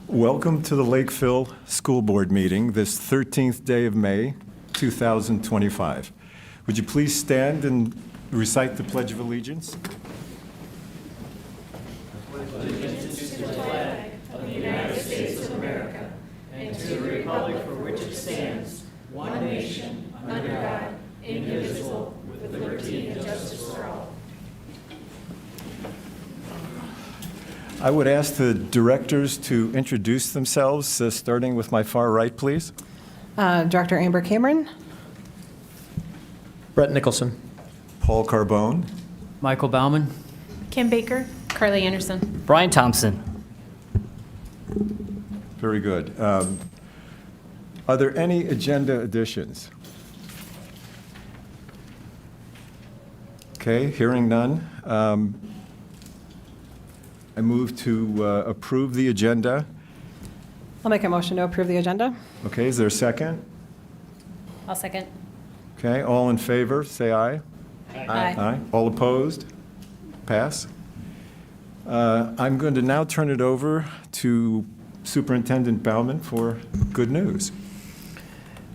Welcome to the Lakeville School Board meeting, this 13th day of May, 2025. Would you please stand and recite the Pledge of Allegiance? Allegiance to the flag of the United States of America and to the republic for which it stands, one nation, under God, indivisible, with liberty and justice for all. I would ask the directors to introduce themselves, starting with my far right, please. Director Amber Cameron. Brett Nicholson. Paul Carbone. Michael Bauman. Kim Baker. Carly Anderson. Brian Thompson. Very good. Are there any agenda additions? Okay, hearing none. I move to approve the agenda. I'll make a motion to approve the agenda. Okay, is there a second? I'll second. Okay, all in favor, say aye. Aye. All opposed? Pass. I'm going to now turn it over to Superintendent Bauman for good news.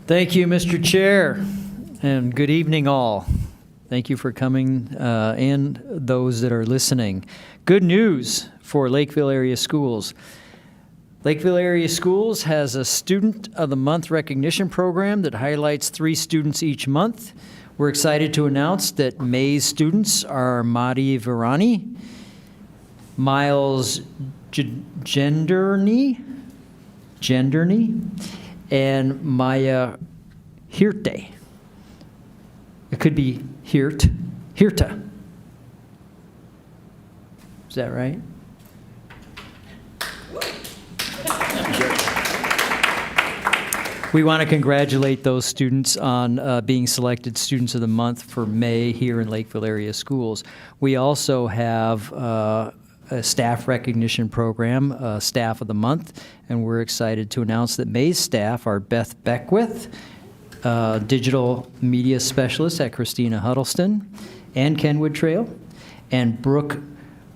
Thank you, Mr. Chair, and good evening all. Thank you for coming and those that are listening. Good news for Lakeville Area Schools. Lakeville Area Schools has a Student of the Month recognition program that highlights 3 students each month. We're excited to announce that May's students are Madi Virani, Miles Genderney, and Maya Hirte. It could be Hirta. Is that right? We want to congratulate those students on being selected Students of the Month for May here in Lakeville Area Schools. We also have a staff recognition program, Staff of the Month, and we're excited to announce that May's staff are Beth Beckwith, Digital Media Specialist at Christina Huddleston and Kenwood Trail, and Brooke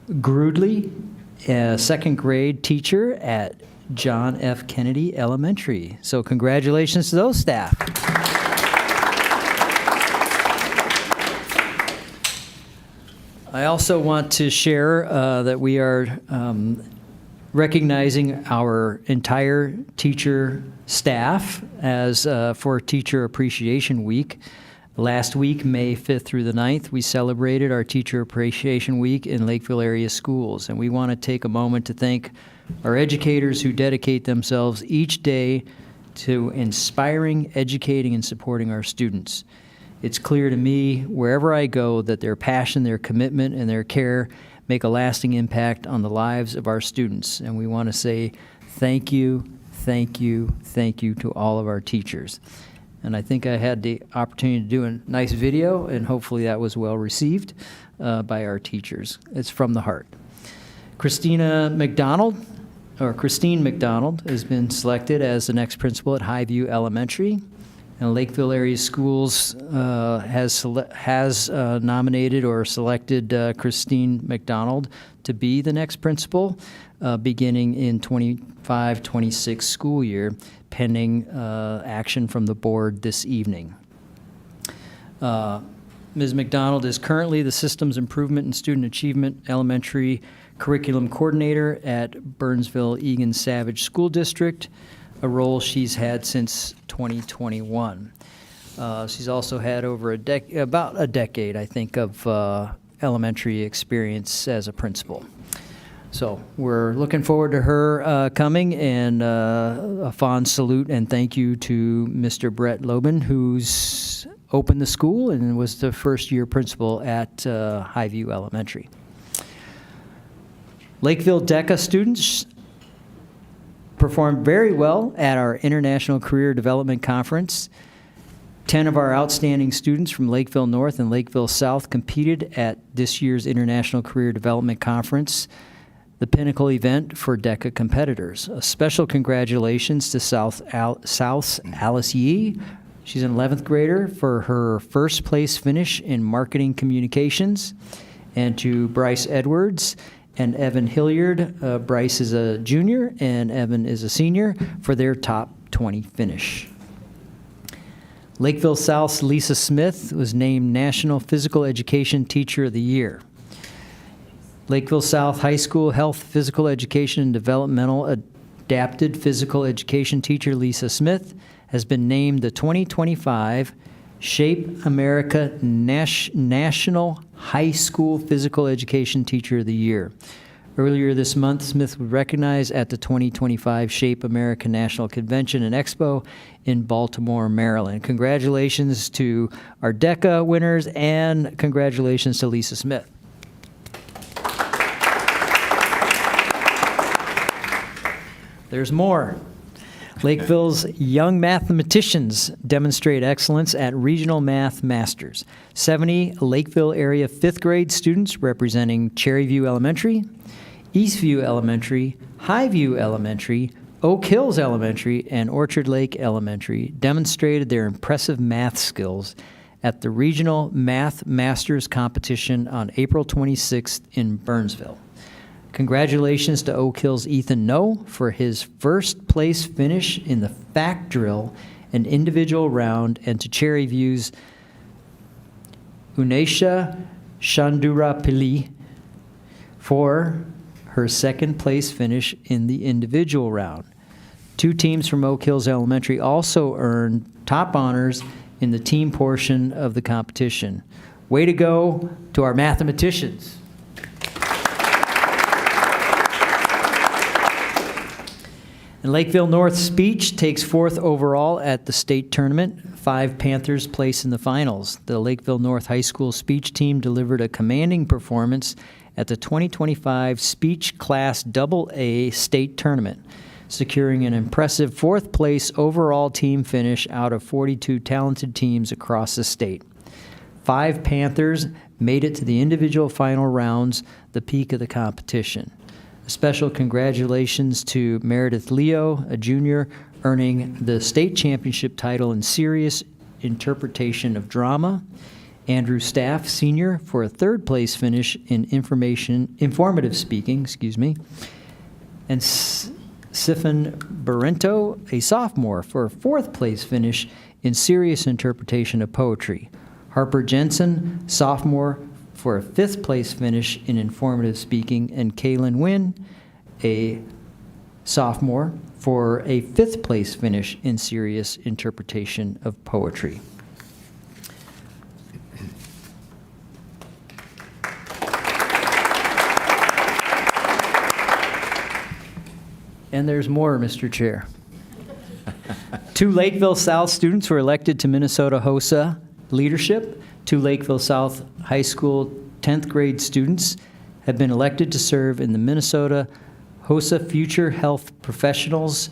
Grudley, a 2nd grade teacher at John F. Kennedy Elementary. So congratulations to those staff. I also want to share that we are recognizing our entire teacher staff as for Teacher Appreciation Week. Last week, May 5th through the 9th, we celebrated our Teacher Appreciation Week in Lakeville Area Schools, and we want to take a moment to thank our educators who dedicate themselves each day to inspiring, educating, and supporting our students. It's clear to me, wherever I go, that their passion, their commitment, and their care make a lasting impact on the lives of our students, and we want to say thank you, thank you, thank you to all of our teachers. And I think I had the opportunity to do a nice video, and hopefully that was well received by our teachers. It's from the heart. Christine McDonald has been selected as the next principal at Highview Elementary. And Lakeville Area Schools has nominated or selected Christine McDonald to be the next principal beginning in 25-26 school year, pending action from the board this evening. Ms. McDonald is currently the Systems Improvement and Student Achievement Elementary Curriculum Coordinator at Burnsville-Egan Savage School District, a role she's had since 2021. She's also had over about a decade, I think, of elementary experience as a principal. So we're looking forward to her coming, and a fond salute and thank you to Mr. Brett Lobin, who's opened the school and was the first-year principal at Highview Elementary. Lakeville DECA students performed very well at our International Career Development Conference. 10 of our outstanding students from Lakeville North and Lakeville South competed at this year's International Career Development Conference, the pinnacle event for DECA competitors. A special congratulations to South's Alice Yee. She's an 11th grader for her first place finish in marketing communications, and to Bryce Edwards and Evan Hilliard. Bryce is a junior and Evan is a senior for their top 20 finish. Lakeville South's Lisa Smith was named National Physical Education Teacher of the Year. Lakeville South High School Health, Physical Education, and Developmental Adapted Physical Education Teacher Lisa Smith has been named the 2025 Shape America National High School Physical Education Teacher of the Year. Earlier this month, Smith was recognized at the 2025 Shape America National Convention and Expo in Baltimore, Maryland. Congratulations to our DECA winners, and congratulations to Lisa Smith. There's more. Lakeville's young mathematicians demonstrate excellence at Regional Math Masters. 70 Lakeville area 5th grade students representing Cherryview Elementary, Eastview Elementary, Highview Elementary, Oak Hills Elementary, and Orchard Lake Elementary demonstrated their impressive math skills at the Regional Math Masters competition on April 26th in Burnsville. Congratulations to Oak Hill's Ethan No for his first place finish in the fact drill and individual round, and to Cherryview's Unesha Shandurapilli for her second place finish in the individual round. 2 teams from Oak Hills Elementary also earned top honors in the team portion of the competition. Way to go to our mathematicians. And Lakeville North Speech takes 4th overall at the state tournament. 5 Panthers place in the finals. The Lakeville North High School speech team delivered a commanding performance at the 2025 Speech Class AA state tournament, securing an impressive 4th place overall team finish out of 42 talented teams across the state. 5 Panthers made it to the individual final rounds, the peak of the competition. A special congratulations to Meredith Leo, a junior, earning the state championship title in serious interpretation of drama. Andrew Staff, senior, for a 3rd place finish in informative speaking, and Siphon Barrento, a sophomore, for a 4th place finish in serious interpretation of poetry. Harper Jensen, sophomore, for a 5th place finish in informative speaking, and Kaylin Wynn, a sophomore, for a 5th place finish in serious interpretation of poetry. And there's more, Mr. Chair. 2 Lakeville South students were elected to Minnesota HOSA leadership. 2 Lakeville South High School 10th grade students have been elected to serve in the Minnesota HOSA Future Health Professionals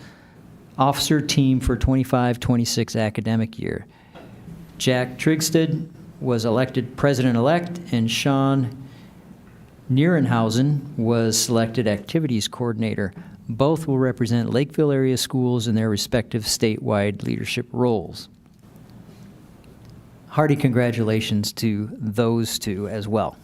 Officer Team for 25-26 academic year. Jack Trigstad was elected president-elect, and Sean Nierenhausen was selected activities coordinator. Both will represent Lakeville area schools in their respective statewide leadership roles. Hearty congratulations to those 2 as well.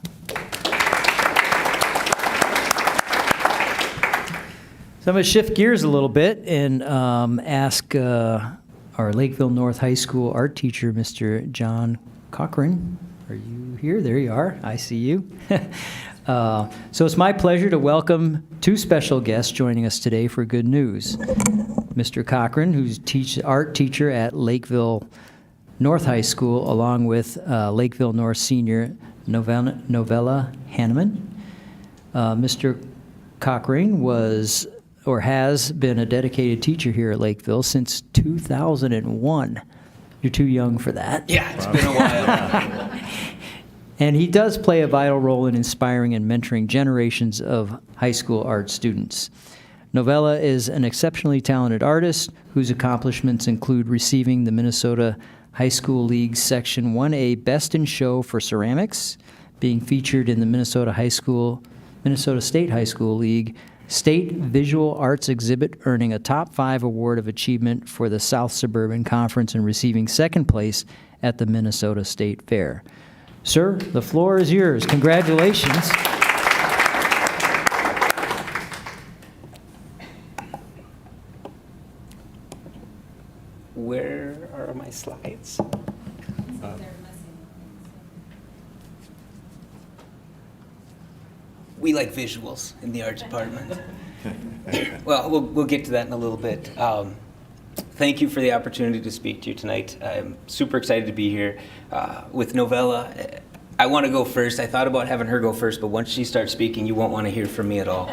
So I'm going to shift gears a little bit and ask our Lakeville North High School art teacher, Mr. John Cochran. Are you here? There you are. I see you. So it's my pleasure to welcome 2 special guests joining us today for good news. Mr. Cochran, who's art teacher at Lakeville North High School, along with Lakeville North senior Novella Hanneman. Mr. Cochran was or has been a dedicated teacher here at Lakeville since 2001. You're too young for that. Yeah, it's been a while. And he does play a vital role in inspiring and mentoring generations of high school art students. Novella is an exceptionally talented artist whose accomplishments include receiving the Minnesota High School League Section 1A Best in Show for Ceramics, being featured in the Minnesota State High School League State Visual Arts Exhibit, earning a Top 5 Award of Achievement for the South Suburban Conference and receiving 2nd place at the Minnesota State Fair. Sir, the floor is yours. Congratulations. where are my slides? We like visuals in the art department. Well, we'll get to that in a little bit. Thank you for the opportunity to speak to you tonight. I'm super excited to be here with Novella. I want to go first. I thought about having her go first, but once she starts speaking, you won't want to hear from me at all.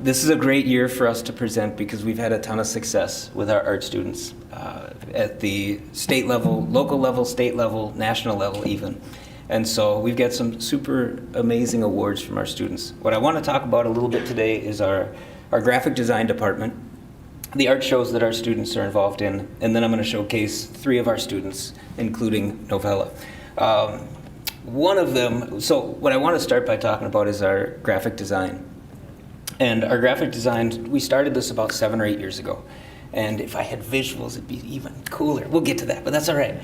This is a great year for us to present because we've had a ton of success with our art students at the state level, local level, state level, national level even. And so we've got some super amazing awards from our students. What I want to talk about a little bit today is our graphic design department, the art shows that our students are involved in, and then I'm going to showcase 3 of our students, including Novella. One of them, so what I want to start by talking about is our graphic design. And our graphic design, we started this about 7 or 8 years ago. And if I had visuals, it'd be even cooler. We'll get to that, but that's all right.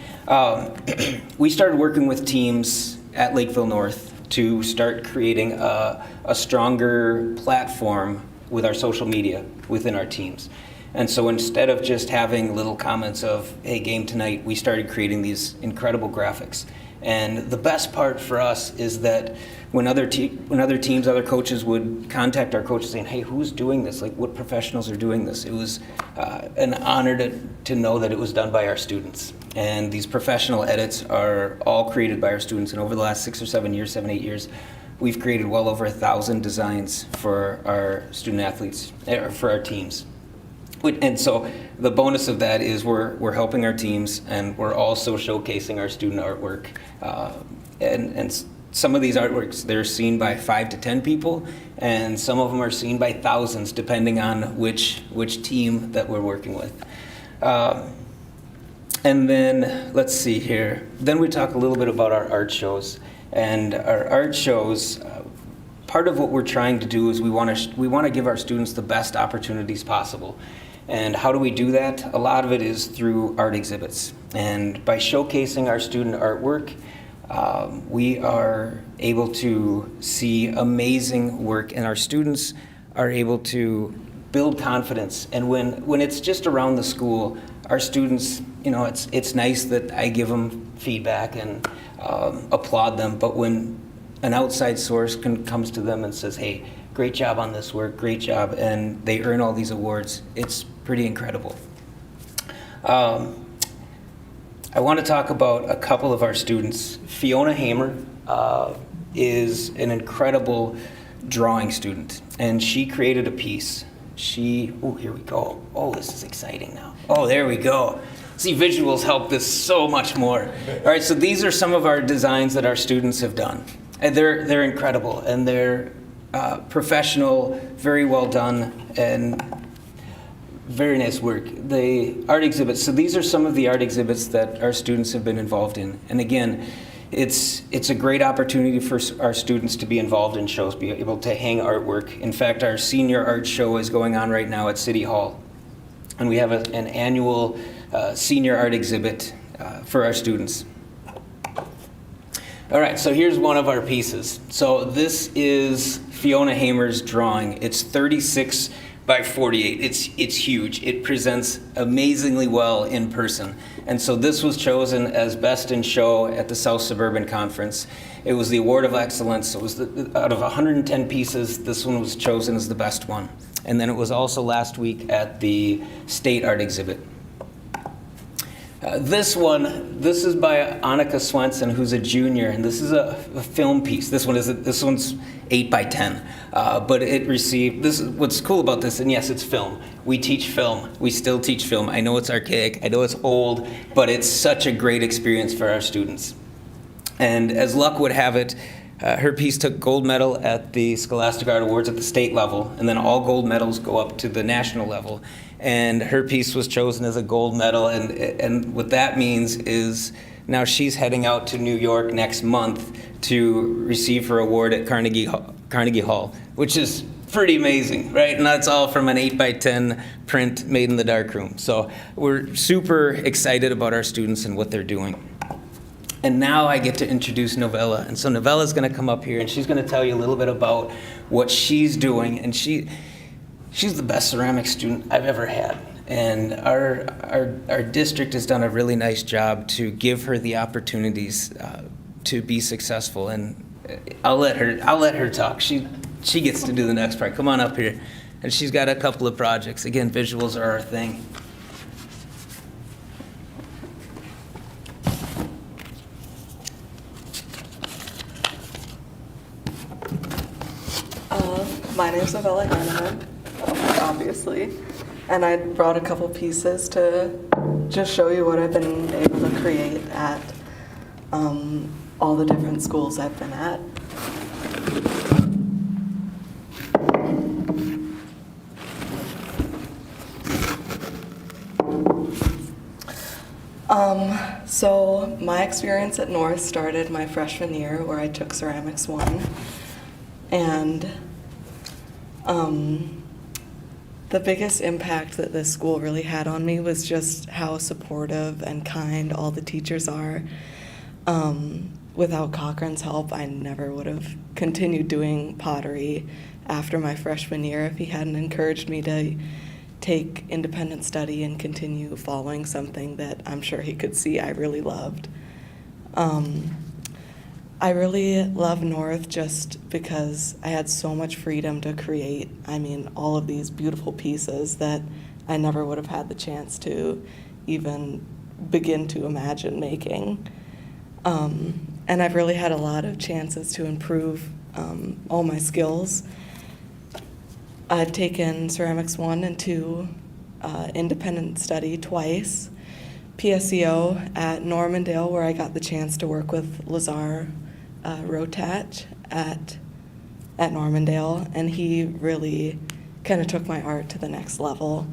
We started working with teams at Lakeville North to start creating a stronger platform with our social media within our teams. And so instead of just having little comments of, hey, game tonight, we started creating these incredible graphics. And the best part for us is that when other teams, other coaches would contact our coaches saying, hey, who's doing this? Like, what professionals are doing this? It was an honor to know that it was done by our students. And these professional edits are all created by our students. And over the last 6 or 7 years, 7, 8 years, we've created well over 1,000 designs for our student athletes, or for our teams. And so the bonus of that is we're helping our teams, and we're also showcasing our student artwork. And some of these artworks, they're seen by 5 to 10 people, and some of them are seen by thousands, depending on which team that we're working with. And then, let's see here. Then we talk a little bit about our art shows. And our art shows, part of what we're trying to do is we want to give our students the best opportunities possible. And how do we do that? A lot of it is through art exhibits. And by showcasing our student artwork, we are able to see amazing work, and our students are able to build confidence. And when it's just around the school, our students, it's nice that I give them feedback and applaud them, but when an outside source comes to them and says, hey, great job on this work, great job, and they earn all these awards, it's pretty incredible. I want to talk about a couple of our students. Fiona Hamer is an incredible drawing student, and she created a piece. Oh, here we go. Oh, this is exciting now. Oh, there we go. See, visuals help this so much more. All right, so these are some of our designs that our students have done. And they're incredible, and they're professional, very well done, and very nice work. The art exhibits, so these are some of the art exhibits that our students have been involved in. And again, it's a great opportunity for our students to be involved in shows, be able to hang artwork. In fact, our senior art show is going on right now at City Hall. And we have an annual senior art exhibit for our students. All right, so here's one of our pieces. So this is Fiona Hamer's drawing. It's 36 by 48. It's huge. It presents amazingly well in person. And so this was chosen as Best in Show at the South Suburban Conference. It was the Award of Excellence. It was out of 110 pieces, this one was chosen as the best one. And then it was also last week at the State Art Exhibit. This is by Annika Swenson, who's a junior, and this is a film piece. This one's 8 by 10, but it received. What's cool about this, and yes, it's film. We teach film. We still teach film. I know it's archaic. I know it's old, but it's such a great experience for our students. And as luck would have it, her piece took gold medal at the Scholastic Art Awards at the state level, and then all gold medals go up to the national level. And her piece was chosen as a gold medal, and what that means is now she's heading out to New York next month to receive her award at Carnegie Hall, which is pretty amazing, right? And that's all from an 8 by 10 print made in the darkroom. So we're super excited about our students and what they're doing. And now I get to introduce Novella. And so Novella's going to come up here, and she's going to tell you a little bit about what she's doing. And she's the best ceramics student I've ever had. And our district has done a really nice job to give her the opportunities to be successful. And I'll let her talk. She gets to do the next part. Come on up here. And she's got a couple of projects. Again, visuals are our thing. My name's Leatherman, obviously, and I brought a couple pieces to just show you what I've been able to create at all the different schools I've been at. So my experience at North started my freshman year, where I took Ceramics 1, and the biggest impact that this school really had on me was just how supportive and kind all the teachers are. Without Cochran's help, I never would have continued doing pottery after my freshman year if he hadn't encouraged me to take independent study and continue following something that I'm sure he could see I really loved. I really love North just because I had so much freedom to create, all of these beautiful pieces that I never would have had the chance to even begin to imagine making. And I've really had a lot of chances to improve all my skills. I've taken Ceramics 1 and 2 independent study twice, PSEO at Normandale, where I got the chance to work with Lazar Rotach at Normandale, and he really kind of took my art to the next level,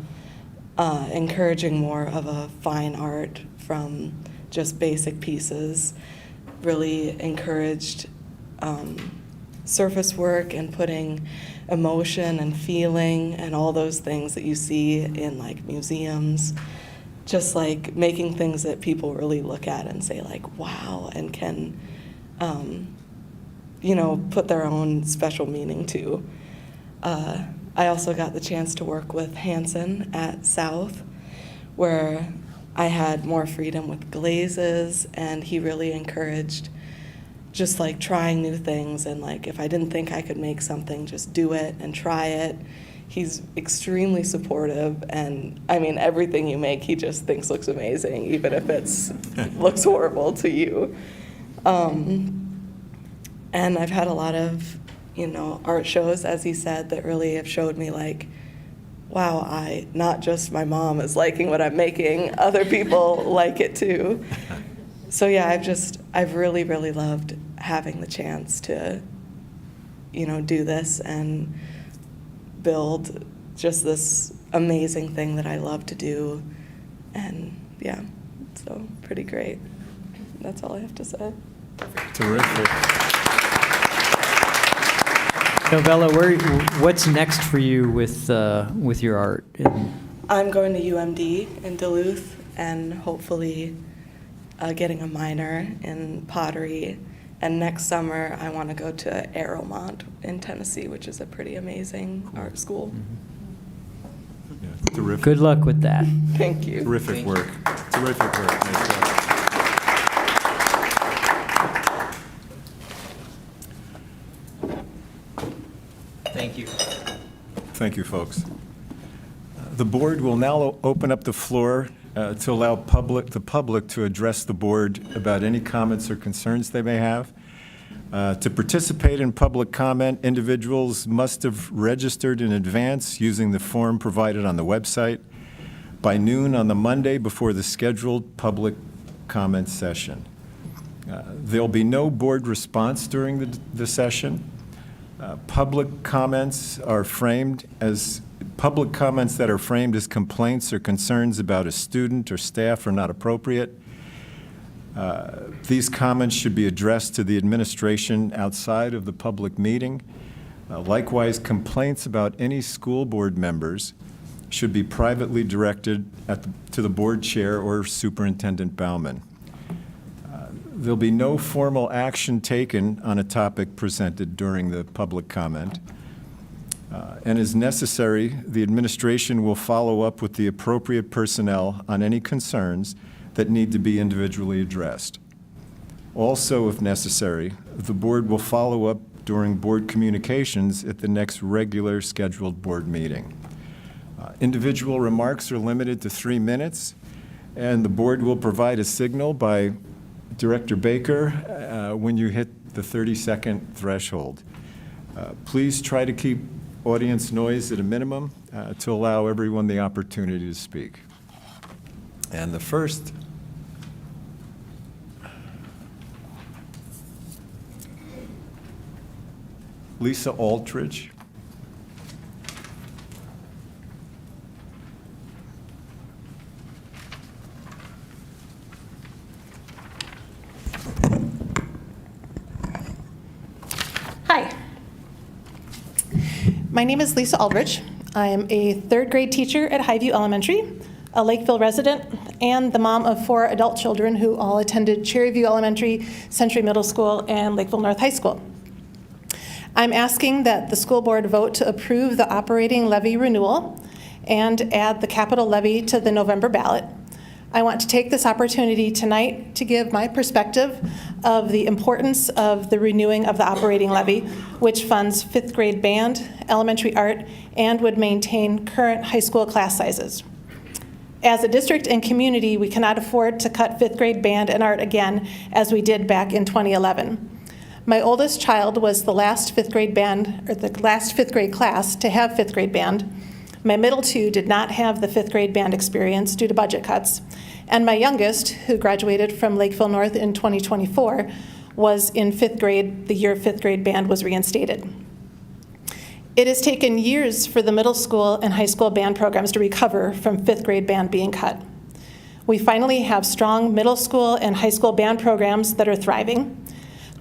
encouraging more of a fine art from just basic pieces, really encouraged surface work and putting emotion and feeling and all those things that you see in like museums, just like making things that people really look at and say like, wow, and can put their own special meaning to. I also got the chance to work with Hanson at South, where I had more freedom with glazes, and he really encouraged just like trying new things, and like if I didn't think I could make something, just do it and try it. He's extremely supportive, and everything you make he just thinks looks amazing, even if it's looks horrible to you. And I've had a lot of art shows, as he said, that really have showed me like, wow, not just my mom is liking what I'm making, other people like it too. So yeah, I've really, really loved having the chance to, do this and build just this amazing thing that I love to do. And yeah, so pretty great. That's all I have to say. Terrific. Novella, what's next for you with your art? I'm going to UMD in Duluth and hopefully getting a minor in pottery. And next summer, I want to go to Arrowmont in Tennessee, which is a pretty amazing art school. Yeah, terrific. Good luck with that. Thank you. Terrific work. Terrific work. Nice job. Thank you. Thank you, folks. The board will now open up the floor to allow the public to address the board about any comments or concerns they may have. To participate in public comment, individuals must have registered in advance using the form provided on the website by noon on the Monday before the scheduled public comment session. There'll be no board response during the session. Public comments that are framed as complaints or concerns about a student or staff are not appropriate. These comments should be addressed to the administration outside of the public meeting. Likewise, complaints about any school board members should be privately directed to the board chair or Superintendent Bauman. There'll be no formal action taken on a topic presented during the public comment. And as necessary, the administration will follow up with the appropriate personnel on any concerns that need to be individually addressed. Also, if necessary, the board will follow up during board communications at the next regular scheduled board meeting. Individual remarks are limited to 3 minutes, and the board will provide a signal by Director Baker when you hit the 30-second threshold. Please try to keep audience noise at a minimum to allow everyone the opportunity to speak. And the first Lisa Aldridge. Hi. My name is Lisa Aldridge. I am a third grade teacher at Highview Elementary, a Lakeville resident, and the mom of 4 adult children who all attended Cherryview Elementary, Century Middle School, and Lakeville North High School. I'm asking that the school board vote to approve the operating levy renewal and add the capital levy to the November ballot. I want to take this opportunity tonight to give my perspective of the importance of the renewing of the operating levy, which funds 5th grade band, elementary art, and would maintain current high school class sizes. As a district and community, we cannot afford to cut 5th grade band and art again as we did back in 2011. My oldest child was the last 5th grade band, or the last 5th grade class to have 5th grade band. My middle 2 did not have the 5th grade band experience due to budget cuts. And my youngest, who graduated from Lakeville North in 2024, was in 5th grade the year 5th grade band was reinstated. It has taken years for the middle school and high school band programs to recover from 5th grade band being cut. We finally have strong middle school and high school band programs that are thriving.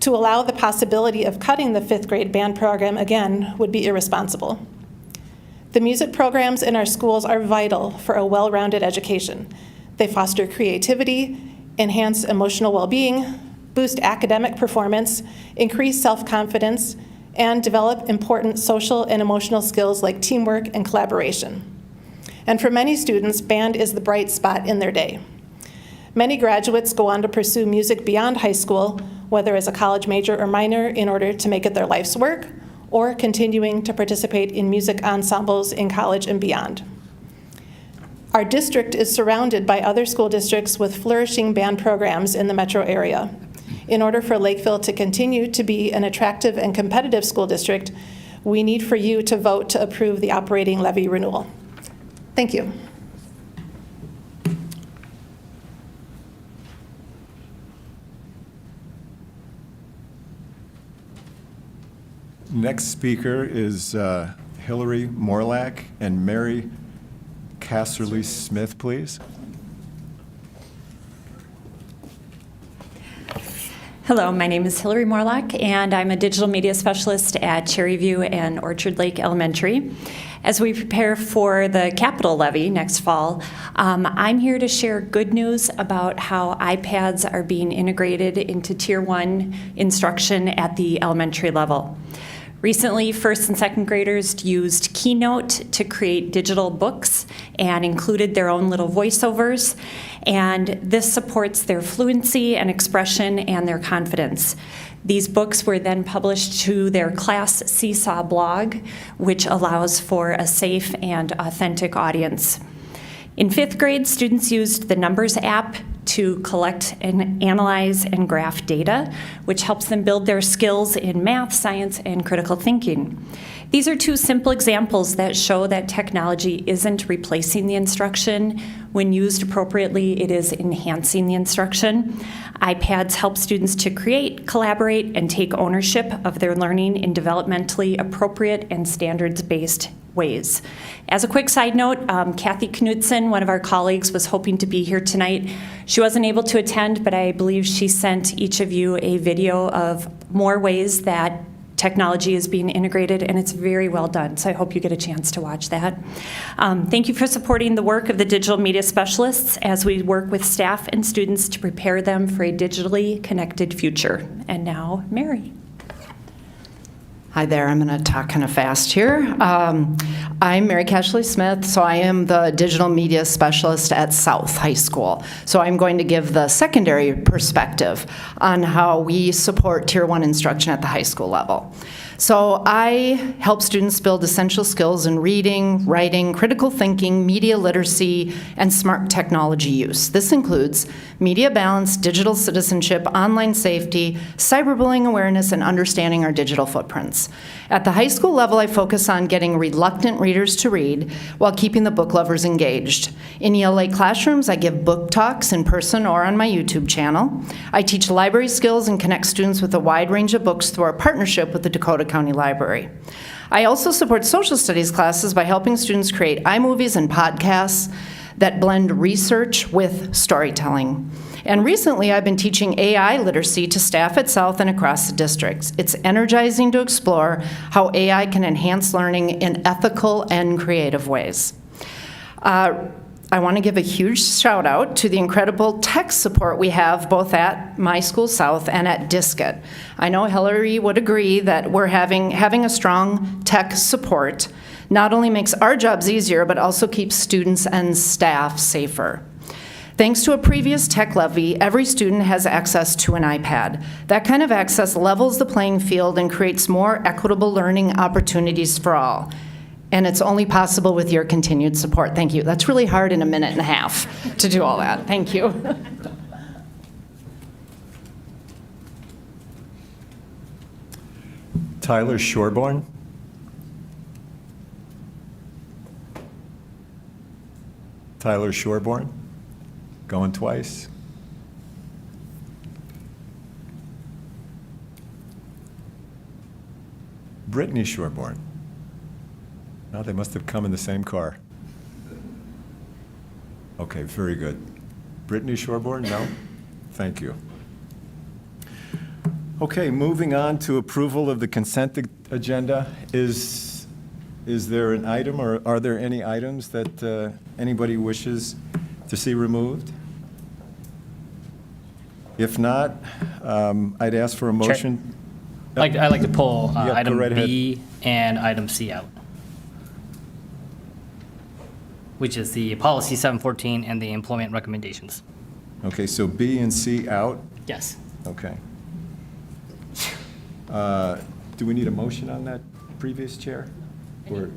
To allow the possibility of cutting the 5th grade band program again would be irresponsible. The music programs in our schools are vital for a well-rounded education. They foster creativity, enhance emotional well-being, boost academic performance, increase self-confidence, and develop important social and emotional skills like teamwork and collaboration. And for many students, band is the bright spot in their day. Many graduates go on to pursue music beyond high school, whether as a college major or minor, in order to make it their life's work, or continuing to participate in music ensembles in college and beyond. Our district is surrounded by other school districts with flourishing band programs in the metro area. In order for Lakeville to continue to be an attractive and competitive school district, we need for you to vote to approve the operating levy renewal. Thank you. Next speaker is Hillary Morlack and Mary Casserly Smith, please. Hello, my name is Hillary Morlock, and I'm a digital media specialist at Cherryview and Orchard Lake Elementary. As we prepare for the capital levy next fall, I'm here to share good news about how iPads are being integrated into Tier 1 instruction at the elementary level. Recently, first and second graders used Keynote to create digital books and included their own little voiceovers, and this supports their fluency and expression and their confidence. These books were then published to their class Seesaw blog, which allows for a safe and authentic audience. In 5th grade, students used the Numbers app to collect and analyze and graph data, which helps them build their skills in math, science, and critical thinking. These are 2 simple examples that show that technology isn't replacing the instruction. When used appropriately, it is enhancing the instruction. iPads help students to create, collaborate, and take ownership of their learning in developmentally appropriate and standards-based ways. As a quick side note, Kathy Knudsen, one of our colleagues, was hoping to be here tonight. She wasn't able to attend, but I believe she sent each of you a video of more ways that technology is being integrated, and it's very well done, so I hope you get a chance to watch that. Thank you for supporting the work of the digital media specialists as we work with staff and students to prepare them for a digitally connected future. And now, Mary. Hi there, I'm going to talk kind of fast here. I'm Mary Cashley Smith, so I am the digital media specialist at South High School. So I'm going to give the secondary perspective on how we support Tier 1 instruction at the high school level. So I help students build essential skills in reading, writing, critical thinking, media literacy, and smart technology use. This includes media balance, digital citizenship, online safety, cyberbullying awareness, and understanding our digital footprints. At the high school level, I focus on getting reluctant readers to read while keeping the book lovers engaged. In ELA classrooms, I give book talks in person or on my YouTube channel. I teach library skills and connect students with a wide range of books through our partnership with the Dakota County Library. I also support social studies classes by helping students create iMovies and podcasts that blend research with storytelling. And recently, I've been teaching AI literacy to staff at South and across the districts. It's energizing to explore how AI can enhance learning in ethical and creative ways. I want to give a huge shout out to the incredible tech support we have both at my school, South, and at Disket. I know Hillary would agree that we're having a strong tech support not only makes our jobs easier, but also keeps students and staff safer. Thanks to a previous tech levy, every student has access to an iPad. That kind of access levels the playing field and creates more equitable learning opportunities for all. And it's only possible with your continued support. Thank you. That's really hard in a minute and a half to do all that. Thank you. Tyler Shorborn. Tyler Shorborn. Going twice. Brittany Shorborn. No, they must have come in the same car. Okay, very good. Brittany Shorborn, no? Thank you. Okay, moving on to approval of the consent agenda. Is there an item, or are there any items that anybody wishes to see removed? If not, I'd ask for a motion. I'd like to pull Yeah, go item right ahead. B and item C out, which is the policy 714 and the employment recommendations. Okay, so B and C out? Yes. Okay. Do we need a motion on that, previous chair? Or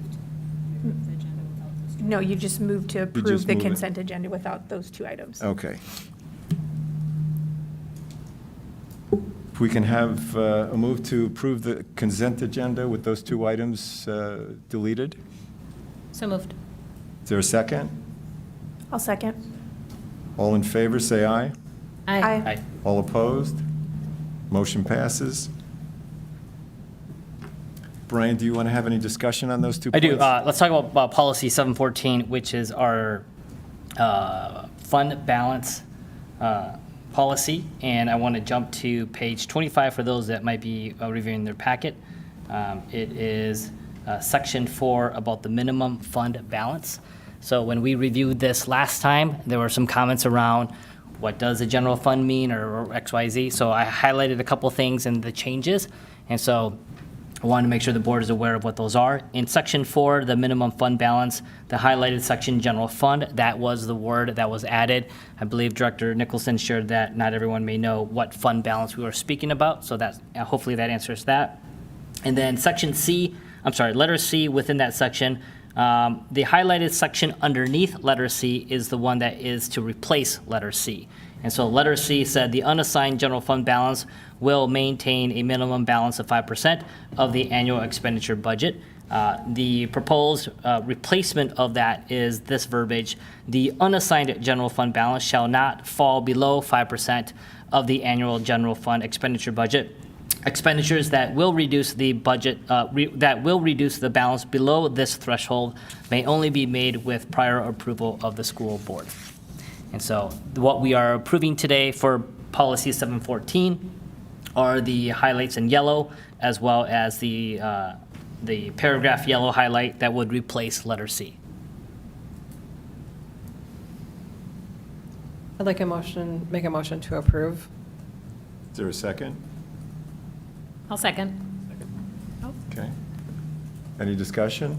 No, you just moved to just approve the move it. consent agenda without those two items. Okay. If we can have a move to approve the consent agenda with those two items deleted? So moved. Is there a second? I'll second. All in favor, say aye. Aye. Aye. All opposed? Motion passes. Brian, do you want to have any discussion on those two I points? do. Let's talk about policy 714, which is our fund balance policy. And I want to jump to page 25 for those that might be reviewing their packet. It is section 4 about the minimum fund balance. So when we reviewed this last time, there were some comments around what does a general fund mean, or XYZ. So I highlighted a couple things in the changes. And so I wanted to make sure the board is aware of what those are. In section 4, the minimum fund balance, the highlighted section, general fund, that was the word that was added. I believe Director Nicholson shared that not everyone may know what fund balance we were speaking about, so that hopefully that answers that. And then section C, letter C within that section, the highlighted section underneath letter C is the one that is to replace letter C. And so letter C said the unassigned general fund balance will maintain a minimum balance of 5% of the annual expenditure budget. The proposed replacement of that is this verbiage: the unassigned general fund balance shall not fall below 5% of the annual general fund expenditure budget. Expenditures that will reduce the budget, that will reduce the balance below this threshold may only be made with prior approval of the school board. And so what we are approving today for policy 714 are the highlights in yellow, as well as the paragraph yellow highlight that would replace letter C. I'd like make a motion to approve. Is there a second? I'll second. Okay. Any discussion?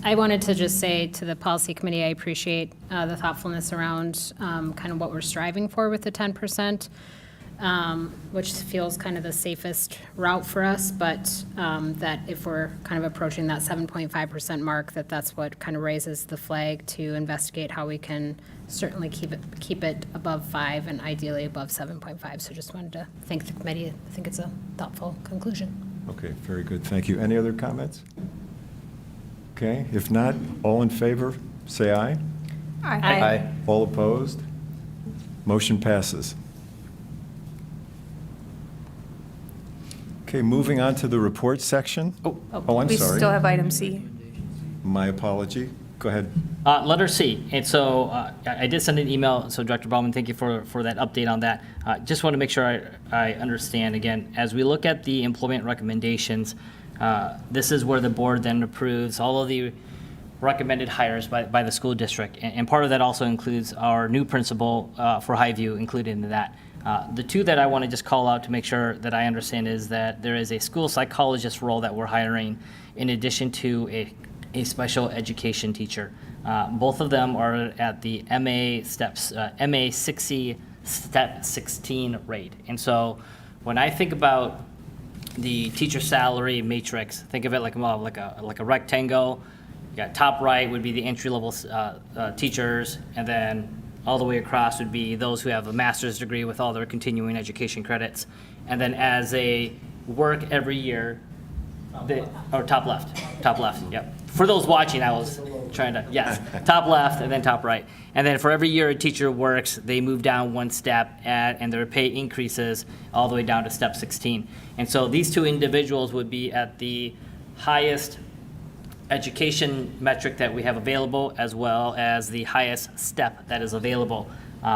I wanted to just say to the policy committee, I appreciate the thoughtfulness around kind of what we're striving for with the 10%, which feels kind of the safest route for us, but that if we're kind of approaching that 7.5% mark, that's what kind of raises the flag to investigate how we can certainly keep it above 5 and ideally above 7.5. So just wanted to thank the committee. I think it's a thoughtful conclusion. Okay, very good. Thank you. Any other comments? Okay, if not, all in favor, say aye. Aye. All opposed? Motion passes. Okay, moving on to the report section. Oh, I'm We sorry. still have item C. My apology. Go ahead. Letter C, and so I did send an email, so Director Bauman, thank you for that update on that. Just want to make sure I understand again, as we look at the employment recommendations, this is where the board then approves all of the recommended hires by the school district, and part of that also includes our new principal for Highview included in that. The two that I want to just call out to make sure that I understand is that there is a school psychologist role that we're hiring in addition to a special education teacher. Both of them are at the MA 6C step 16 rate. And so when I think about the teacher salary matrix, think of it like a rectangle. You got top right would be the entry-level teachers, and then all the way across would be those who have a master's degree with all their continuing education credits. And then as they work every year, top left, yep. For those watching, I was trying to, yes, top left and then top right. And then for every year a teacher works, they move down one step and their pay increases all the way down to step 16. And so these two individuals would be at the highest education metric that we have available, as well as the highest step that is available,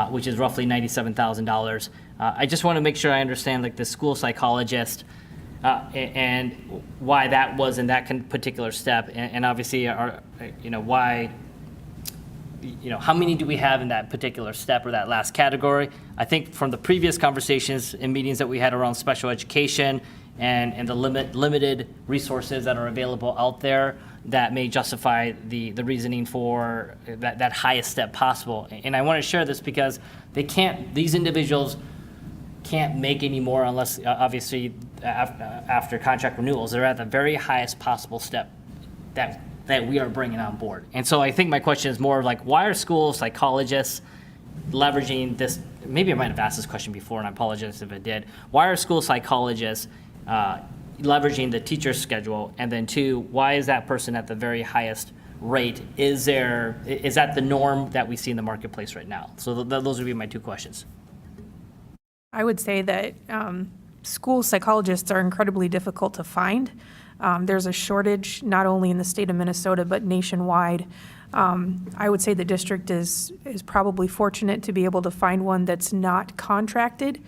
which is roughly $97,000. I just want to make sure I understand, like, the school psychologist and why that was in that particular step, and obviously, why, how many do we have in that particular step or that last category? I think from the previous conversations and meetings that we had around special education and the limited resources that are available out there, that may justify the reasoning for that highest step possible. And I want to share this because these individuals can't make any more unless, obviously, after contract renewals. They're at the very highest possible step that we are bringing on board. And so I think my question is more like, why are school psychologists leveraging this? Maybe I might have asked this question before, and I apologize if I did. Why are school psychologists leveraging the teacher schedule? And then two, why is that person at the very highest rate? Is that the norm that we see in the marketplace right now? So those would be my two questions. I would say that school psychologists are incredibly difficult to find. There's a shortage not only in the state of Minnesota, but nationwide. I would say the district is probably fortunate to be able to find one that's not contracted,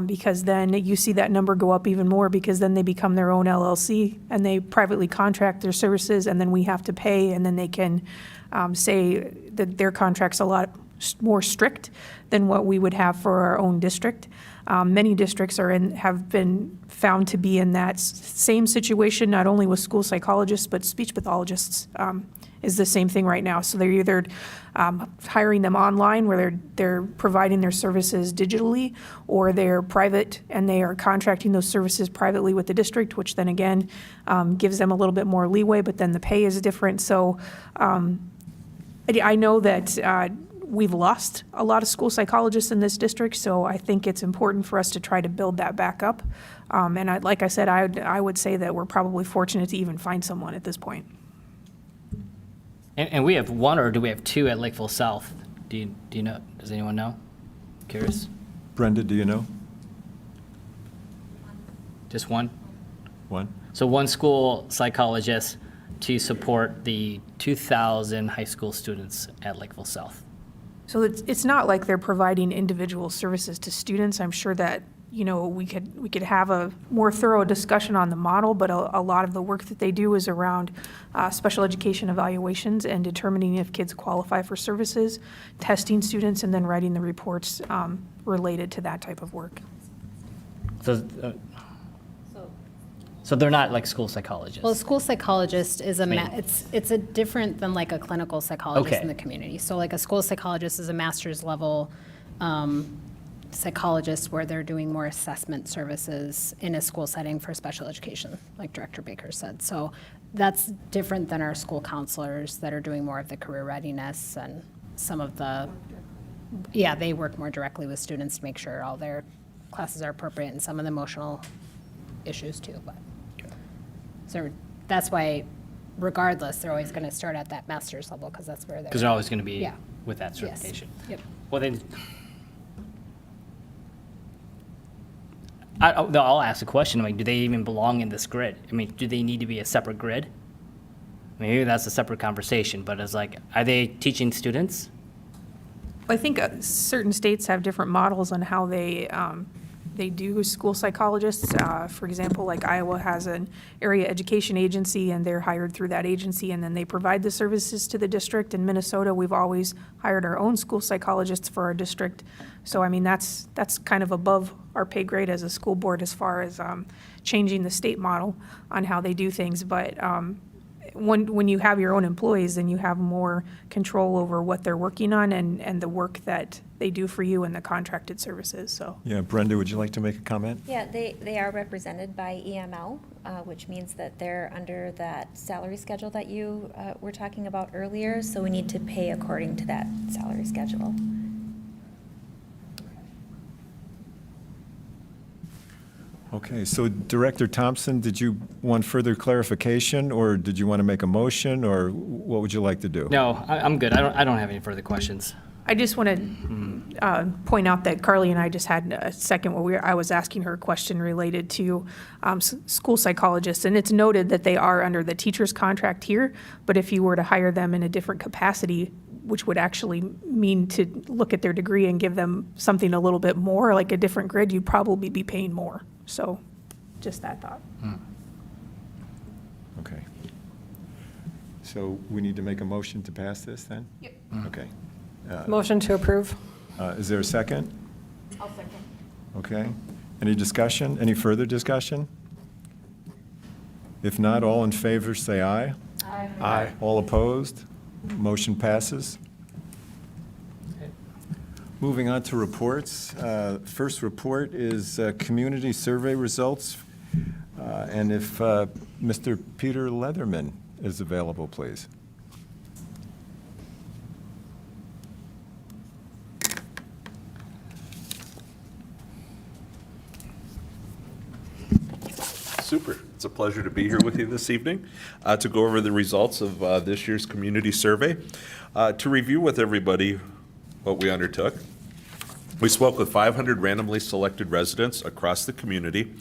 because then you see that number go up even more, because then they become their own LLC and they privately contract their services, and then we have to pay, and then they can say that their contract's a lot more strict than what we would have for our own district. Many districts have been found to be in that same situation, not only with school psychologists, but speech pathologists is the same thing right now. So they're either hiring them online, where they're providing their services digitally, or they're private and they are contracting those services privately with the district, which then again gives them a little bit more leeway, but then the pay is different. So I know that we've lost a lot of school psychologists in this district, so I think it's important for us to try to build that back up. And like I said, I would say that we're probably fortunate to even find someone at this point. And we have one, or do we have two at Lakeville South? Do you know? Does anyone know? Curious. Brenda, do you know? Just one? One? So one school psychologist to support the 2,000 high school students at Lakeville South. So it's not like they're providing individual services to students. I'm sure that, we could have a more thorough discussion on the model, but a lot of the work that they do is around special education evaluations and determining if kids qualify for services, testing students, and then writing the reports related to that type of work. So So they're not like school psychologists? Well, a school psychologist is mean- it's a different than like a clinical psychologist Okay. in the community. So like a school psychologist is a master's level psychologist where they're doing more assessment services in a school setting for special education, like Director Baker said. So that's different than our school counselors that are doing more of the career readiness and some of the, yeah, they work more directly with students to make sure all their classes are appropriate and some of the emotional issues too. But so that's why regardless, they're always going to start at that master's level because that's where they're. Because they're always going to be Yeah. with that Yes. certification. Yep. Well, then, I'll ask a question. I mean, do they even belong in this grid? I mean, do they need to be a separate grid? Maybe that's a separate conversation, but it's like, are they teaching students? I think certain states have different models on how they do school psychologists. For example, like Iowa has an area education agency, and they're hired through that agency, and then they provide the services to the district. In Minnesota, we've always hired our own school psychologists for our district. So, I mean, that's kind of above our pay grade as a school board as far as changing the state model on how they do things. But when you have your own employees, then you have more control over what they're working on and the work that they do for you and the contracted services, so. Yeah, Brenda, would you like to make a comment? Yeah, they are represented by EML, which means that they're under that salary schedule that you were talking about earlier, so we need to pay according to that salary schedule. Okay, so Director Thompson, did you want further clarification, or did you want to make a motion, or what would you like to do? No, I'm good. I don't have any further questions. I just want to point out that Carly and I just had a second where I was asking her a question related to school psychologists, and it's noted that they are under the teacher's contract here, but if you were to hire them in a different capacity, which would actually mean to look at their degree and give them something a little bit more, like a different grid, you'd probably be paying more. So just that thought. Okay. So we need to make a motion to pass this then? Yep. Okay. Motion to approve. Is there a second? I'll second. Okay. Any discussion? Any further discussion? If not, all in favor, say aye. Aye. Aye. All opposed? Motion passes. Moving on to reports. First report is community survey results. And if Mr. Peter Leatherman is available, please. Super. It's a pleasure to be here with you this evening to go over the results of this year's community survey. To review with everybody what we undertook, we spoke with 500 randomly selected residents across the community.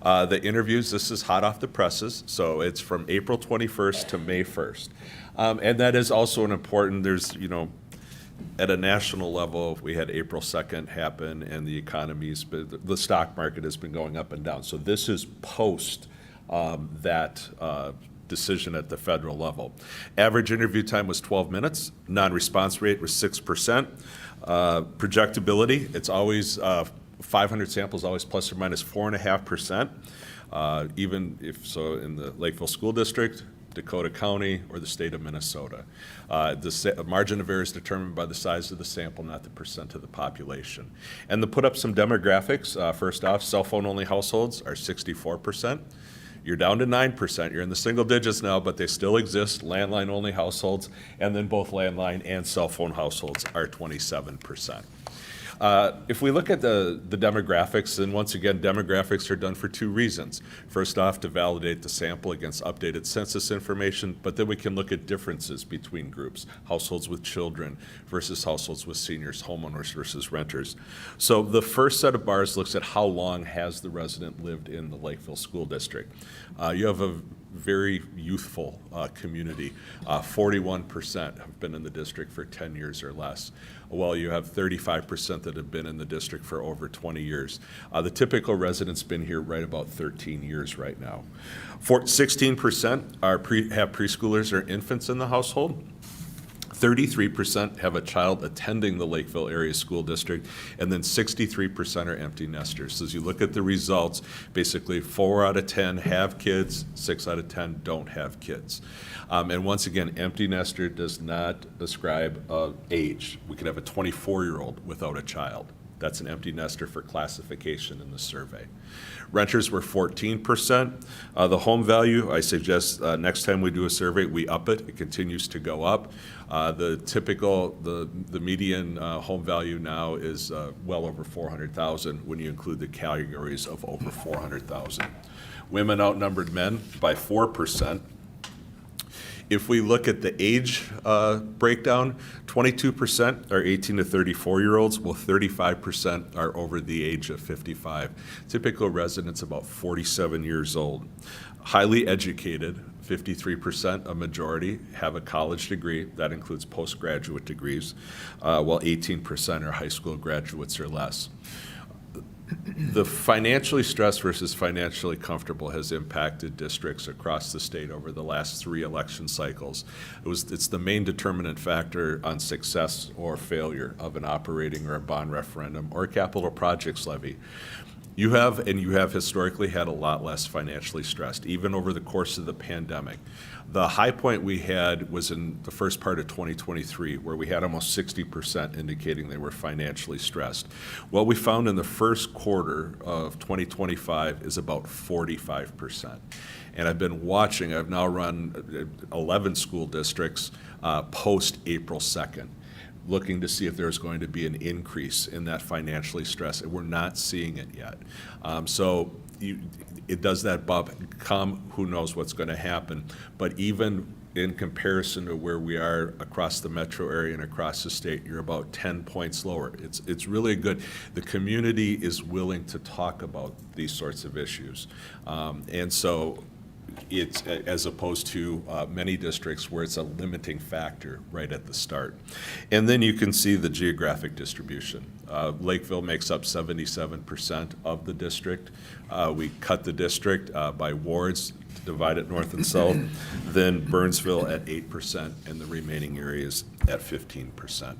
The interviews, this is hot off the presses, so it's from April 21st to May 1st. And that is also an important, there's, at a national level, we had April 2nd happen, and the economy's, the stock market has been going up and down. So this is post that decision at the federal level. Average interview time was 12 minutes. Non-response rate was 6%. Projectability, it's always 500 samples, always plus or minus 4.5%. Even if so, in the Lakeville School District, Dakota County, or the state of Minnesota. The margin of error is determined by the size of the sample, not the percent of the population. And to put up some demographics, first off, cell phone only households are 64%. You're down to 9%. You're in the single digits now, but they still exist. Landline only households, and then both landline and cell phone households are 27%. If we look at the demographics, and once again, demographics are done for two reasons. First off, to validate the sample against updated census information, but then we can look at differences between groups, households with children versus households with seniors, homeowners versus renters. So the first set of bars looks at how long has the resident lived in the Lakeville School District. You have a very youthful community. 41% have been in the district for 10 years or less, while you have 35% that have been in the district for over 20 years. The typical resident's been here right about 13 years right now. 16% have preschoolers or infants in the household. 33% have a child attending the Lakeville Area School District, and then 63% are empty nesters. So as you look at the results, basically 4 out of 10 have kids, 6 out of 10 don't have kids. And once again, empty nester does not describe age. We could have a 24-year-old without a child. That's an empty nester for classification in the survey. Renters were 14%. The home value, I suggest next time we do a survey, we up it. It continues to go up. The median home value now is well over $400,000 when you include the categories of over $400,000. Women outnumbered men by 4%. If we look at the age breakdown, 22% are 18 to 34-year-olds, while 35% are over the age of 55. Typical residents about 47 years old. Highly educated, 53%, a majority, have a college degree. That includes postgraduate degrees, while 18% are high school graduates or less. The financially stressed versus financially comfortable has impacted districts across the state over the last 3 election cycles. It's the main determinant factor on success or failure of an operating or a bond referendum or a capital projects levy. You have historically had a lot less financially stressed, even over the course of the pandemic. The high point we had was in the first part of 2023, where we had almost 60% indicating they were financially stressed. What we found in the first quarter of 2025 is about 45%. And I've been watching, I've now run 11 school districts post April 2nd. Looking to see if there's going to be an increase in that financially stressed. We're not seeing it yet. It does that bump come, who knows what's going to happen. But even in comparison to where we are across the metro area and across the state, you're about 10 points lower. It's really good. The community is willing to talk about these sorts of issues. And so it's as opposed to many districts where it's a limiting factor right at the start. And then you can see the geographic distribution. Lakeville makes up 77% of the district. We cut the district by wards, divide it north and south. Then Burnsville at 8% and the remaining areas at 15%.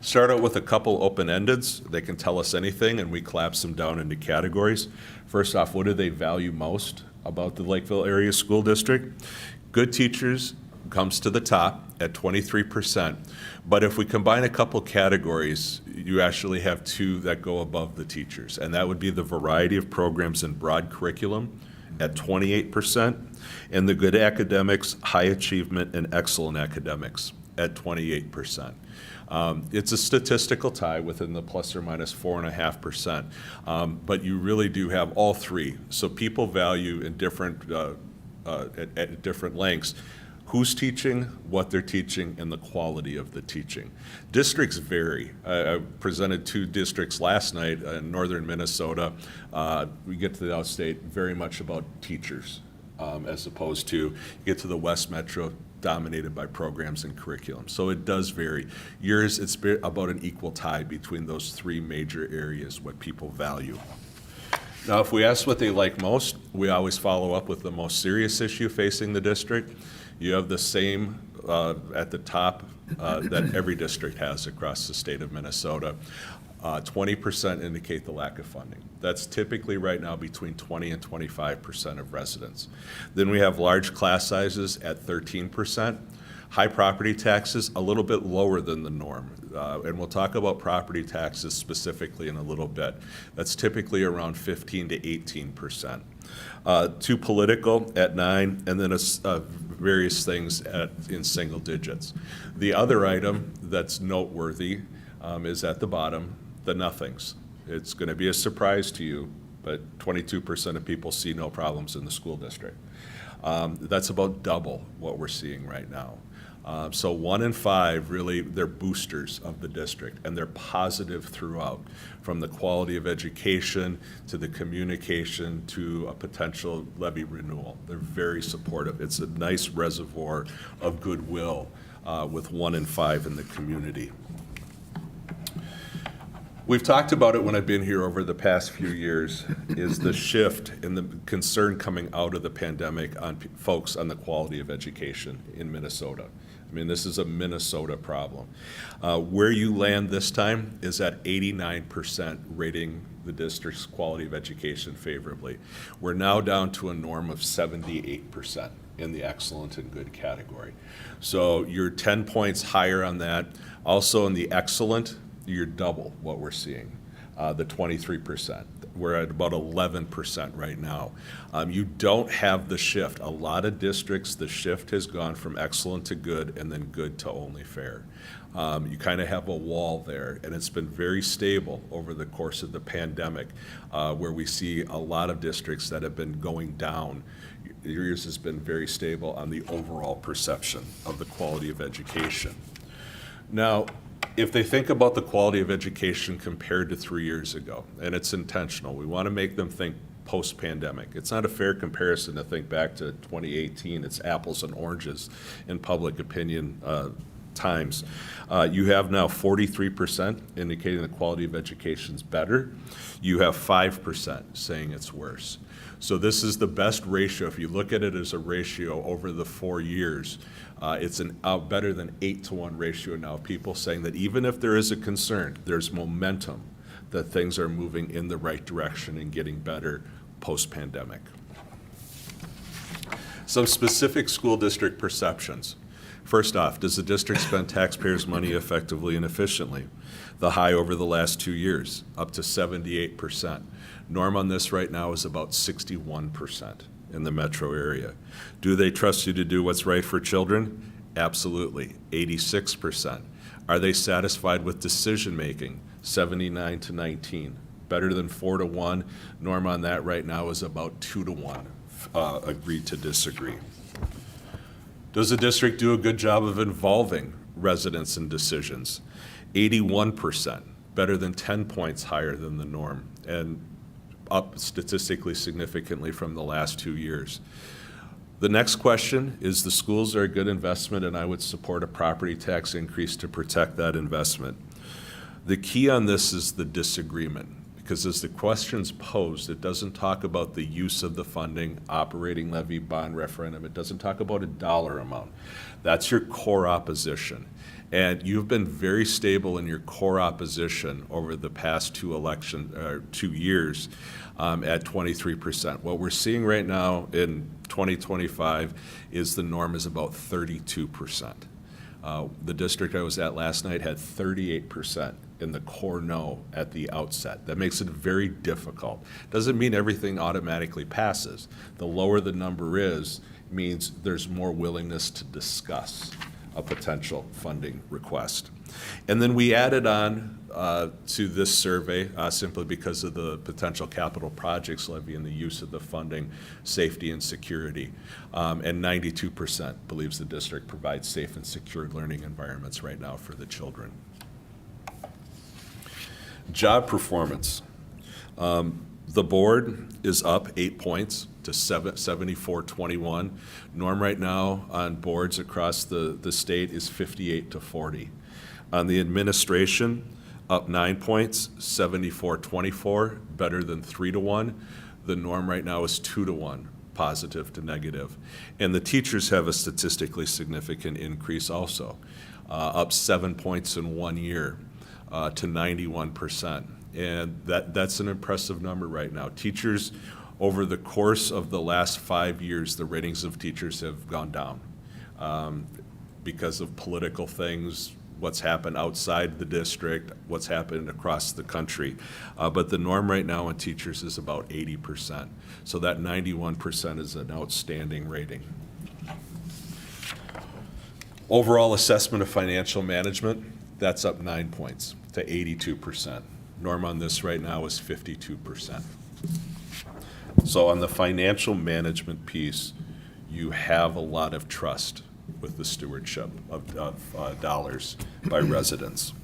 Start out with a couple open-endeds. They can tell us anything, and we collapse them down into categories. First off, what do they value most about the Lakeville Area School District? Good teachers comes to the top at 23%. But if we combine a couple categories, you actually have 2 that go above the teachers, and that would be the variety of programs and broad curriculum at 28%, and the good academics, high achievement, and excellent academics at 28%. It's a statistical tie within the plus or minus 4.5%, but you really do have all 3. So people value in different at different lengths who's teaching, what they're teaching, and the quality of the teaching. Districts vary. I presented 2 districts last night in northern Minnesota. We get to the outstate, very much about teachers, as opposed to you get to the West Metro, dominated by programs and curriculum. So it does vary. Yours, it's about an equal tie between those 3 major areas, what people value. Now, if we ask what they like most, we always follow up with the most serious issue facing the district. You have the same at the top that every district has across the state of Minnesota. 20% indicate the lack of funding. That's typically right now between 20 and 25% of residents. Then we have large class sizes at 13%. High property taxes, a little bit lower than the norm. And we'll talk about property taxes specifically in a little bit. That's typically around 15 to 18%. Too political at 9%, and then various things in single digits. The other item that's noteworthy is at the bottom, the nothings. It's going to be a surprise to you, but 22% of people see no problems in the school district. That's about double what we're seeing right now. So 1 in 5, really, they're boosters of the district, and they're positive throughout, from the quality of education to the communication to a potential levy renewal. They're very supportive. It's a nice reservoir of goodwill with 1 in 5 in the community. We've talked about it when I've been here over the past few years, is the shift and the concern coming out of the pandemic on folks on the quality of education in Minnesota. I mean, this is a Minnesota problem. Where you land this time is at 89% rating the district's quality of education favorably. We're now down to a norm of 78% in the excellent and good category. So you're 10 points higher on that. Also in the excellent, you're double what we're seeing, the 23%. We're at about 11% right now. You don't have the shift. A lot of districts, the shift has gone from excellent to good and then good to only fair. You kind of have a wall there, and it's been very stable over the course of the pandemic, where we see a lot of districts that have been going down. Yours has been very stable on the overall perception of the quality of education. Now, if they think about the quality of education compared to 3 years ago, and it's intentional, we want to make them think post-pandemic. It's not a fair comparison to think back to 2018. It's apples and oranges in public opinion times. You have now 43% indicating the quality of education is better. You have 5% saying it's worse. So this is the best ratio. If you look at it as a ratio over the 4 years, it's better than 8-to-1 ratio now. People saying that even if there is a concern, there's momentum that things are moving in the right direction and getting better post-pandemic. Some specific school district perceptions. First off, does the district spend taxpayers' money effectively and efficiently? The high over the last 2 years, up to 78%. Norm on this right now is about 61% in the metro area. Do they trust you to do what's right for children? Absolutely, 86%. Are they satisfied with decision-making? 79 to 19. Better than 4-to-1. Norm on that right now is about 2-to-1. Agree to disagree. Does the district do a good job of involving residents in decisions? 81%, better than 10 points higher than the norm, and up statistically significantly from the last 2 years. The next question is the schools are a good investment, and I would support a property tax increase to protect that investment. The key on this is the disagreement, because as the question's posed, it doesn't talk about the use of the funding, operating levy, bond referendum. It doesn't talk about a dollar amount. That's your core opposition. And you've been very stable in your core opposition over the past 2 years at 23%. What we're seeing right now in 2025 is the norm is about 32%. The district I was at last night had 38% in the core no at the outset. That makes it very difficult. Doesn't mean everything automatically passes. The lower the number is, means there's more willingness to discuss a potential funding request. And then we added on to this survey, simply because of the potential capital projects levy and the use of the funding, safety and security. And 92% believes the district provides safe and secure learning environments right now for the children. Job performance. The board is up 8 points to 74-21. Norm right now on boards across the state is 58-40. On the administration, up 9 points, 74-24, better than 3-to-1. The norm right now is 2-to-1, positive to negative. And the teachers have a statistically significant increase also, up 7 points in 1 year to 91%. And that's an impressive number right now. Teachers, over the course of the last 5 years, the ratings of teachers have gone down because of political things, what's happened outside the district, what's happened across the country. But the norm right now in teachers is about 80%. So that 91% is an outstanding rating. Overall assessment of financial management, that's up 9 points to 82%. Norm on this right now is 52%. So on the financial management piece, you have a lot of trust with the stewardship of dollars by residents.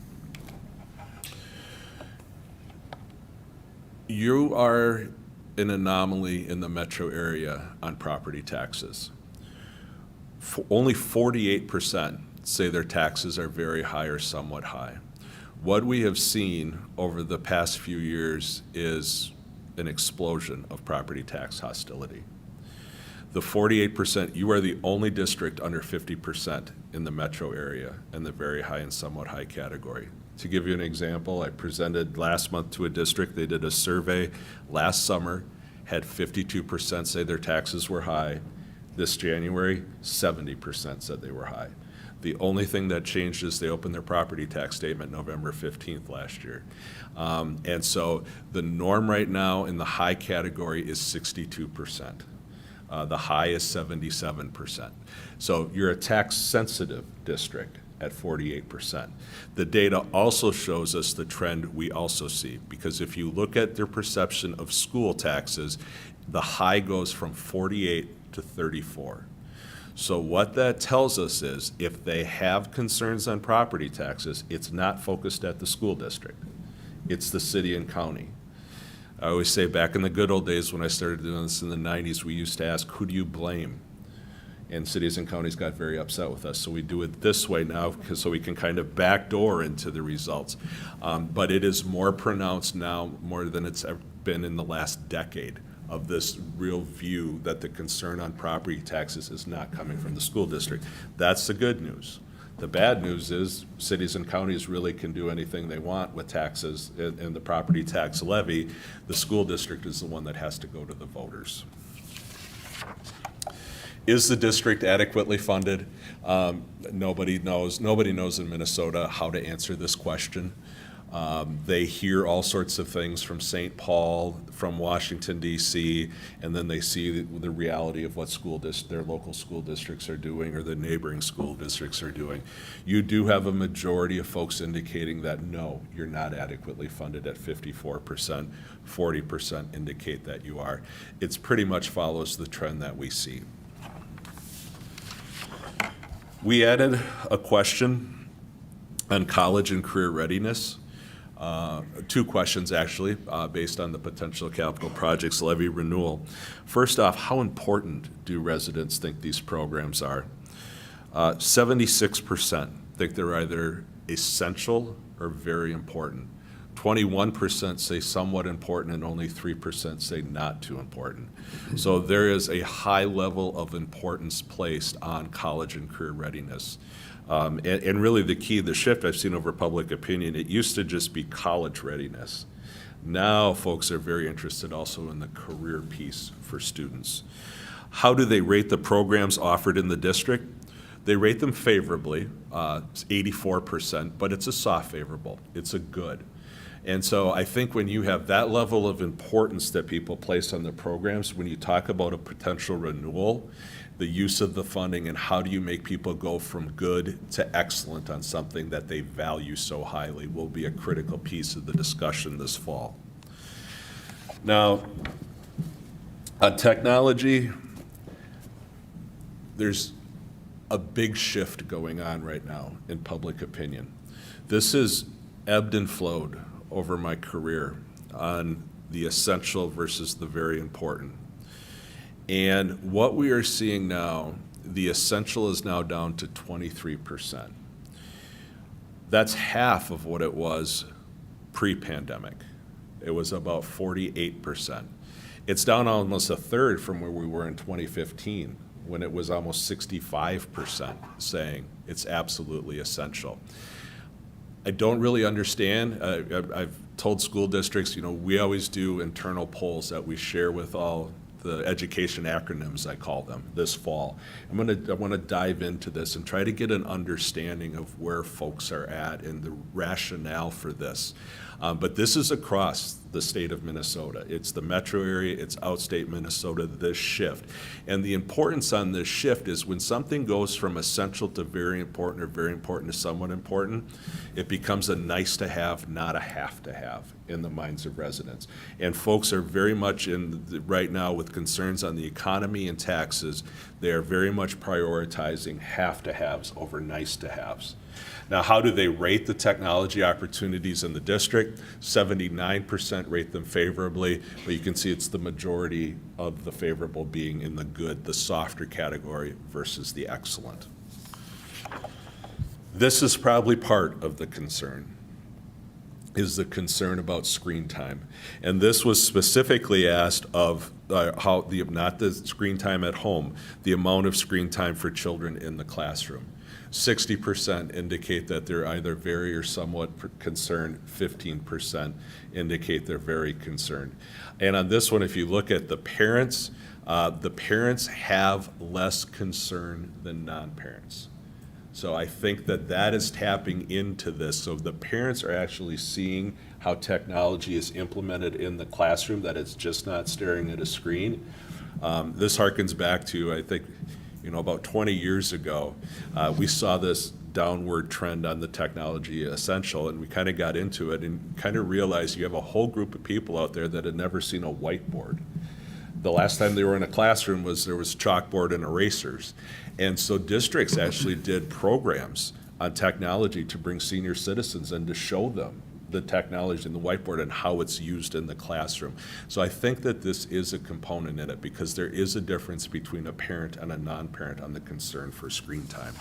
You are an anomaly in the metro area on property taxes. Only 48% say their taxes are very high or somewhat high. What we have seen over the past few years is an explosion of property tax hostility. The 48%, you are the only district under 50% in the metro area in the very high and somewhat high category. To give you an example, I presented last month to a district. They did a survey last summer, had 52% say their taxes were high. This January, 70% said they were high. The only thing that changed is they opened their property tax statement November 15th last year. And so the norm right now in the high category is 62%. The high is 77%. So you're a tax-sensitive district at 48%. The data also shows us the trend we also see, because if you look at their perception of school taxes, the high goes from 48 to 34. So what that tells us is if they have concerns on property taxes, it's not focused at the school district. It's the city and county. I always say back in the good old days when I started doing this in the 90s, we used to ask, who do you blame? And cities and counties got very upset with us. So we do it this way now so we can kind of backdoor into the results. But it is more pronounced now, more than it's ever been in the last decade, of this real view that the concern on property taxes is not coming from the school district. That's the good news. The bad news is cities and counties really can do anything they want with taxes and the property tax levy. The school district is the one that has to go to the voters. Is the district adequately funded? Nobody knows. Nobody knows in Minnesota how to answer this question. They hear all sorts of things from St. Paul, from Washington, D.C., and then they see the reality of what their local school districts are doing or the neighboring school districts are doing. You do have a majority of folks indicating that, no, you're not adequately funded at 54%. 40% indicate that you are. It pretty much follows the trend that we see. We added a question on college and career readiness. Two questions, actually, based on the potential capital projects levy renewal. First off, how important do residents think these programs are? 76% think they're either essential or very important. 21% say somewhat important, and only 3% say not too important. So there is a high level of importance placed on college and career readiness. And really the key, the shift I've seen over public opinion, it used to just be college readiness. Now folks are very interested also in the career piece for students. How do they rate the programs offered in the district? They rate them favorably, 84%, but it's a soft favorable. It's a good. And so I think when you have that level of importance that people place on the programs, when you talk about a potential renewal, the use of the funding and how do you make people go from good to excellent on something that they value so highly will be a critical piece of the discussion this fall. Now, on technology, there's a big shift going on right now in public opinion. This has ebbed and flowed over my career on the essential versus the very important. And what we are seeing now, the essential is now down to 23%. That's half of what it was pre-pandemic. It was about 48%. It's down almost a third from where we were in 2015, when it was almost 65% saying it's absolutely essential. I don't really understand. I've told school districts, we always do internal polls that we share with all the education acronyms, I call them, this fall. I want to dive into this and try to get an understanding of where folks are at and the rationale for this. But this is across the state of Minnesota. It's the metro area, it's outstate Minnesota, this shift. And the importance on this shift is when something goes from essential to very important or very important to somewhat important, it becomes a nice to have, not a have to have in the minds of residents. And folks are very much right now with concerns on the economy and taxes, they are very much prioritizing have to haves over nice to haves. Now, how do they rate the technology opportunities in the district? 79% rate them favorably, but you can see it's the majority of the favorable being in the good, the softer category versus the excellent. This is probably part of the concern. is the concern about screen time. And this was specifically asked of not the screen time at home, the amount of screen time for children in the classroom. 60% indicate that they're either very or somewhat concerned. 15% indicate they're very concerned. And on this one, if you look at the parents have less concern than non-parents. So I think that is tapping into this. So the parents are actually seeing how technology is implemented in the classroom, that it's just not staring at a screen. This harkens back to, I think, about 20 years ago, we saw this downward trend on the technology essential, and we kind of got into it and kind of realized you have a whole group of people out there that had never seen a whiteboard. The last time they were in a classroom there was chalkboard and erasers. And so districts actually did programs on technology to bring senior citizens and to show them the technology and the whiteboard and how it's used in the classroom. So I think that this is a component in it because there is a difference between a parent and a non-parent on the concern for screen time.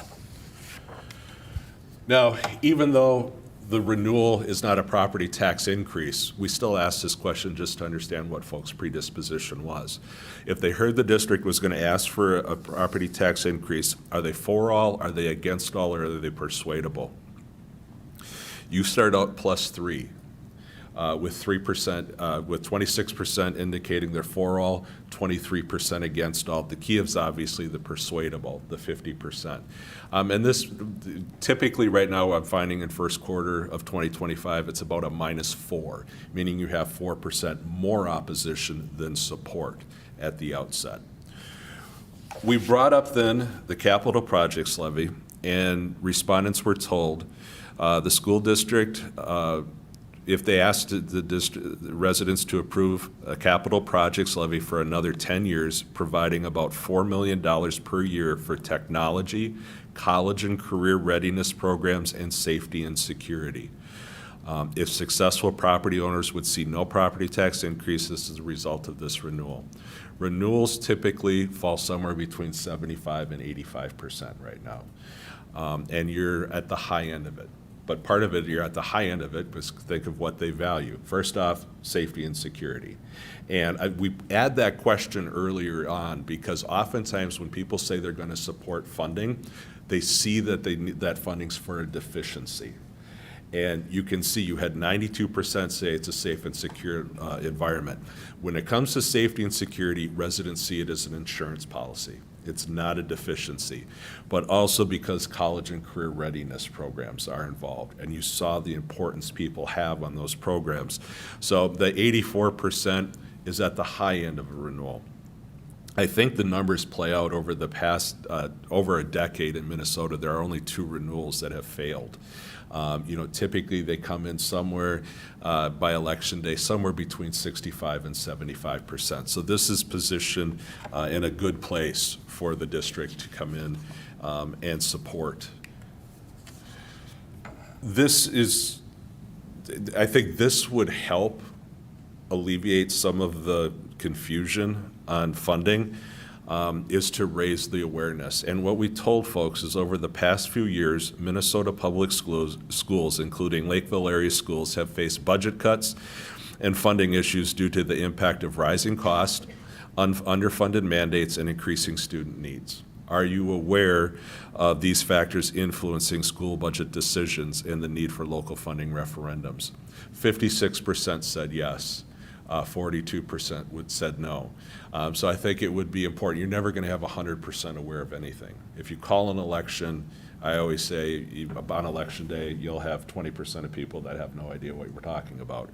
Now, even though the renewal is not a property tax increase, we still ask this question just to understand what folks' predisposition was. If they heard the district was going to ask for a property tax increase, are they for all, are they against all, or are they persuadable? You start out +3, with 3%, with 26% indicating they're for all, 23% against all. The key is obviously the persuadable, the 50%. And this, typically right now I'm finding in first quarter of 2025, it's about a -4, meaning you have 4% more opposition than support at the outset. We brought up then the capital projects levy, and respondents were told the school district, if they asked the residents to approve a capital projects levy for another 10 years, providing about $4 million per year for technology, college and career readiness programs, and safety and security. If successful property owners would see no property tax increases as a result of this renewal. Renewals typically fall somewhere between 75% and 85% right now. And you're at the high end of it. But part of it, you're at the high end of it, because think of what they value. First off, safety and security. And we add that question earlier on because oftentimes when people say they're going to support funding, they see that that funding's for a deficiency. And you can see you had 92% say it's a safe and secure environment. When it comes to safety and security, residents see it as an insurance policy. It's not a deficiency, but also because college and career readiness programs are involved, and you saw the importance people have on those programs. So the 84% is at the high end of a renewal. I think the numbers play out over the past, over a decade in Minnesota. There are only 2 renewals that have failed. Typically they come in somewhere by election day, somewhere between 65 and 75%. So this is positioned in a good place for the district to come in and support. I think this would help alleviate some of the confusion on funding. Is to raise the awareness. And what we told folks is over the past few years, Minnesota public schools, including Lakeville area schools, have faced budget cuts and funding issues due to the impact of rising costs, underfunded mandates, and increasing student needs. Are you aware of these factors influencing school budget decisions and the need for local funding referendums? 56% said yes. 42% said no. So I think it would be important. You're never going to have 100% aware of anything. If you call an election, I always say on election day, you'll have 20% of people that have no idea what we're talking about.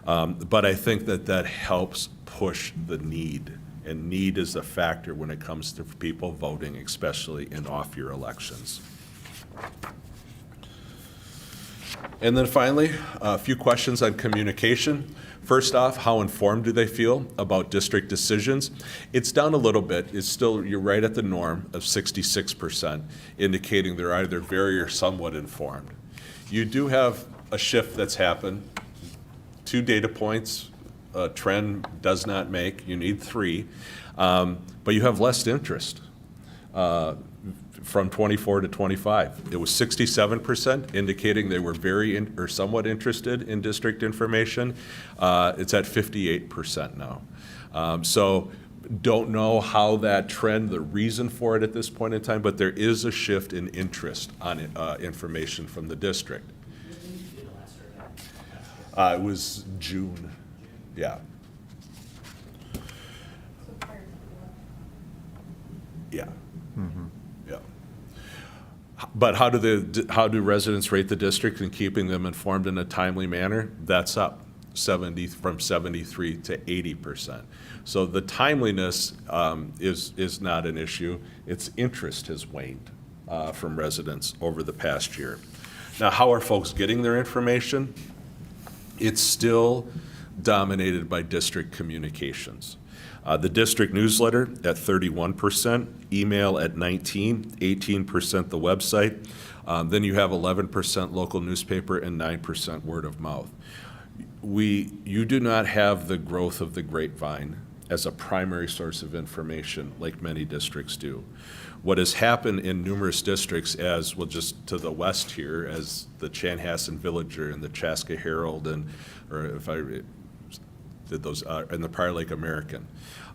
But I think that helps push the need. And need is a factor when it comes to people voting, especially in off-year elections. And then finally, a few questions on communication. First off, how informed do they feel about district decisions? It's down a little bit. It's still, you're right at the norm of 66%, indicating they're either very or somewhat informed. You do have a shift that's happened. 2 data points, a trend does not make. You need 3. But you have less interest. from 24 to 25. It was 67%, indicating they were or somewhat interested in district information. It's at 58% now. So don't know how that trend, the reason for it at this point in time, but there is a shift in interest on information from the district. It was June, yeah. Yeah. Yeah. But how do residents rate the district in keeping them informed in a timely manner? That's up from 73 to 80%. So the timeliness is not an issue. Its interest has waned from residents over the past year. Now, how are folks getting their information? It's still dominated by district communications. The district newsletter at 31%, email at 19%, 18% the website. Then you have 11% local newspaper and 9% word of mouth. You do not have the growth of the grapevine as a primary source of information like many districts do. What has happened in numerous districts, as well, just to the west here, as the Chanhassen Villager and the Chaska Herald, and the Prior Lake American,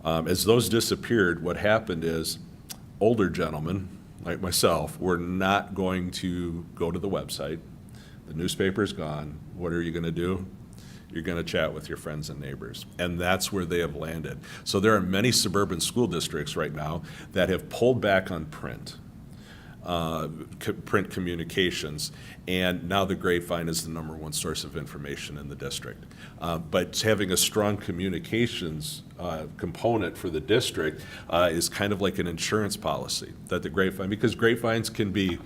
as those disappeared, what happened is older gentlemen like myself were not going to go to the website. The newspaper's gone. What are you going to do? You're going to chat with your friends and neighbors. And that's where they have landed. So there are many suburban school districts right now that have pulled back on print communications, and now the grapevine is the #1 source of information in the district. But having a strong communications component for the district is kind of like an insurance policy that the grapevine, because grapevines can be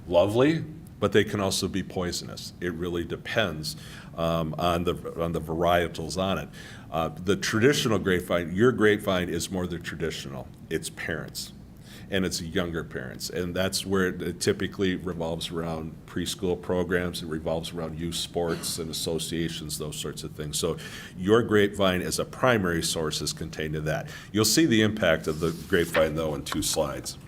lovely, but they can also be poisonous. It really depends on the varietals on it. The traditional grapevine, your grapevine is more the traditional. It's parents, and it's younger parents, and that's where it typically revolves around preschool programs. It revolves around youth sports and associations, those sorts of things. So your grapevine as a primary source is contained in that. You'll see the impact of the grapevine, though, in 2 slides.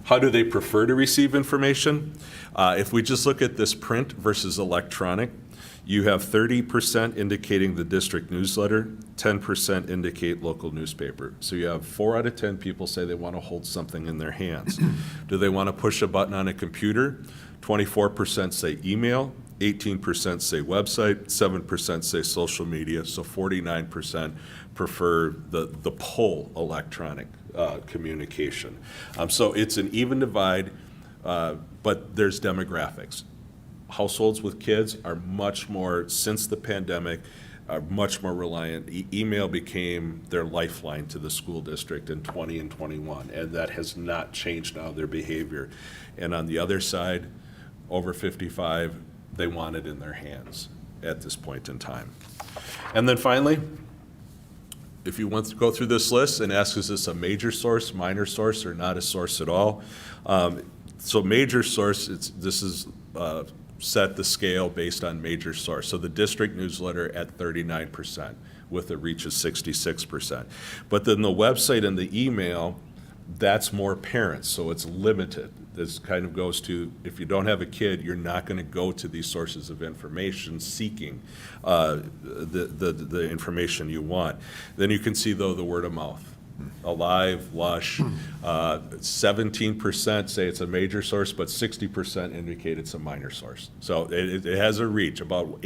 How do they prefer to receive information? If we just look at this print versus electronic, you have 30% indicating the district newsletter, 10% indicate local newspaper. So you have 4 out of 10 people say they want to hold something in their hands. Do they want to push a button on a computer? 24% say email, 18% say website, 7% say social media, so 49% prefer the pull electronic communication. So it's an even divide, but there's demographics. Households with kids are much more, since the pandemic, are much more reliant. Email became their lifeline to the school district in 20 and 21, and that has not changed now their behavior. And on the other side, over 55, they want it in their hands at this point in time. And then finally, if you want to go through this list and ask, is this a major source, minor source, or not a source at all? So major source, this is set the scale based on major source. So the district newsletter at 39% with a reach of 66%. But then the website and the email, that's more parents, so it's limited. This kind of goes to, if you don't have a kid, you're not going to go to these sources of information seeking the information you want. Then you can see, though, the word of mouth. Alive, Lush, 17% say it's a major source, but 60% indicate it's a minor source. So it has a reach. About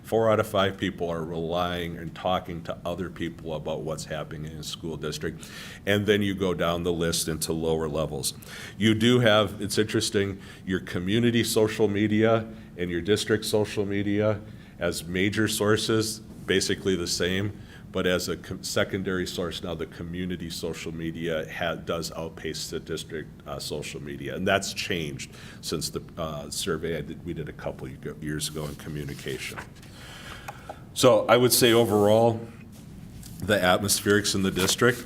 4 out of 5 people are relying and talking to other people about what's happening in a school district. And then you go down the list into lower levels. You do have, it's interesting, your community social media and your district social media as major sources, basically the same. But as a secondary source now, the community social media does outpace the district social media. And that's changed since the survey we did a couple years ago in communication. So I would say overall, the atmospherics in the district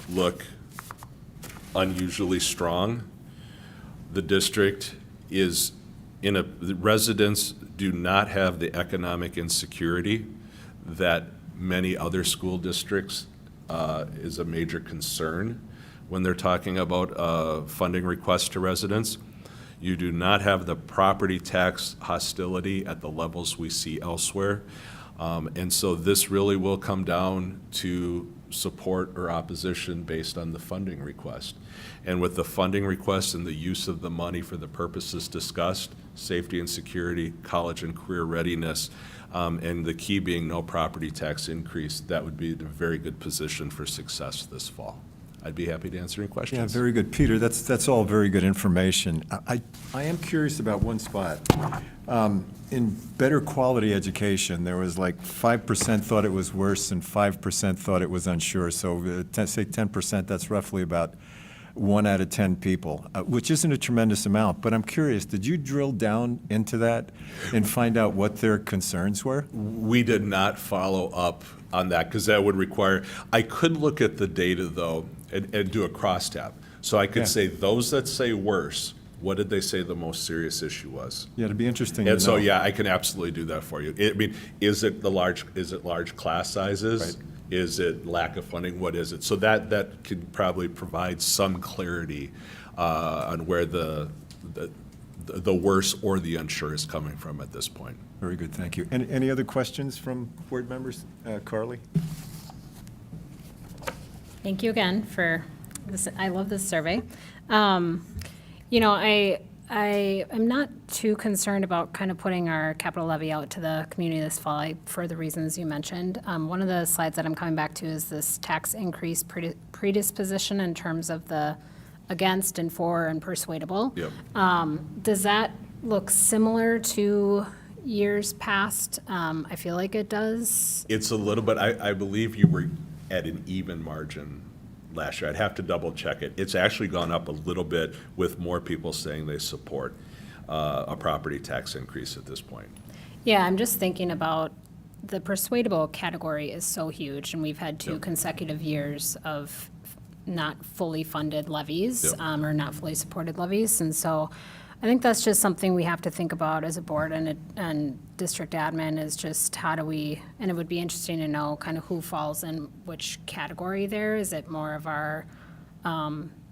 look unusually strong. The district is the residents do not have the economic insecurity that many other school districts is a major concern. when they're talking about funding requests to residents. You do not have the property tax hostility at the levels we see elsewhere. And so this really will come down to support or opposition based on the funding request. And with the funding request and the use of the money for the purposes discussed, safety and security, college and career readiness, and the key being no property tax increase, that would be a very good position for success this fall. I'd be happy to answer any questions. Yeah, very good. Peter, that's all very good information. I am curious about one spot. In better quality education, there was like 5% thought it was worse and 5% thought it was unsure. So say 10%, that's roughly about 1 out of 10 people, which isn't a tremendous amount. But I'm curious, did you drill down into that and find out what their concerns were? We did not follow up on that because that would require, I could look at the data though and do a crosstab. So I could say those that say worse, what did they say the most serious issue was? Yeah, it'd be interesting And to so, know. yeah, I can absolutely do that for you. I mean, is it large class sizes? Right. Is it lack of funding? What is it? So that could probably provide some clarity on where the worse or the unsure is coming from at this point. Very good, thank you. Any other questions from board members? Carly? Thank you again for this. I love this survey. You know, I am not too concerned about kind of putting our capital levy out to the community this fall for the reasons you mentioned. One of the slides that I'm coming back to is this tax increase predisposition in terms of the against and for and persuadable. Yep. Does that look similar to years past? I feel like it does. It's a little bit, I believe you were at an even margin last year. I'd have to double check it. It's actually gone up a little bit with more people saying they support a property tax increase at this point. Yeah, I'm just thinking about the persuadable category is so huge, and we've had two consecutive years of not fully funded levies or not fully supported levies. And so I think that's just something we have to think about as a board and district admin is just how do we, and it would be interesting to know kind of who falls in which category there. Is it more of our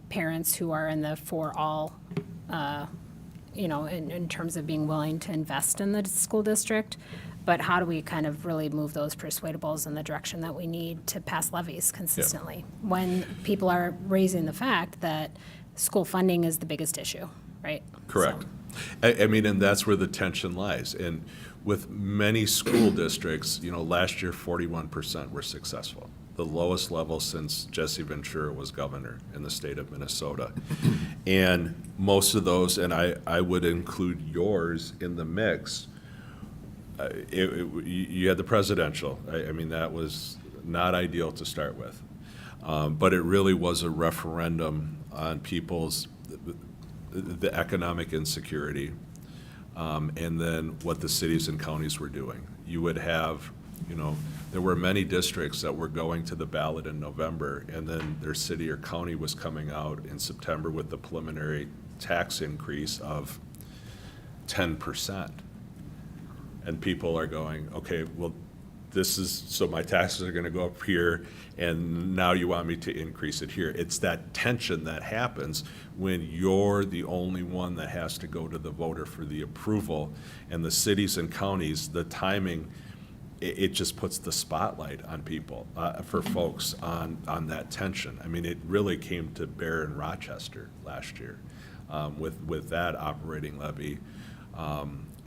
parents who are in the for all, you know, in terms of being willing to invest in the school district? But how do we kind of really move those persuadables in the direction that we need to pass levies consistently when people are raising the fact that school funding is the biggest issue, right? Correct. So. I mean, and that's where the tension lies. And with many school districts, you know, last year 41% were successful, the lowest level since Jesse Ventura was governor in the state of Minnesota. And most of those, and I would include yours in the mix, you had the presidential. I mean, that was not ideal to start with. But it really was a referendum on people's, the economic insecurity, and then what the cities and counties were doing. You would have, you know, there were many districts that were going to the ballot in November, and then their city or county was coming out in September with the preliminary tax increase of 10%. And people are going, okay, well, this is, so my taxes are gonna go up here, and now you want me to increase it here. It's that tension that happens when you're the only one that has to go to the voter for the approval, and the cities and counties, the timing, it just puts the spotlight on people, for folks on that tension. I mean, it really came to bear in Rochester last year with that operating levy.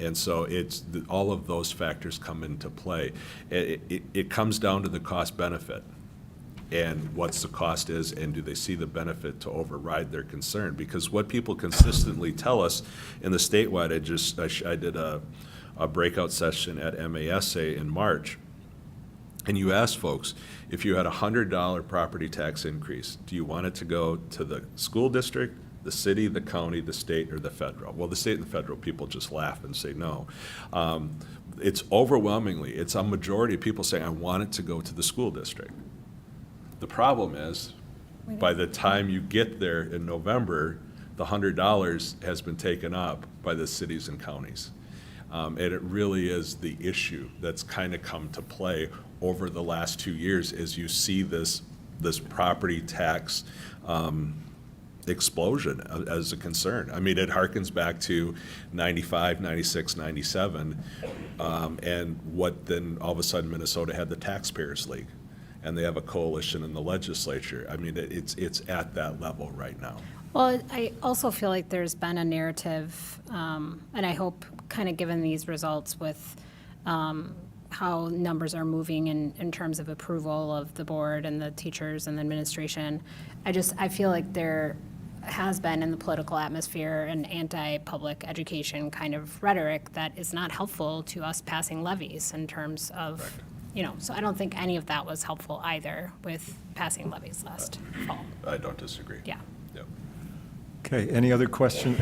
And so it's all of those factors come into play. It comes down to the cost benefit and what's the cost is, and do they see the benefit to override their concern? Because what people consistently tell us in the statewide, I did a breakout session at MASA in March, and you ask folks, if you had a $100 property tax increase, do you want it to go to the school district, the city, the county, the state, or the federal? Well, the state and the federal people just laugh and say no. It's overwhelmingly, it's a majority of people saying, I want it to go to the school district. The problem is, by the time you get there in November, the $100 has been taken up by the cities and counties. And it really is the issue that's kind of come to play over the last 2 years as you see this this property tax explosion as a concern. I mean, it harkens back to 95, 96, 97, and what then all of a sudden Minnesota had the Taxpayers League, and they have a coalition in the legislature. I mean, it's at that level right now. Well, I also feel like there's been a narrative, and I hope kind of given these results with how numbers are moving in terms of approval of the board and the teachers and the administration, I feel like there has been in the political atmosphere an anti-public education kind of rhetoric that is not helpful to us passing levies in terms of, so I don't think any of that was helpful either with passing levies last fall. I don't disagree. Yeah. Yep. Okay, any other questions?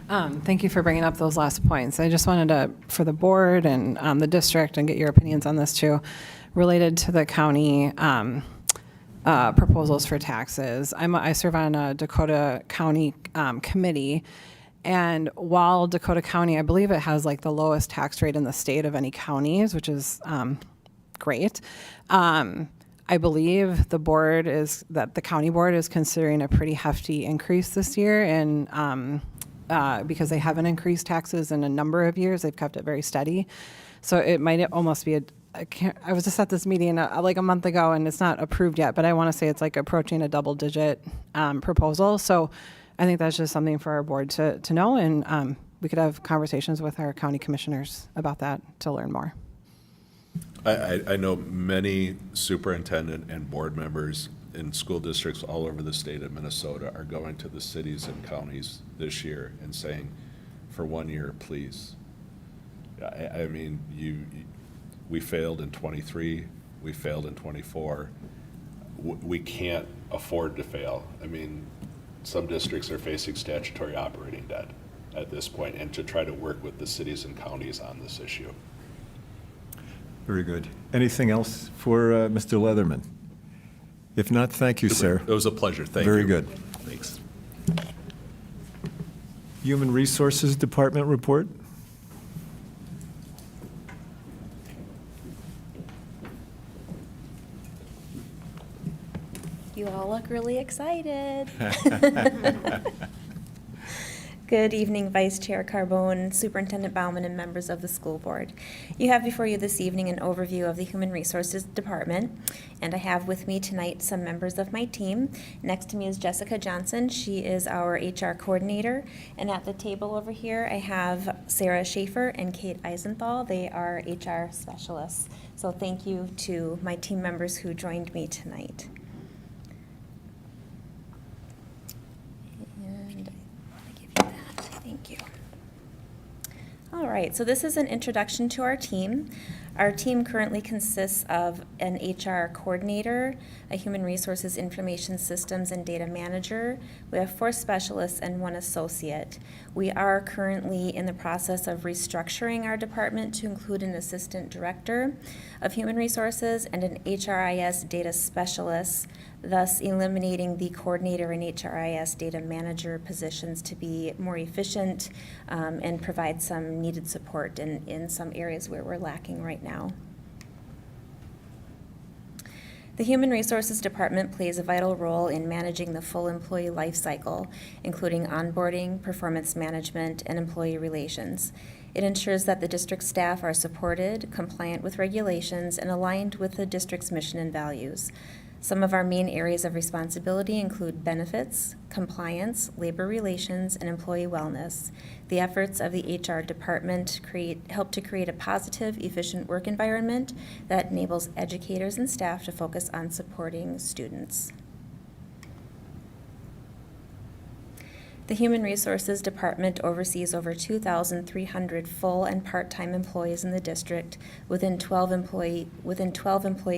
Thank you for bringing up those last points. I just wanted to, for the board and the district, and get your opinions on this too, related to the county proposals for taxes. I serve on a Dakota County committee, and while Dakota County, I believe it has like the lowest tax rate in the state of any counties, which is great. I believe the county board is considering a pretty hefty increase this year, and because they haven't increased taxes in a number of years, they've kept it very steady. So it might almost be I was just at this meeting like a month ago, and it's not approved yet, but I want to say it's like approaching a double-digit proposal. So I think that's just something for our board to know, and we could have conversations with our county commissioners about that to learn more. I know many superintendent and board members in school districts all over the state of Minnesota are going to the cities and counties this year and saying, for 1 year, please. I mean, we failed in 23, we failed in 24. We can't afford to fail. I mean, some districts are facing statutory operating debt at this point, and to try to work with the cities and counties on this issue. Very good. Anything else for Mr. Leatherman? If not, thank you, sir. It was a pleasure. Thank you. Very good. Thanks. Human Resources Department report? You all look really excited. Good evening, Vice Chair Carbone, Superintendent Bauman, and members of the school board. You have before you this evening an overview of the Human Resources Department, and I have with me tonight some members of my team. Next to me is Jessica Johnson. She is our HR coordinator, and at the table over here I have Sarah Schaefer and Kate Eisenthal. They are HR specialists. So thank you to my team members who joined me tonight. All right, so this is an introduction to our team. Our team currently consists of an HR coordinator, a human resources information systems and data manager. We have 4 specialists and 1 associate. We are currently in the process of restructuring our department to include an assistant director of human resources and an HRIS data specialist, thus eliminating the coordinator and HRIS data manager positions to be more efficient and provide some needed support in some areas where we're lacking right now. The Human Resources Department plays a vital role in managing the full employee life cycle, including onboarding, performance management, and employee relations. It ensures that the district staff are supported, compliant with regulations, and aligned with the district's mission and values. Some of our main areas of responsibility include benefits, compliance, labor relations, and employee wellness. The efforts of the HR department help to create a positive, efficient work environment that enables educators and staff to focus on supporting students. The Human Resources Department oversees over 2,300 full and part-time employees in the district within 12 employee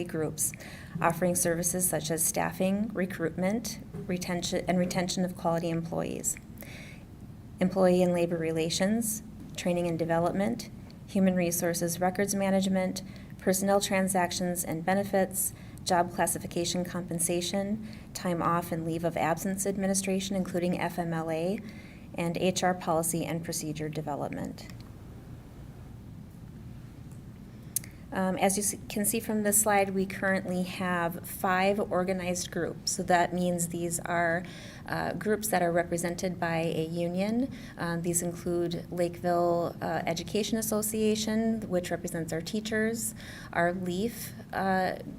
groups, offering services such as staffing, recruitment, retention of quality employees, employee and labor relations, training and development, human resources records management, personnel transactions and benefits, job classification compensation, time off and leave of absence administration, including FMLA, and HR policy and procedure development. As you can see from this slide, we currently have 5 organized groups. So that means these are groups that are represented by a union. These include Lakeville Education Association, which represents our teachers, our LEAF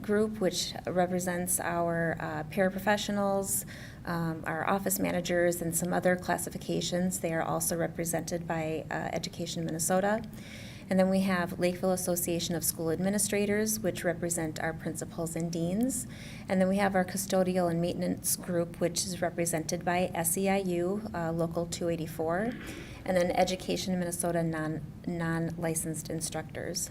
group, which represents our paraprofessionals, our office managers, and some other classifications. They are also represented by Education Minnesota. And then we have Lakeville Association of School Administrators, which represent our principals and deans. And then we have our custodial and maintenance group, which is represented by SEIU, Local 284, and then Education Minnesota non-licensed instructors.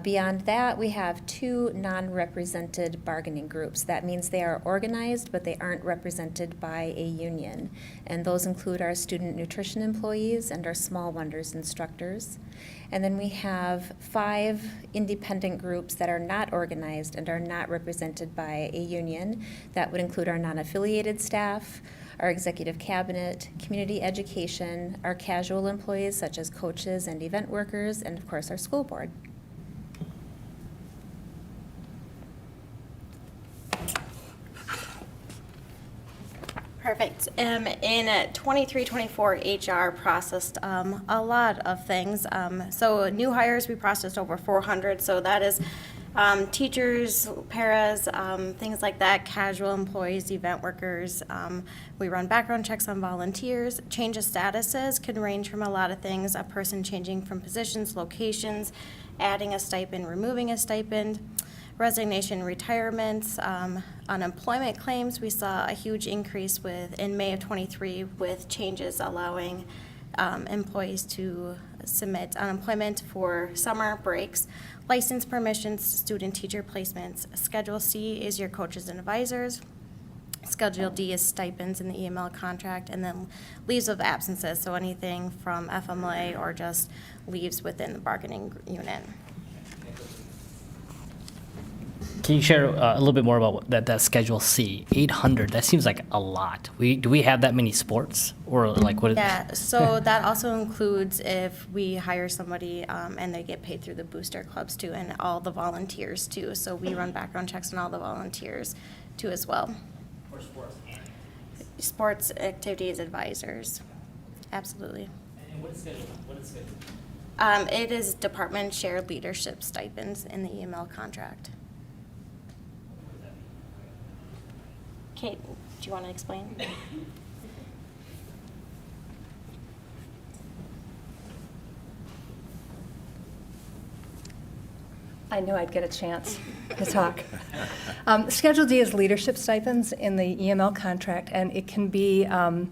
Beyond that, we have 2 non-represented bargaining groups. That means they are organized, but they aren't represented by a union. And those include our student nutrition employees and our small wonders instructors. And then we have 5 independent groups that are not organized and are not represented by a union. That would include our non-affiliated staff, our executive cabinet, community education, our casual employees such as coaches and event workers, and of course our school board. Perfect. In 23-24, HR processed a lot of things. So new hires, we processed over 400. So that is teachers, paras, things like that, casual employees, event workers. We run background checks on volunteers. Change of statuses can range from a lot of things, a person changing from positions, locations, adding a stipend, removing a stipend. Resignation, retirements, unemployment claims. We saw a huge increase in May of 23 with changes allowing employees to submit unemployment for summer breaks. License permissions, student teacher placements. Schedule C is your coaches and advisors. Schedule D is stipends in the EML contract, and then leaves of absences, so anything from FMLA or just leaves within the bargaining unit. Can you share a little bit more about that Schedule C? 800, that seems like a lot. Do we have that many sports? Or like what? Yeah, so that also includes if we hire somebody and they get paid through the booster clubs too, and all the volunteers too. So we run background checks on all the volunteers too as well. For sports and Sports activities advisors, absolutely. And what is Schedule? It is department shared leadership stipends in the EML contract. Kate, do you want to explain? I knew I'd get a chance to talk. Schedule D is leadership stipends in the EML contract, and it can be a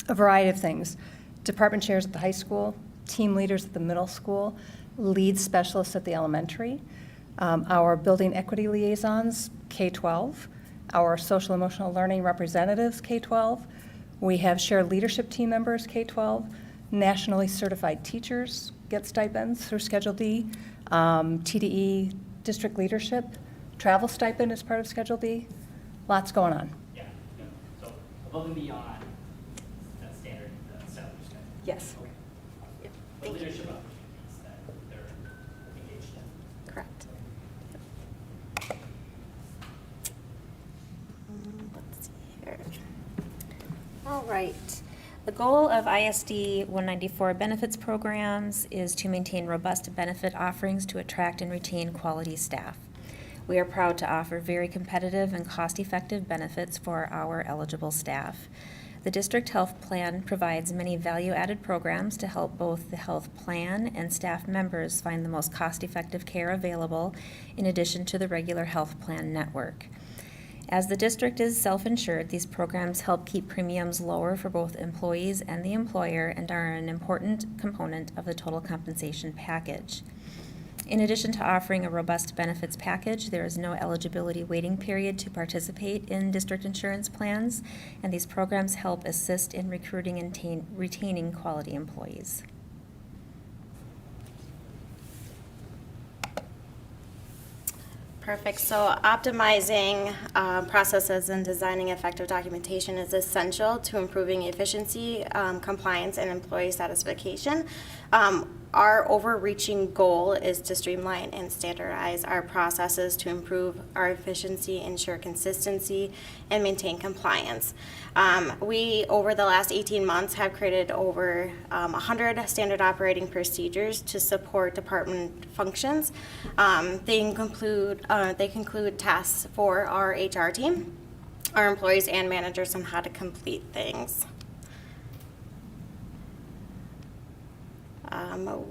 variety of things. Department chairs at the high school, team leaders at the middle school, lead specialists at the elementary, our building equity liaisons, K-12, our social emotional learning representatives, K-12. We have shared leadership team members, K-12. Nationally certified teachers get stipends through Schedule D. TDE district leadership, travel stipend is part of Schedule D. Lots going on. Yeah. So above and beyond that standard salary schedule. Yes. Okay. Yep. The leadership opportunities that they're engaged in. Correct. Let's see here. All right. The goal of ISD 194 benefits programs is to maintain robust benefit offerings to attract and retain quality staff. We are proud to offer very competitive and cost-effective benefits for our eligible staff. The district health plan provides many value-added programs to help both the health plan and staff members find the most cost-effective care available, in addition to the regular health plan network. As the district is self-insured, these programs help keep premiums lower for both employees and the employer and are an important component of the total compensation package. In addition to offering a robust benefits package, there is no eligibility waiting period to participate in district insurance plans, and these programs help assist in recruiting and retaining quality employees. Perfect. So optimizing processes and designing effective documentation is essential to improving efficiency, compliance, and employee satisfaction. Our overreaching goal is to streamline and standardize our processes to improve our efficiency, ensure consistency, and maintain compliance. We, over the last 18 months, have created over 100 standard operating procedures to support department functions. They include tasks for our HR team, our employees and managers on how to complete things.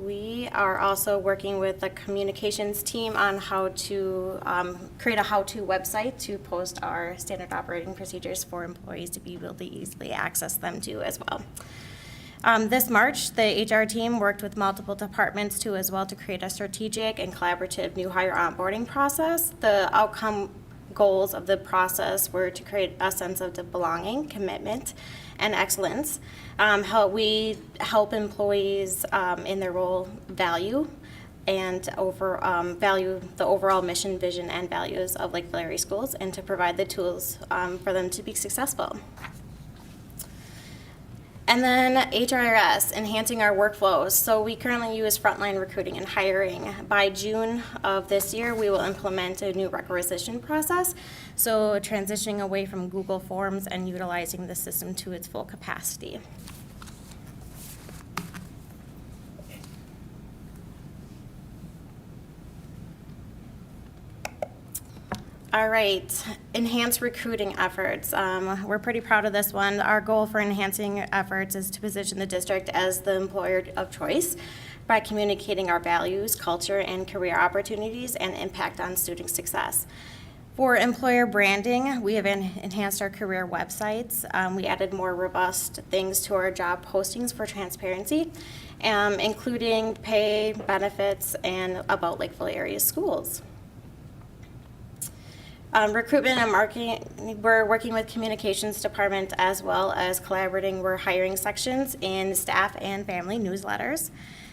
We are also working with the communications team on how to create a how-to website to post our standard operating procedures for employees to be able to easily access them too as well. This March, the HR team worked with multiple departments too as well to create a strategic and collaborative new hire onboarding process. The outcome goals of the process were to create a sense of belonging, commitment, and excellence. We help employees in their role value and value the overall mission, vision, and values of Lakeville Area Schools, and to provide the tools for them to be successful. And then HRIS, enhancing our workflows. So we currently use frontline recruiting and hiring. By June of this year, we will implement a new requisition process. So transitioning away from Google Forms and utilizing the system to its full capacity. All right, enhance recruiting efforts. We're pretty proud of this one. Our goal for enhancing efforts is to position the district as the employer of choice by communicating our values, culture, and career opportunities and impact on student success. For employer branding, we have enhanced our career websites. We added more robust things to our job postings for transparency, including pay, benefits, and about Lakeville area schools. Recruitment and marketing, we're working with communications department as well as collaborating. We're hiring sections in staff and family newsletters.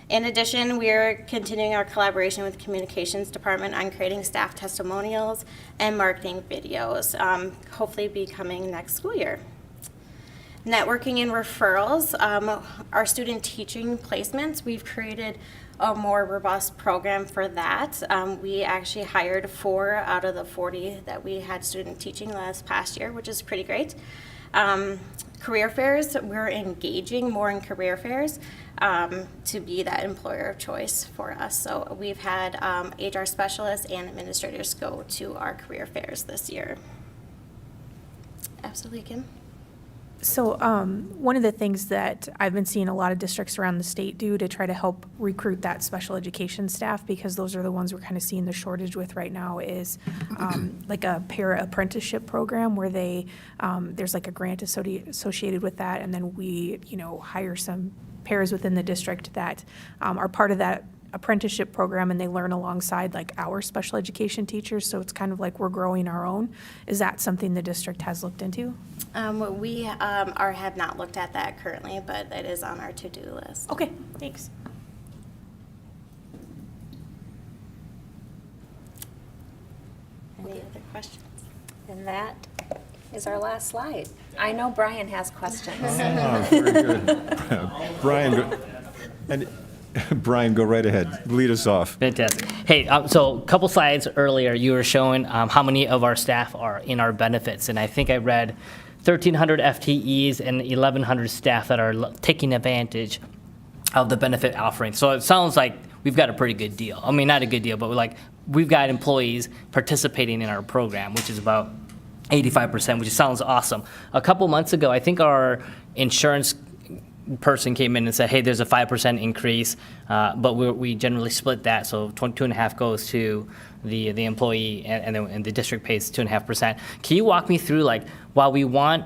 In addition, we are continuing our collaboration with communications department on creating staff testimonials and marketing videos, hopefully be coming next school year. Networking and referrals, our student teaching placements, we've created a more robust program for that. We actually hired 4 out of the 40 that we had student teaching last past year, which is pretty great. Career fairs, we're engaging more in career fairs to be that employer of choice for us. So we've had HR specialists and administrators go to our career fairs this year. Absolutely, Kim. So one of the things that I've been seeing a lot of districts around the state do to try to help recruit that special education staff, because those are the ones we're kind of seeing the shortage with right now, is like a para apprenticeship program where they there's like a grant associated with that, and then we hire some paras within the district that are part of that apprenticeship program, and they learn alongside like our special education teachers. So it's kind of like we're growing our own. Is that something the district has looked into? We have not looked at that currently, but it is on our to-do list. Okay, thanks. Any other questions? And that is our last slide. I know Brian has questions. Very good. Brian, go right ahead. Lead us off. Fantastic. Hey, so a couple slides earlier, you were showing how many of our staff are in our benefits, and I think I read 1,300 FTEs and 1,100 staff that are taking advantage of the benefit offering. So it sounds like we've got a pretty good deal. I mean, not a good deal, but we've got employees participating in our program, which is about 85%, which sounds awesome. A couple months ago, I think our insurance person came in and said, hey, there's a 5% increase, but we generally split that, so 2.5 goes to the employee, and the district pays 2.5%. Can you walk me through, while we want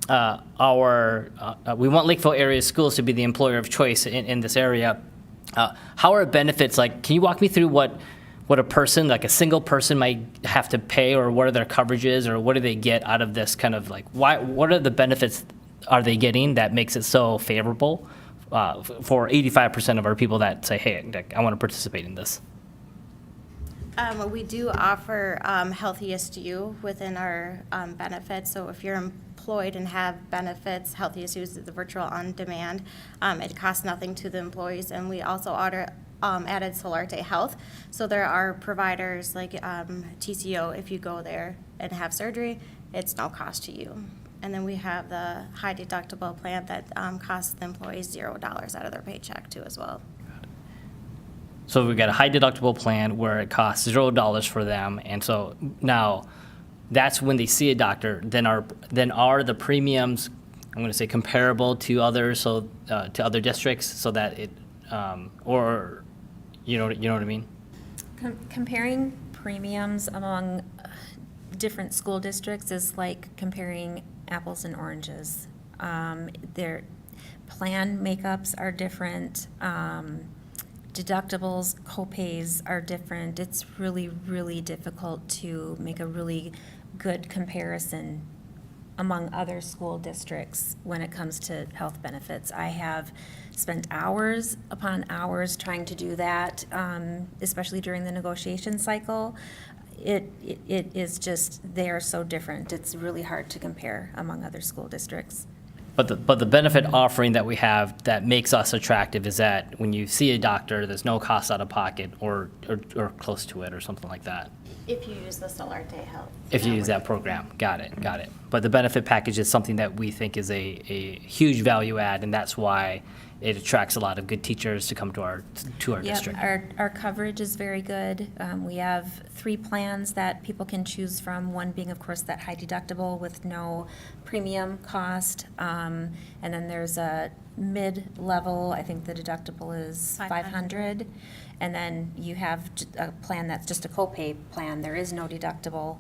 we want Lakeville area schools to be the employer of choice in this area, how are benefits, can you walk me through what a person, like a single person, might have to pay, or what are their coverages, or what do they get out of this kind of what are the benefits are they getting that makes it so favorable for 85% of our people that say, hey, I want to participate in this? We do offer health ESU within our benefits. So if your employed and have benefits, healthy issues, the virtual on demand. It costs nothing to the employees, and we also added Solarte Health. So there are providers like TCO, if you go there and have surgery, it's no cost to you. And then we have the high deductible plan that costs the employees $0 out of their paycheck too as well. So we've got a high deductible plan where it costs $0 for them, and so now that's when they see a doctor. Then are the premiums, I'm going to say, comparable to others, so to other districts, so that it, or you know what I mean? Comparing premiums among different school districts is like comparing apples and oranges. Their plan makeups are different. Deductibles, copays are different. It's really, really difficult to make a really good comparison among other school districts when it comes to health benefits. I have spent hours upon hours trying to do that, especially during the negotiation cycle. It is just, they are so different. It's really hard to compare among other school districts. But the benefit offering that we have that makes us attractive is that when you see a doctor, there's no cost out of pocket or close to it or something like that. If you use the Solarte Health. If you use that program. Got it. But the benefit package is something that we think is a huge value add, and that's why it attracts a lot of good teachers to come to our district. Our coverage is very good. We have 3 plans that people can choose from, one being, of course, that high deductible with no premium cost. And then there's a mid-level, I think the deductible is $500. And then you have a plan that's just a copay plan. There is no deductible.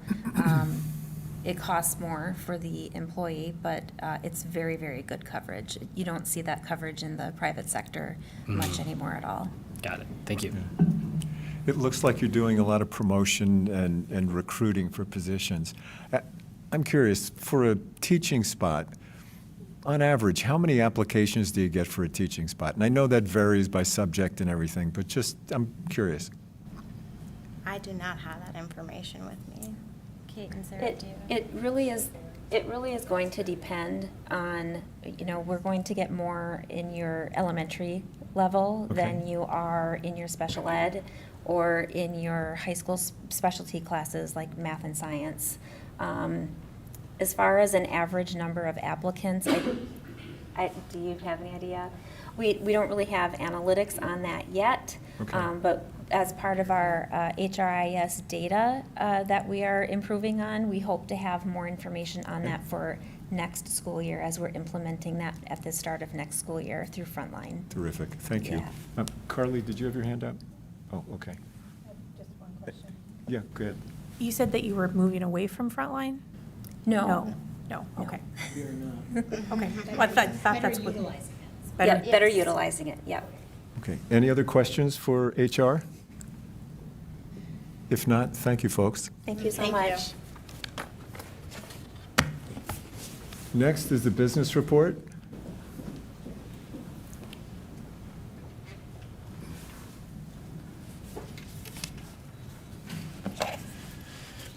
It costs more for the employee, but it's very, very good coverage. You don't see that coverage in the private sector much anymore at all. Got it. Thank you. It looks like you're doing a lot of promotion and recruiting for positions. I'm curious, for a teaching spot, on average, how many applications do you get for a teaching spot? And I know that varies by subject and everything, but just, I'm curious. I do not have that information with me. Kate and Sarah, do you? It really is going to depend on, we're going to get more in your elementary level than you are in your special ed or in your high school specialty classes like math and science. As far as an average number of applicants, do you have any idea? We don't really have analytics on that yet, but as part of our HRIS data that we are improving on, we hope to have more information on that for next school year as we're implementing that at the start of next school year through Frontline. Terrific. Thank you. Carly, did you have your hand up? Oh, okay. Just one question. Yeah, go ahead. You said that you were moving away from Frontline? No. No, okay. Okay, well, I thought that's what. Better utilizing it, yep. Okay. Any other questions for HR? If not, thank you, folks. Thank you so much. Next is the business report.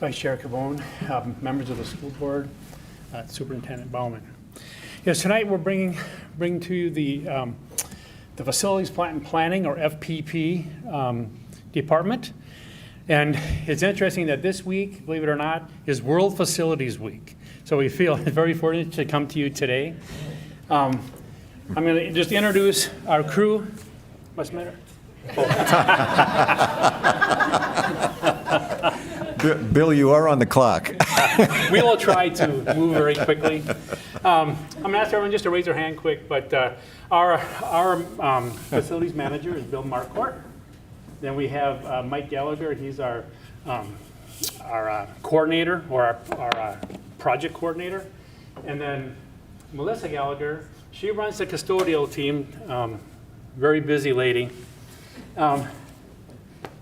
Vice Chair Cavone, members of the school board, Superintendent Bauman. Yes, tonight we're bringing to you the Facilities Planning, or FPP, department. And it's interesting that this week, believe it or not, is World Facilities Week. So we feel very fortunate to come to you today. I'm going to just introduce our crew. What's the matter? Bill, you are on the clock. We will try to move very quickly. I'm going to ask everyone just to raise their hand quick, but our facilities manager is Bill Marquardt. Then we have Mike Gallagher. He's our coordinator, or our project coordinator. And then Melissa Gallagher, she runs the custodial team, very busy lady.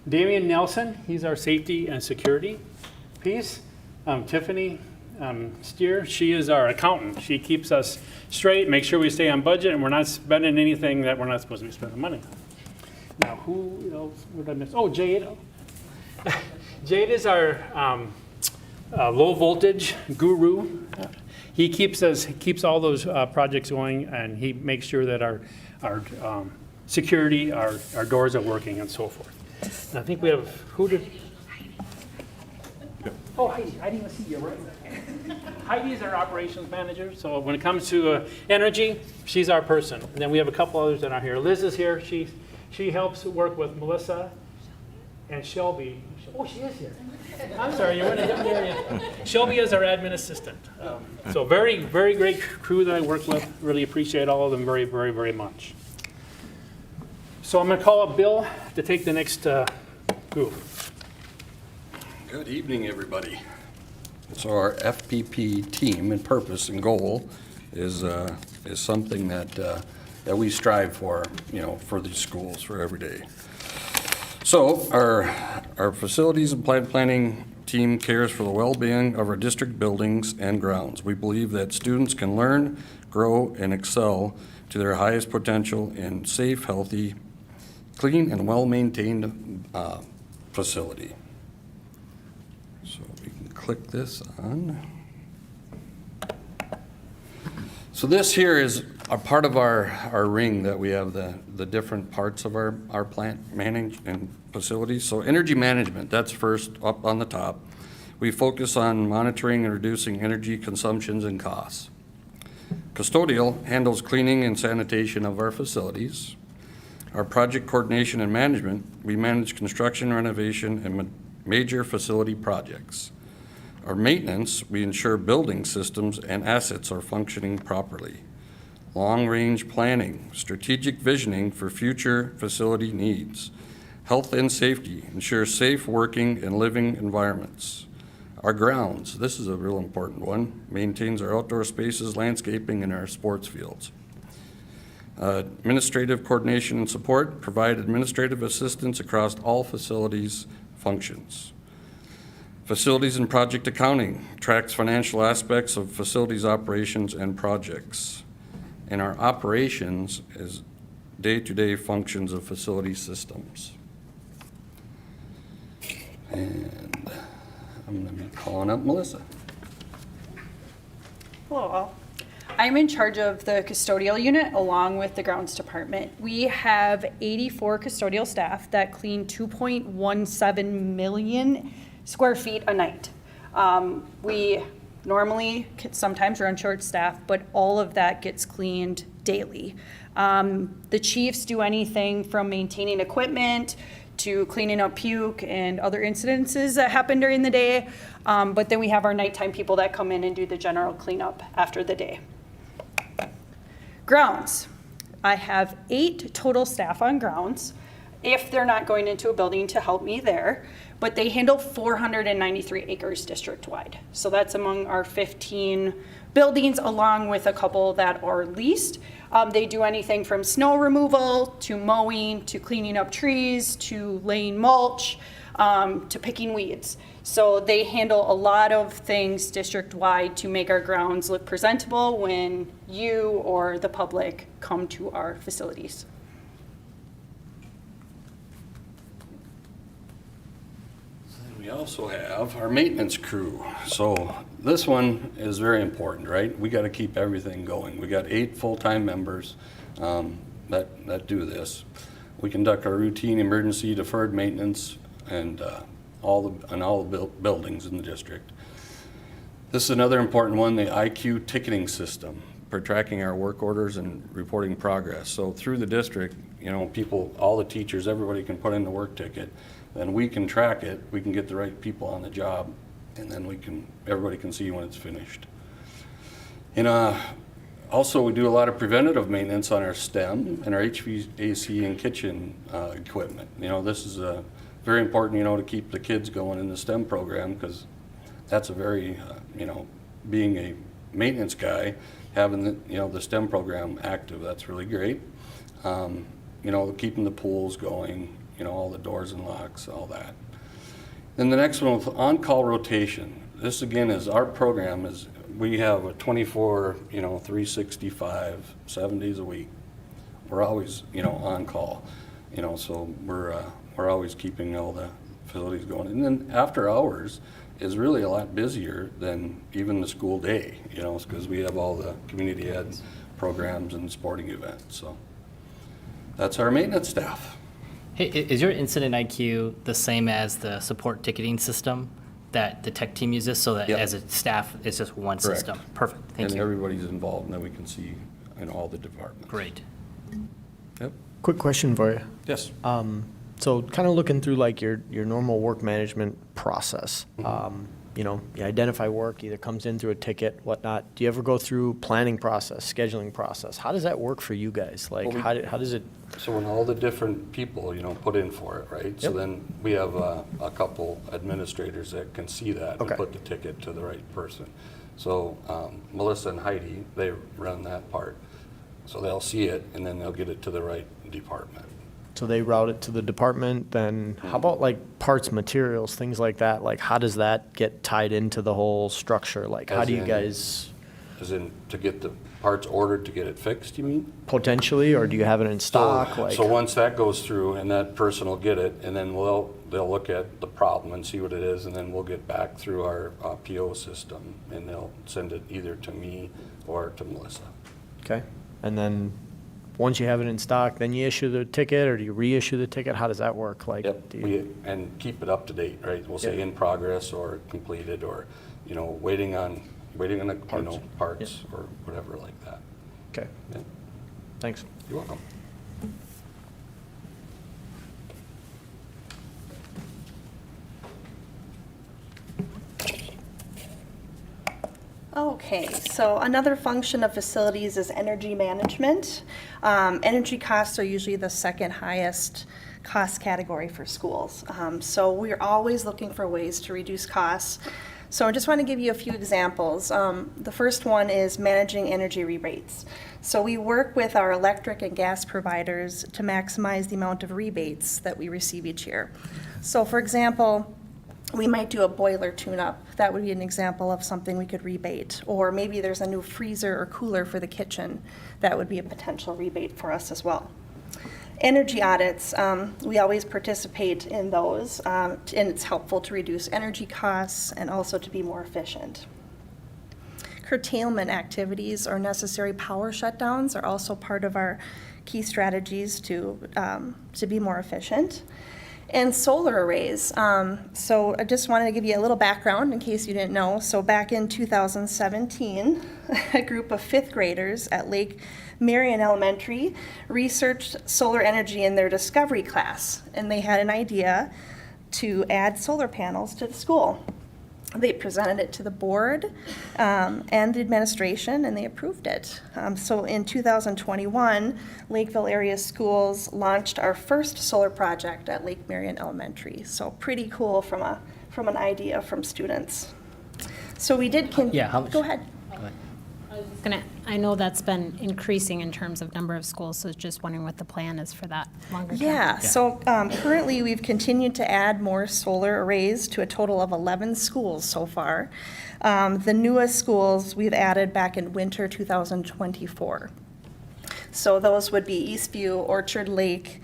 Damian Nelson, he's our safety and security piece. Tiffany Steer, she is our accountant. She keeps us straight, makes sure we stay on budget, and we're not spending anything that we're not supposed to be spending money on. Now, who else would I miss? Oh, Jade. Jade is our low voltage guru. he keeps all those projects going, and he makes sure that our security, our doors are working, and so forth. And I think we have, who did? Oh, Heidi, I didn't even see you, right? Heidi is our operations manager, so when it comes to energy, she's our person. And then we have a couple others that are here. Liz is here. She helps work with Melissa and Shelby. Oh, she is here. I'm sorry, you're in a different area. Shelby is our admin assistant. So very, very great crew that I work with. Really appreciate all of them very, very, very much. So I'm going to call up Bill to take the next group. Good evening, everybody. So our FPP team and purpose and goal is something that we strive for, for these schools, for every day. So our facilities and planning team cares for the well-being of our district buildings and grounds. We believe that students can learn, grow, and excel to their highest potential in safe, healthy, clean, and well-maintained facility. So we can click this on. So this here is a part of our ring that we have the different parts of our plant management facilities. So energy management, that's first up on the top. We focus on monitoring and reducing energy consumptions and costs. Custodial handles cleaning and sanitation of our facilities. Our project coordination and management, we manage construction, renovation, and major facility projects. Our maintenance, we ensure building systems and assets are functioning properly. Long-range planning, strategic visioning for future facility needs. Health and safety, ensure safe working and living environments. Our grounds, this is a real important one, maintains our outdoor spaces, landscaping, and our sports fields. Administrative coordination and support, provide administrative assistance across all facilities functions. Facilities and project accounting, tracks financial aspects of facilities operations and projects. And our operations is day-to-day functions of facility systems. And I'm going to be calling up Melissa. Hello all. I'm in charge of the custodial unit along with the grounds department. We have 84 custodial staff that clean 2.17 million square feet a night. We normally sometimes run short staff, but all of that gets cleaned daily. The chiefs do anything from maintaining equipment to cleaning up puke and other incidences that happen during the day. But then we have our nighttime people that come in and do the general cleanup after the day. Grounds. I have 8 total staff on grounds if they're not going into a building to help me there, but they handle 493 acres district-wide. So that's among our 15 buildings, along with a couple that are leased. They do anything from snow removal, to mowing, to cleaning up trees, to laying mulch, to picking weeds. So they handle a lot of things district-wide to make our grounds look presentable when you or the public come to our facilities. We also have our maintenance crew. So this one is very important, right? We got to keep everything going. We got 8 full-time members that do this. We conduct our routine emergency deferred maintenance and all the buildings in the district. This is another important one, the IQ ticketing system for tracking our work orders and reporting progress. So through the district, people, all the teachers, everybody can put in the work ticket. Then we can track it, we can get the right people on the job, and then everybody can see when it's finished. And also we do a lot of preventative maintenance on our STEM and our HVAC and kitchen equipment. This is very important, to keep the kids going in the STEM program, because that's a very, being a maintenance guy, having the STEM program active, that's really great. Keeping the pools going, all the doors and locks, all that. Then the next one with on-call rotation. This again is our program is we have a 24, 365, 7 days a week. We're always, on call, so we're always keeping all the facilities going. And then after hours is really a lot busier than even the school day, you know, because we have all the community ed programs and sporting events. So that's our maintenance staff. Hey, is your incident IQ the same as the support ticketing system that the tech team uses, so that Yep. as a staff, it's just one Correct. system? Perfect, thank And you. everybody's involved, and then we can see in all the departments. Great. Yep. Quick question for you. Yes. So kind of looking through like your normal work management process, you know, you identify work, either comes in through a ticket, whatnot. Do you ever go through planning process, scheduling process? How does that work for you guys? Like, Well, how does it? So when all the different people, you know, put in for it, right? So Yep. then we have a couple administrators that can see that and Okay. put the ticket to the right person. So Melissa and Heidi, they run that part. So they'll see it, and then they'll get it to the right department. So they route it to the department, then how about like parts, materials, things like that? Like, how does that get tied into the whole structure? Like, how As do you in- guys As in, to get the parts ordered to get it fixed, you mean? potentially, or do you have it in stock? Like, So once that goes through, and that person will get it, and then they'll look at the problem and see what it is, and then we'll get back through our PO system, and they'll send it either to me or to Melissa. okay. And then once you have it in stock, then you issue the ticket, or do you reissue the ticket? How does that work? Like, Yep, do you, and keep it up to date, right? We'll say Yeah. in progress or completed, or, you know, waiting on the, you know, parts or whatever like that. okay, Yeah. thanks. You're welcome. Okay, so another function of facilities is energy management. Energy costs are usually the second highest cost category for schools. So we're always looking for ways to reduce costs. So I just want to give you a few examples. The first one is managing energy rebates. So we work with our electric and gas providers to maximize the amount of rebates that we receive each year. So for example, we might do a boiler tune-up. That would be an example of something we could rebate. Or maybe there's a new freezer or cooler for the kitchen. That would be a potential rebate for us as well. Energy audits, we always participate in those, and it's helpful to reduce energy costs and also to be more efficient. Curtailment activities or necessary power shutdowns are also part of our key strategies to be more efficient. And solar arrays. So I just wanted to give you a little background in case you didn't know. So back in 2017, a group of fifth graders at Lake Marion Elementary researched solar energy in their discovery class, and they had an idea to add solar panels to the school. They presented it to the board and the administration, and they approved it. So in 2021, Lakeville area schools launched our first solar project at Lake Marion Elementary. So pretty cool from an idea from students. So we did. Go ahead. I know that's been increasing in terms of number of schools, so just wondering what the plan is for that longer term. Yeah, so currently we've continued to add more solar arrays to a total of 11 schools so far. The newest schools we've added back in winter 2024. So those would be Eastview, Orchard Lake,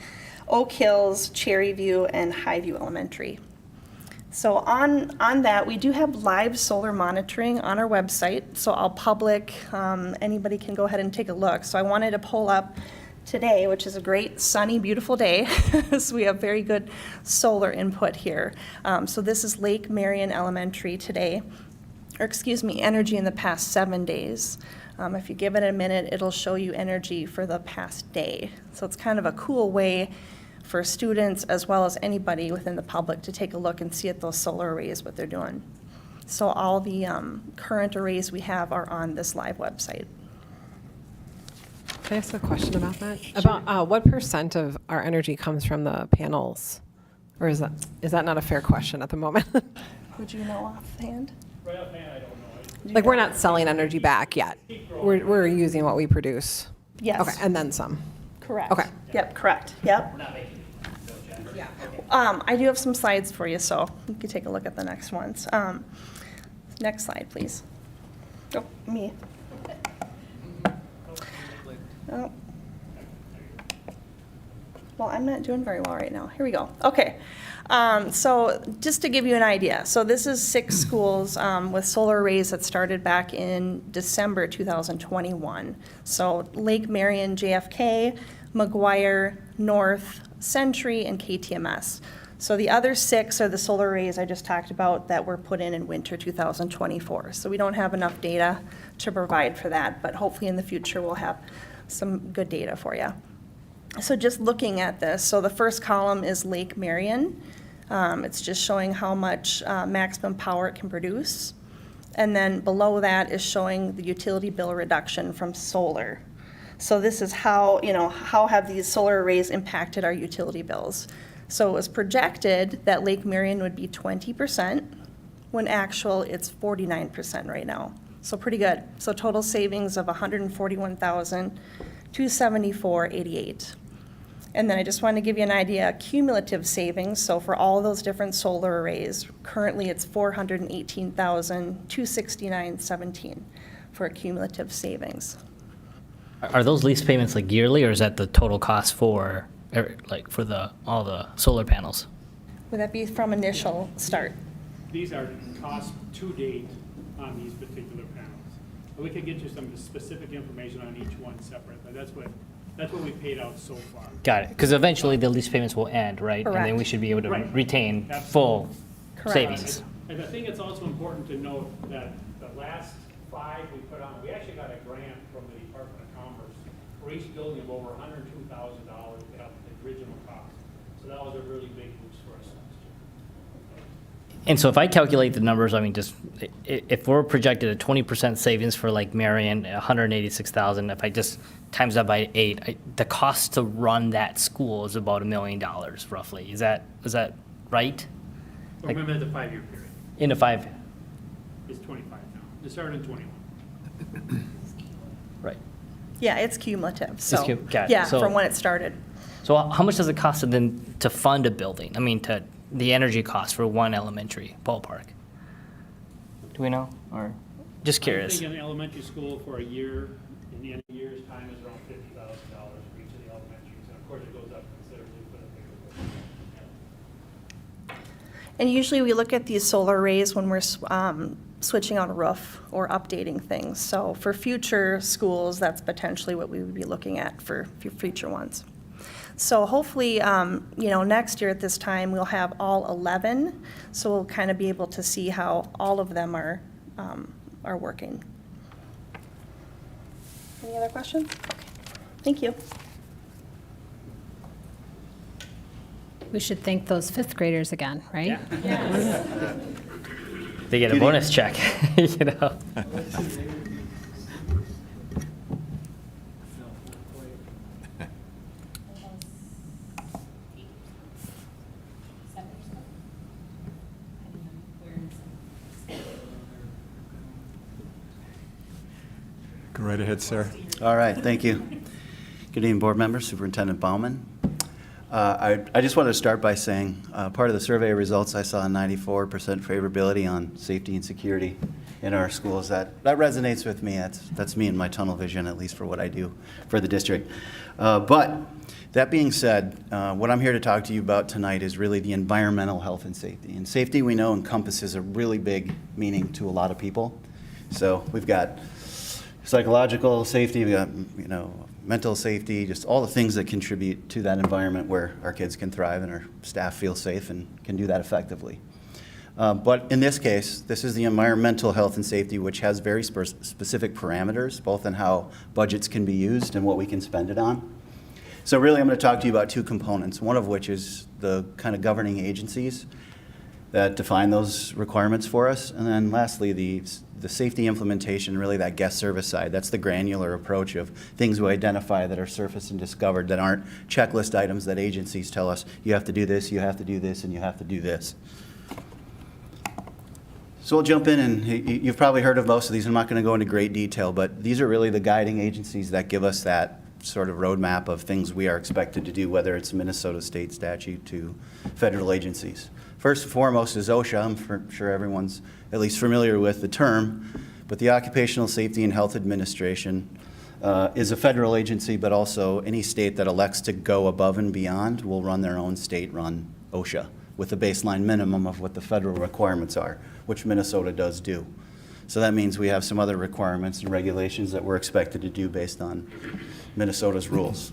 Oak Hills, Cherry View, and Highview Elementary. So on that, we do have live solar monitoring on our website, so all public, anybody can go ahead and take a look. So I wanted to pull up today, which is a great sunny, beautiful day. So we have very good solar input here. So this is Lake Marion Elementary today, or excuse me, energy in the past 7 days. If you give it a minute, it'll show you energy for the past day. So it's kind of a cool way for students as well as anybody within the public to take a look and see at those solar arrays, what they're doing. So all the current arrays we have are on this live website. Can I ask a question about that? About what percent of our energy comes from the panels? Or is that not a fair question at the moment? Would you know offhand? Right offhand, I don't know. Like, we're not selling energy back yet. We're using what we produce. Yes. Okay, and then some. Correct. Okay. Yep, correct. Yep. I do have some slides for you, so you can take a look at the next ones. Next slide, please. Oh, me. Oh. Well, I'm not doing very well right now. Here we go. Okay. So just to give you an idea, so this is 6 schools with solar arrays that started back in December 2021. So Lake Marion, JFK, McGuire, North, Century, and KTMS. So the other 6 are the solar arrays I just talked about that were put in winter 2024. So we don't have enough data to provide for that, but hopefully in the future we'll have some good data for you. So just looking at this, so the first column is Lake Marion. It's just showing how much maximum power it can produce. And then below that is showing the utility bill reduction from solar. So this is how, how have these solar arrays impacted our utility bills? So it was projected that Lake Marion would be 20%, when actual it's 49% right now. So pretty good. So total savings of $141,274.88. And then I just want to give you an idea, cumulative savings. So for all those different solar arrays, currently it's $418,269.17 for a cumulative savings. Are those lease payments like yearly, or is that the total cost for all the solar panels? Would that be from initial start? These are costs to date on these particular panels. We could get you some specific information on each one separate, but that's what we paid out so far. Got it. Because eventually the lease payments will end, right? And then Correct. we should be able to Right. retain Absolutely. full Correct. savings. And I think it's also important to note that the last 5 we put on, we actually got a grant from the Department of Commerce for each building of over $102,000 to help the original cost. So that was a really big boost for us last year. And so if I calculate the numbers, I mean, just if we're projected a 20% savings for like Marion, 186,000, if I just times that by 8, the cost to run that school is about $1 million roughly. Is that right? But remember the 5-year period In a 5, is 25 now. It started in 21. right. Yeah, it's cumulative. So got it. yeah, So- from when it started. So how much does it cost to then to fund a building? I mean, to the energy cost for one elementary ballpark? Do we know, or just I curious? think an elementary school for a year, in the end of a year's time, is around $50,000 for each of the elementaries. And of course, it goes up considerably for the bigger buildings. And usually we look at these solar arrays when we're switching out a roof or updating things. So for future schools, that's potentially what we would be looking at for future ones. So hopefully, next year at this time, we'll have all 11. So we'll kind of be able to see how all of them are working. Any other questions? Okay. Thank you. We should thank those 5th graders again, right? Yes. They get a bonus check, you know? Go right ahead, sir. All right, thank you. Good evening, board members, Superintendent Bauman. I just wanted to start by saying part of the survey results, I saw a 94% favorability on safety and security in our schools. That resonates with me. That's me and my tunnel vision, at least for what I do for the district. But that being said, what I'm here to talk to you about tonight is really the environmental health and safety. And safety, we know, encompasses a really big meaning to a lot of people. So we've got psychological safety, we got, mental safety, just all the things that contribute to that environment where our kids can thrive and our staff feel safe and can do that effectively. But in this case, this is the environmental health and safety, which has very specific parameters, both in how budgets can be used and what we can spend it on. So really, I'm going to talk to you about 2 components, one of which is the kind of governing agencies that define those requirements for us. And then lastly, the safety implementation, really that guest service side. That's the granular approach of things we identify that are surfaced and discovered that aren't checklist items that agencies tell us, you have to do this, you have to do this, and you have to do this. So we'll jump in, and you've probably heard of most of these. I'm not going to go into great detail, but these are really the guiding agencies that give us that sort of roadmap of things we are expected to do, whether it's Minnesota state statute to federal agencies. First and foremost is OSHA. I'm sure everyone's at least familiar with the term, but the Occupational Safety and Health Administration is a federal agency, but also any state that elects to go above and beyond will run their own state-run OSHA with a baseline minimum of what the federal requirements are, which Minnesota does do. So that means we have some other requirements and regulations that we're expected to do based on Minnesota's rules.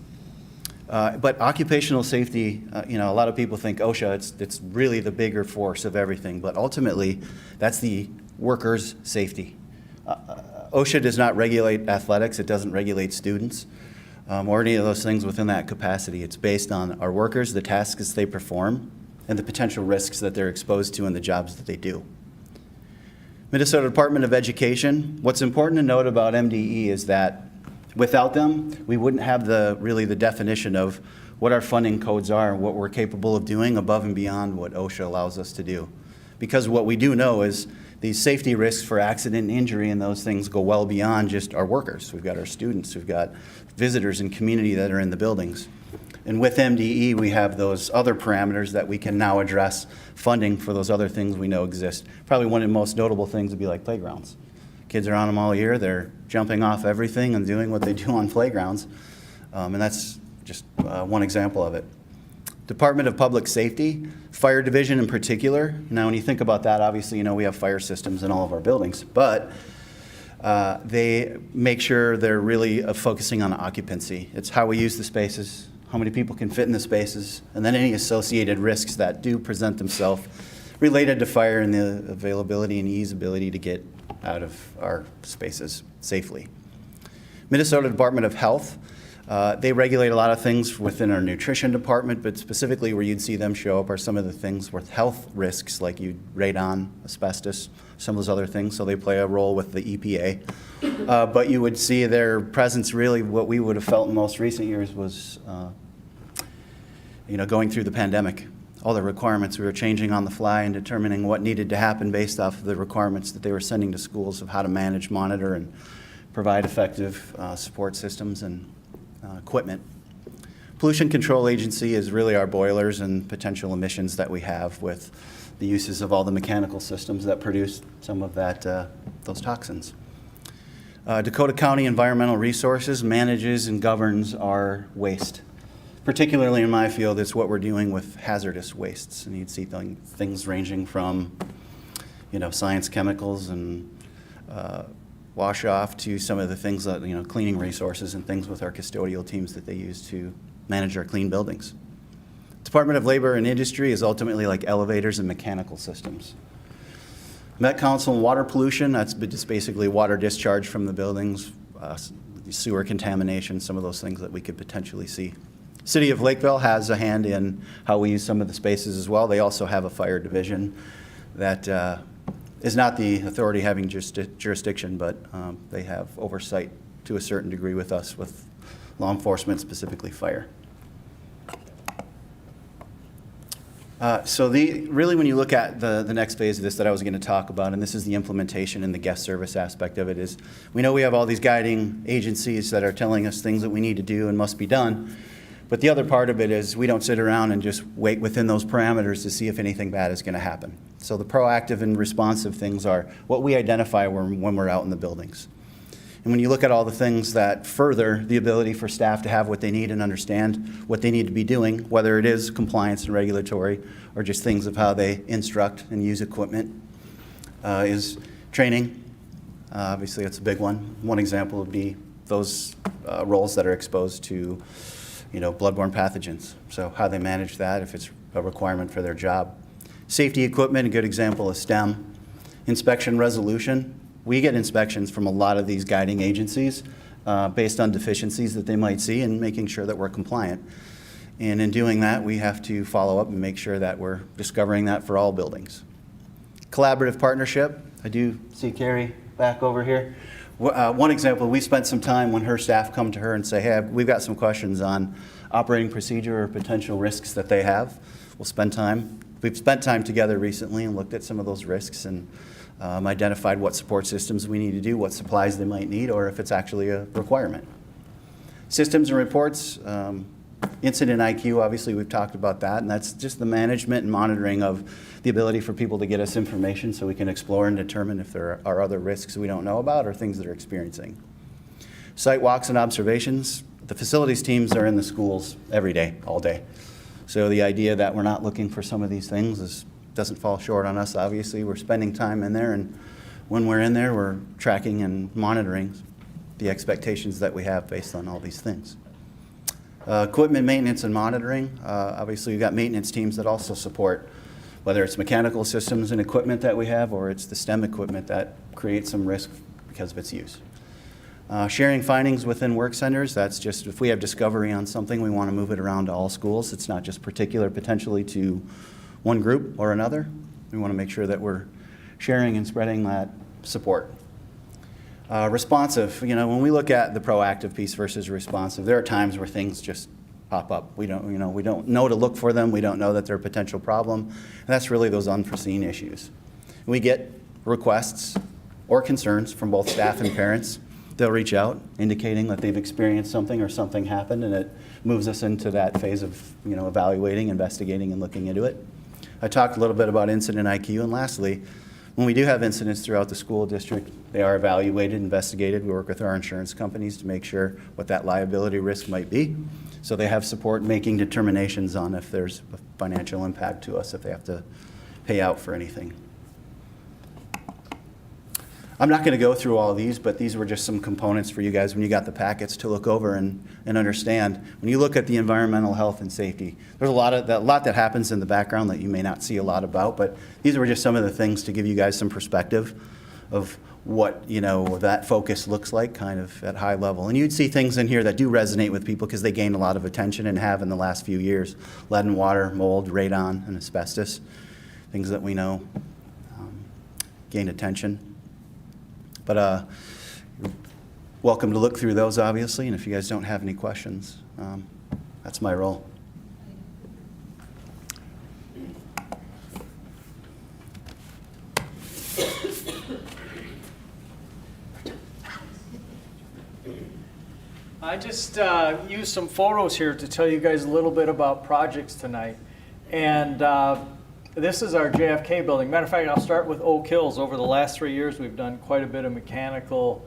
But occupational safety, a lot of people think OSHA, it's really the bigger force of everything, but ultimately, that's the workers' safety. OSHA does not regulate athletics, it doesn't regulate students, or any of those things within that capacity. It's based on our workers, the tasks they perform, and the potential risks that they're exposed to in the jobs that they do. Minnesota Department of Education, what's important to note about MDE is that without them, we wouldn't have really the definition of what our funding codes are and what we're capable of doing above and beyond what OSHA allows us to do. Because what we do know is these safety risks for accident and injury and those things go well beyond just our workers. We've got our students, we've got visitors and community that are in the buildings. And with MDE, we have those other parameters that we can now address funding for those other things we know exist. Probably one of the most notable things would be like playgrounds. Kids are on them all year. They're jumping off everything and doing what they do on playgrounds. And that's just one example of it. Department of Public Safety, Fire Division in particular. Now, when you think about that, obviously, we have fire systems in all of our buildings, but they make sure they're really focusing on occupancy. It's how we use the spaces, how many people can fit in the spaces, and then any associated risks that do present themselves related to fire and the availability and ease ability to get out of our spaces safely. Minnesota Department of Health, they regulate a lot of things within our nutrition department, but specifically where you'd see them show up are some of the things with health risks, like radon, asbestos, some of those other things, so they play a role with the EPA. But you would see their presence really, what we would have felt in most recent years was going through the pandemic. All the requirements we were changing on the fly and determining what needed to happen based off of the requirements that they were sending to schools of how to manage, monitor, and provide effective support systems and equipment. Pollution Control Agency is really our boilers and potential emissions that we have with the uses of all the mechanical systems that produce some of those toxins. Dakota County Environmental Resources manages and governs our waste. Particularly in my field, it's what we're doing with hazardous wastes. And you'd see things ranging from, science chemicals and wash off to some of the things that, cleaning resources and things with our custodial teams that they use to manage our clean buildings. Department of Labor and Industry is ultimately like elevators and mechanical systems. Met Council and water pollution, that's just basically water discharge from the buildings, sewer contamination, some of those things that we could potentially see. City of Lakeville has a hand in how we use some of the spaces as well. They also have a fire division that is not the authority having jurisdiction, but they have oversight to a certain degree with us, with law enforcement, specifically fire. So really when you look at the next phase of this that I was going to talk about, and this is the implementation and the guest service aspect of it, is we know we have all these guiding agencies that are telling us things that we need to do and must be done. But the other part of it is we don't sit around and just wait within those parameters to see if anything bad is going to happen. So the proactive and responsive things are what we identify when we're out in the buildings. And when you look at all the things that further the ability for staff to have what they need and understand what they need to be doing, whether it is compliance and regulatory or just things of how they instruct and use equipment, is training. Obviously, that's a big one. One example would be those roles that are exposed to bloodborne pathogens. So how they manage that if it's a requirement for their job. Safety equipment, a good example is STEM. Inspection resolution. We get inspections from a lot of these guiding agencies based on deficiencies that they might see and making sure that we're compliant. And in doing that, we have to follow up and make sure that we're discovering that for all buildings. Collaborative partnership. I do see Carrie back over here. One example, we spent some time when her staff come to her and say, hey, we've got some questions on operating procedure or potential risks that they have. We've spent time together recently and looked at some of those risks and identified what support systems we need to do, what supplies they might need, or if it's actually a requirement. Systems and reports, incident IQ, obviously we've talked about that, and that's just the management and monitoring of the ability for people to get us information so we can explore and determine if there are other risks we don't know about or things that are experiencing. Site walks and observations, the facilities teams are in the schools every day, all day. So the idea that we're not looking for some of these things doesn't fall short on us, obviously. We're spending time in there, and when we're in there, we're tracking and monitoring the expectations that we have based on all these things. Equipment maintenance and monitoring, obviously we've got maintenance teams that also support whether it's mechanical systems and equipment that we have or it's the STEM equipment that creates some risk because of its use. Sharing findings within work centers, that's just if we have discovery on something, we want to move it around to all schools. It's not just particular potentially to one group or another. We want to make sure that we're sharing and spreading that support. Responsive, when we look at the proactive piece versus responsive, there are times where things just pop up. We don't know to look for them. We don't know that they're a potential problem. And that's really those unforeseen issues. We get requests or concerns from both staff and parents. They'll reach out indicating that they've experienced something or something happened, and it moves us into that phase of evaluating, investigating, and looking into it. I talked a little bit about incident IQ, and lastly, when we do have incidents throughout the school district, they are evaluated, investigated. We work with our insurance companies to make sure what that liability risk might be. So they have support making determinations on if there's a financial impact to us, if they have to pay out for anything. I'm not going to go through all of these, but these were just some components for you guys when you got the packets to look over and understand. When you look at the environmental health and safety, there's a lot that happens in the background that you may not see a lot about, but these were just some of the things to give you guys some perspective of what that focus looks like kind of at high level. And you'd see things in here that do resonate with people because they gain a lot of attention and have in the last few years. Lead and water, mold, radon, and asbestos, things that we know gain attention. But you're welcome to look through those, obviously, and if you guys don't have any questions, that's my role. I just used some photos here to tell you guys a little bit about projects tonight. And this is our JFK building. Matter of fact, I'll start with Oak Hills. Over the last 3 years, we've done quite a bit of mechanical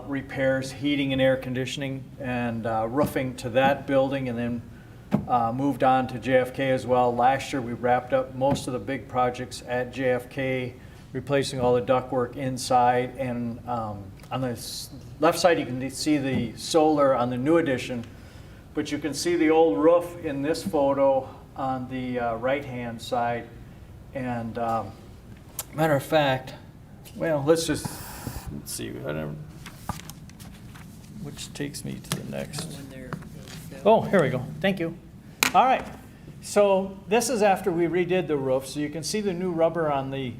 repairs, heating and air conditioning, and roofing to that building, and then moved on to JFK as well. Last year, we wrapped up most of the big projects at JFK, replacing all the ductwork inside. And on the left side, you can see the solar on the new addition, but you can see the old roof in this photo on the right-hand side. And matter of fact, well, let's see, which takes me to the next. Oh, here we go. Thank you. All right. So this is after we redid the roof. So you can see the new rubber on the.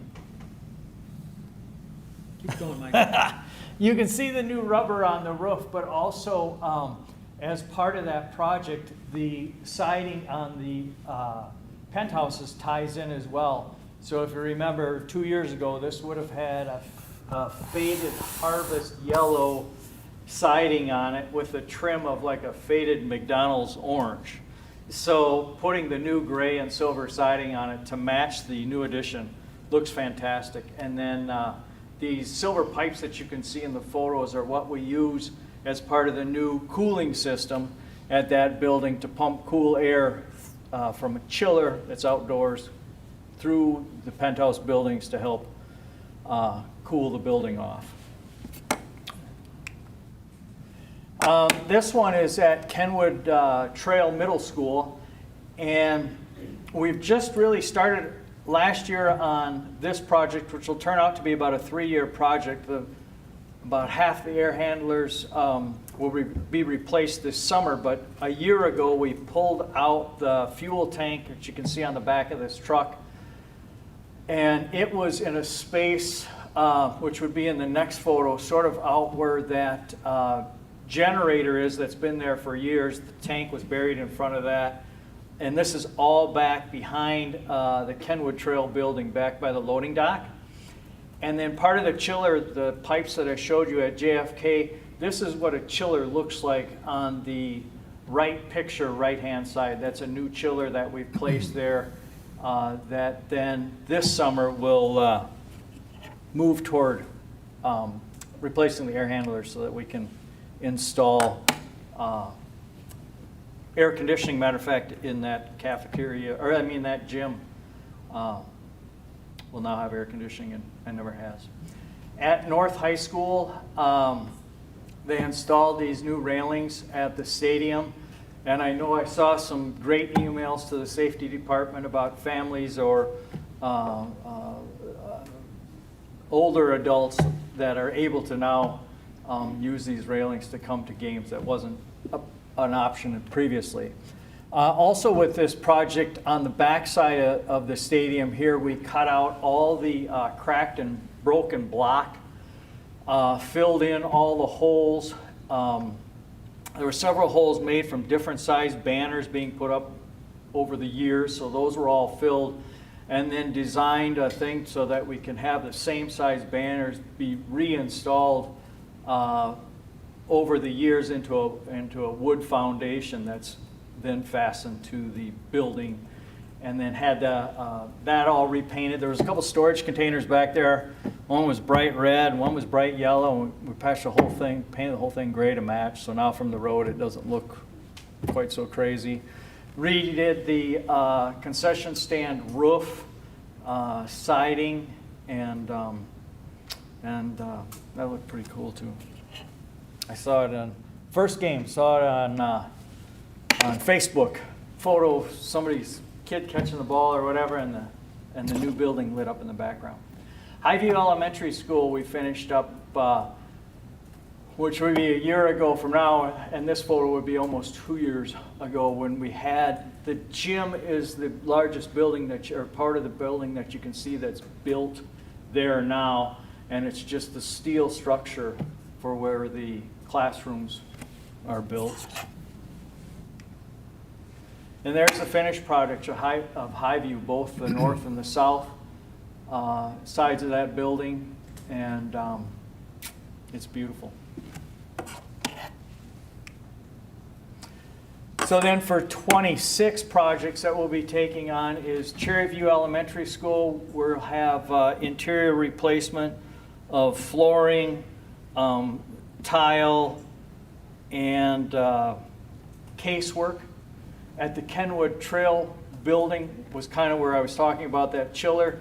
Keep going, Mike. You can see the new rubber on the roof, but also as part of that project, the siding on the penthouses ties in as well. So if you remember 2 years ago, this would have had a faded harvest yellow siding on it with a trim of like a faded McDonald's orange. So putting the new gray and silver siding on it to match the new addition looks fantastic. And then these silver pipes that you can see in the photos are what we use as part of the new cooling system at that building to pump cool air from a chiller that's outdoors through the penthouse buildings to help cool the building off. This one is at Kenwood Trail Middle School, and we've just really started last year on this project, which will turn out to be about a 3-year project. About half the air handlers will be replaced this summer, but a year ago we pulled out the fuel tank, which you can see on the back of this truck, and it was in a space, which would be in the next photo, sort of out where that generator is that's been there for years. The tank was buried in front of that. And this is all back behind the Kenwood Trail building, back by the loading dock. And then part of the chiller, the pipes that I showed you at JFK, this is what a chiller looks like on the right picture, right-hand side. That's a new chiller that we've placed there that then this summer will move toward replacing the air handlers so that we can install air conditioning. Matter of fact, in that cafeteria, or I mean that gym, will now have air conditioning and never has. At North High School, they installed these new railings at the stadium. And I know I saw some great emails to the safety department about families or older adults that are able to now use these railings to come to games. That wasn't an option previously. Also with this project on the backside of the stadium here, we cut out all the cracked and broken block, filled in all the holes. There were several holes made from different size banners being put up over the years, so those were all filled, and then designed a thing so that we can have the same size banners be reinstalled over the years into a wood foundation that's then fastened to the building, and then had that all repainted. There was a couple storage containers back there. One was bright red, one was bright yellow, and we patched the whole thing, painted the whole thing gray to match, so now from the road it doesn't look quite so crazy. Redid the concession stand roof, siding, and that looked pretty cool too. I saw it on first game, saw it on Facebook, photo of somebody's kid catching the ball or whatever, and the new building lit up in the background. Highview Elementary School, we finished up, which would be a year ago from now, and this photo would be almost 2 years ago when we had, the gym is the largest building or part of the building that you can see that's built there now, and it's just the steel structure for where the classrooms are built. And there's the finished product of Highview, both the north and the south sides of that building, and it's beautiful. So then for 26 projects that we'll be taking on is Cherry View Elementary School. We'll have interior replacement of flooring, tile, and casework. At the Kenwood Trail building was kind of where I was talking about that chiller.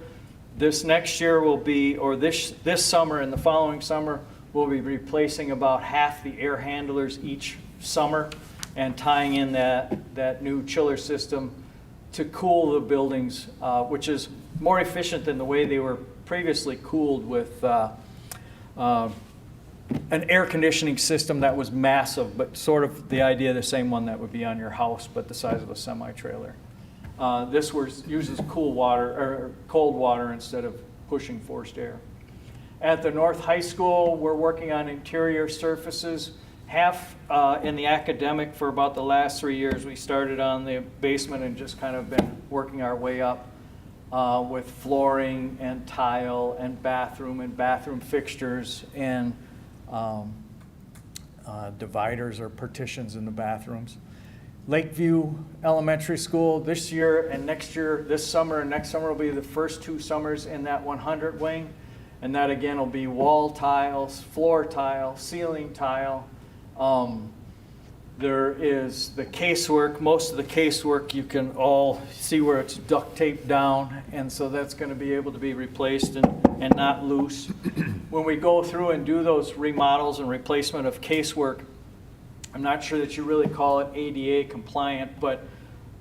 This next year will be, or this summer and the following summer, we'll be replacing about half the air handlers each summer and tying in that new chiller system to cool the buildings, which is more efficient than the way they were previously cooled with an air conditioning system that was massive, but sort of the idea, the same one that would be on your house, but the size of a semi-trailer. This uses cool water or cold water instead of pushing forced air. At the North High School, we're working on interior surfaces. Half in the academic for about the last 3 years. We started on the basement and just kind of been working our way up with flooring and tile and bathroom fixtures and dividers or partitions in the bathrooms. Lakeview Elementary School this year and next year, this summer and next summer will be the first 2 summers in that 100 wing. And that again will be wall tiles, floor tile, ceiling tile. There is the casework. Most of the casework you can all see where it's duct taped down, and so that's going to be able to be replaced and not loose. When we go through and do those remodels and replacement of casework, I'm not sure that you really call it ADA compliant, but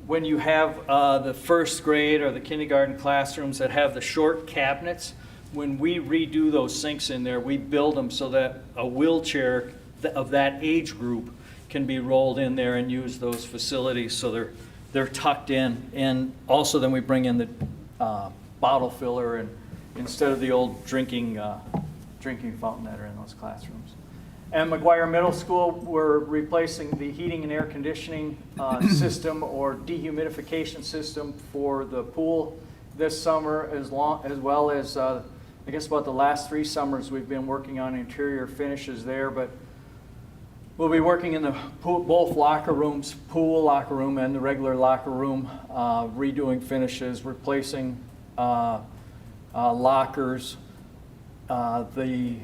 when you have the first grade or the kindergarten classrooms that have the short cabinets, when we redo those sinks in there, we build them so that a wheelchair of that age group can be rolled in there and use those facilities, so they're tucked in. And also then we bring in the bottle filler and instead of the old drinking fountain that are in those classrooms. And McGuire Middle School, we're replacing the heating and air conditioning system or dehumidification system for the pool this summer, as well as I guess about the last 3 summers we've been working on interior finishes there, but we'll be working in the both locker rooms, pool locker room and the regular locker room, redoing finishes, replacing lockers. The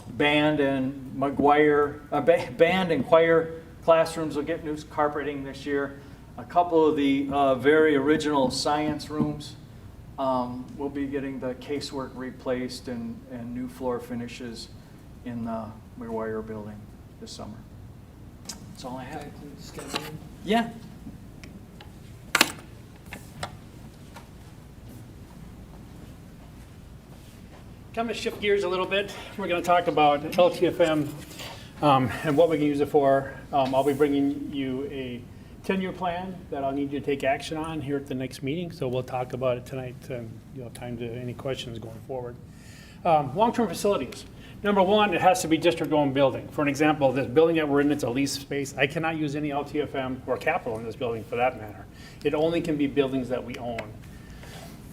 band and band and choir classrooms will get new carpeting this year. A couple of the very original science rooms will be getting the casework replaced and new floor finishes in the McGuire building this summer. That's all I have. Yeah. Kind of shift gears a little bit. We're going to talk about LTFM and what we can use it for. I'll be bringing you a 10-year plan that I'll need you to take action on here at the next meeting. So we'll talk about it tonight. You'll have time to any questions going forward. Long-term facilities. Number one, it has to be district-owned building. For an example, this building that we're in, it's a lease space. I cannot use any LTFM or capital in this building for that matter. It only can be buildings that we own.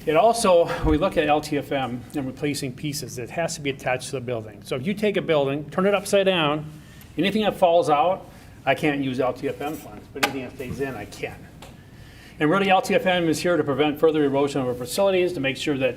It also, when we look at LTFM and replacing pieces, it has to be attached to the building. So if you take a building, turn it upside down, anything that falls out, I can't use LTFM funds, but anything that stays in, I can. And really, LTFM is here to prevent further erosion of our facilities, to make sure that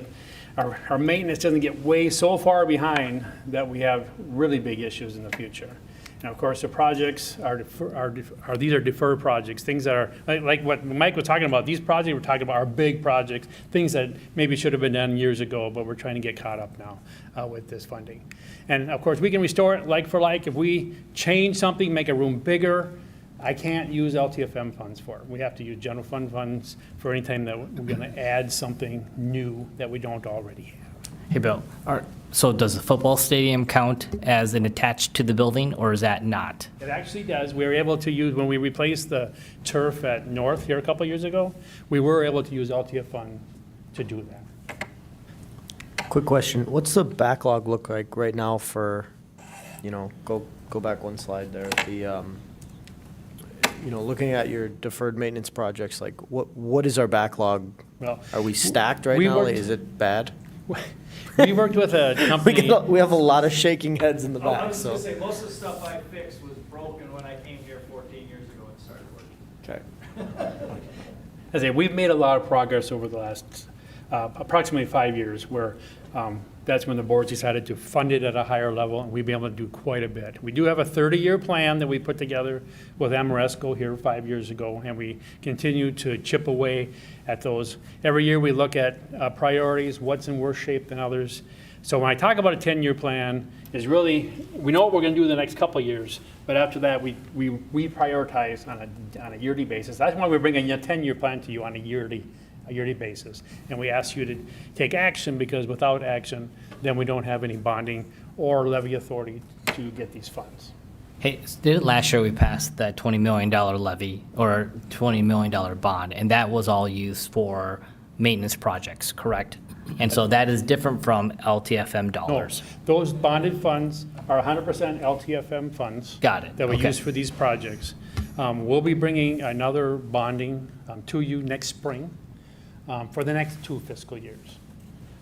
our maintenance doesn't get way so far behind that we have really big issues in the future. And of course, the projects these are deferred projects, things that are, like what Mike was talking about, these projects we're talking about are big projects, things that maybe should have been done years ago, but we're trying to get caught up now with this funding. And of course, we can restore it like for like. If we change something, make a room bigger, I can't use LTFM funds for it. We have to use general fund funds for any time that we're going to add something new that we don't already have. Hey, Bill, so does the football stadium count as an attached to the building, or is that not? It actually does. We were able to use, when we replaced the turf at North here a couple years ago, we were able to use LTF fund to do that. Quick question, what's the backlog look like right now for, go back one slide there, the, looking at your deferred maintenance projects, like what is our backlog? Well, are we stacked right now? Is it bad? We worked with a company. We have a lot of shaking heads in the back. I was going to say, most of the stuff I fixed was broken when I came here 14 years ago and started working. Okay. As I say, we've made a lot of progress over the last approximately 5 years, where that's when the boards decided to fund it at a higher level, and we'd be able to do quite a bit. We do have a 30-year plan that we put together with Amoresco here 5 years ago, and we continue to chip away at those. Every year we look at priorities, what's in worse shape than others. So when I talk about a 10-year plan, is really, we know what we're going to do the next couple of years, but after that, we prioritize on a yearly basis. That's why we're bringing a 10-year plan to you on a yearly basis. And we ask you to take action, because without action, then we don't have any bonding or levy authority to get these funds. Hey, last year we passed that $20 million levy or $20 million bond, and that was all used for maintenance projects, correct? And so that is different from LTFM dollars. No, those bonded funds are 100% LTFM funds. Got it. That we Okay. use for these projects. We'll be bringing another bonding to you next spring for the next 2 fiscal years.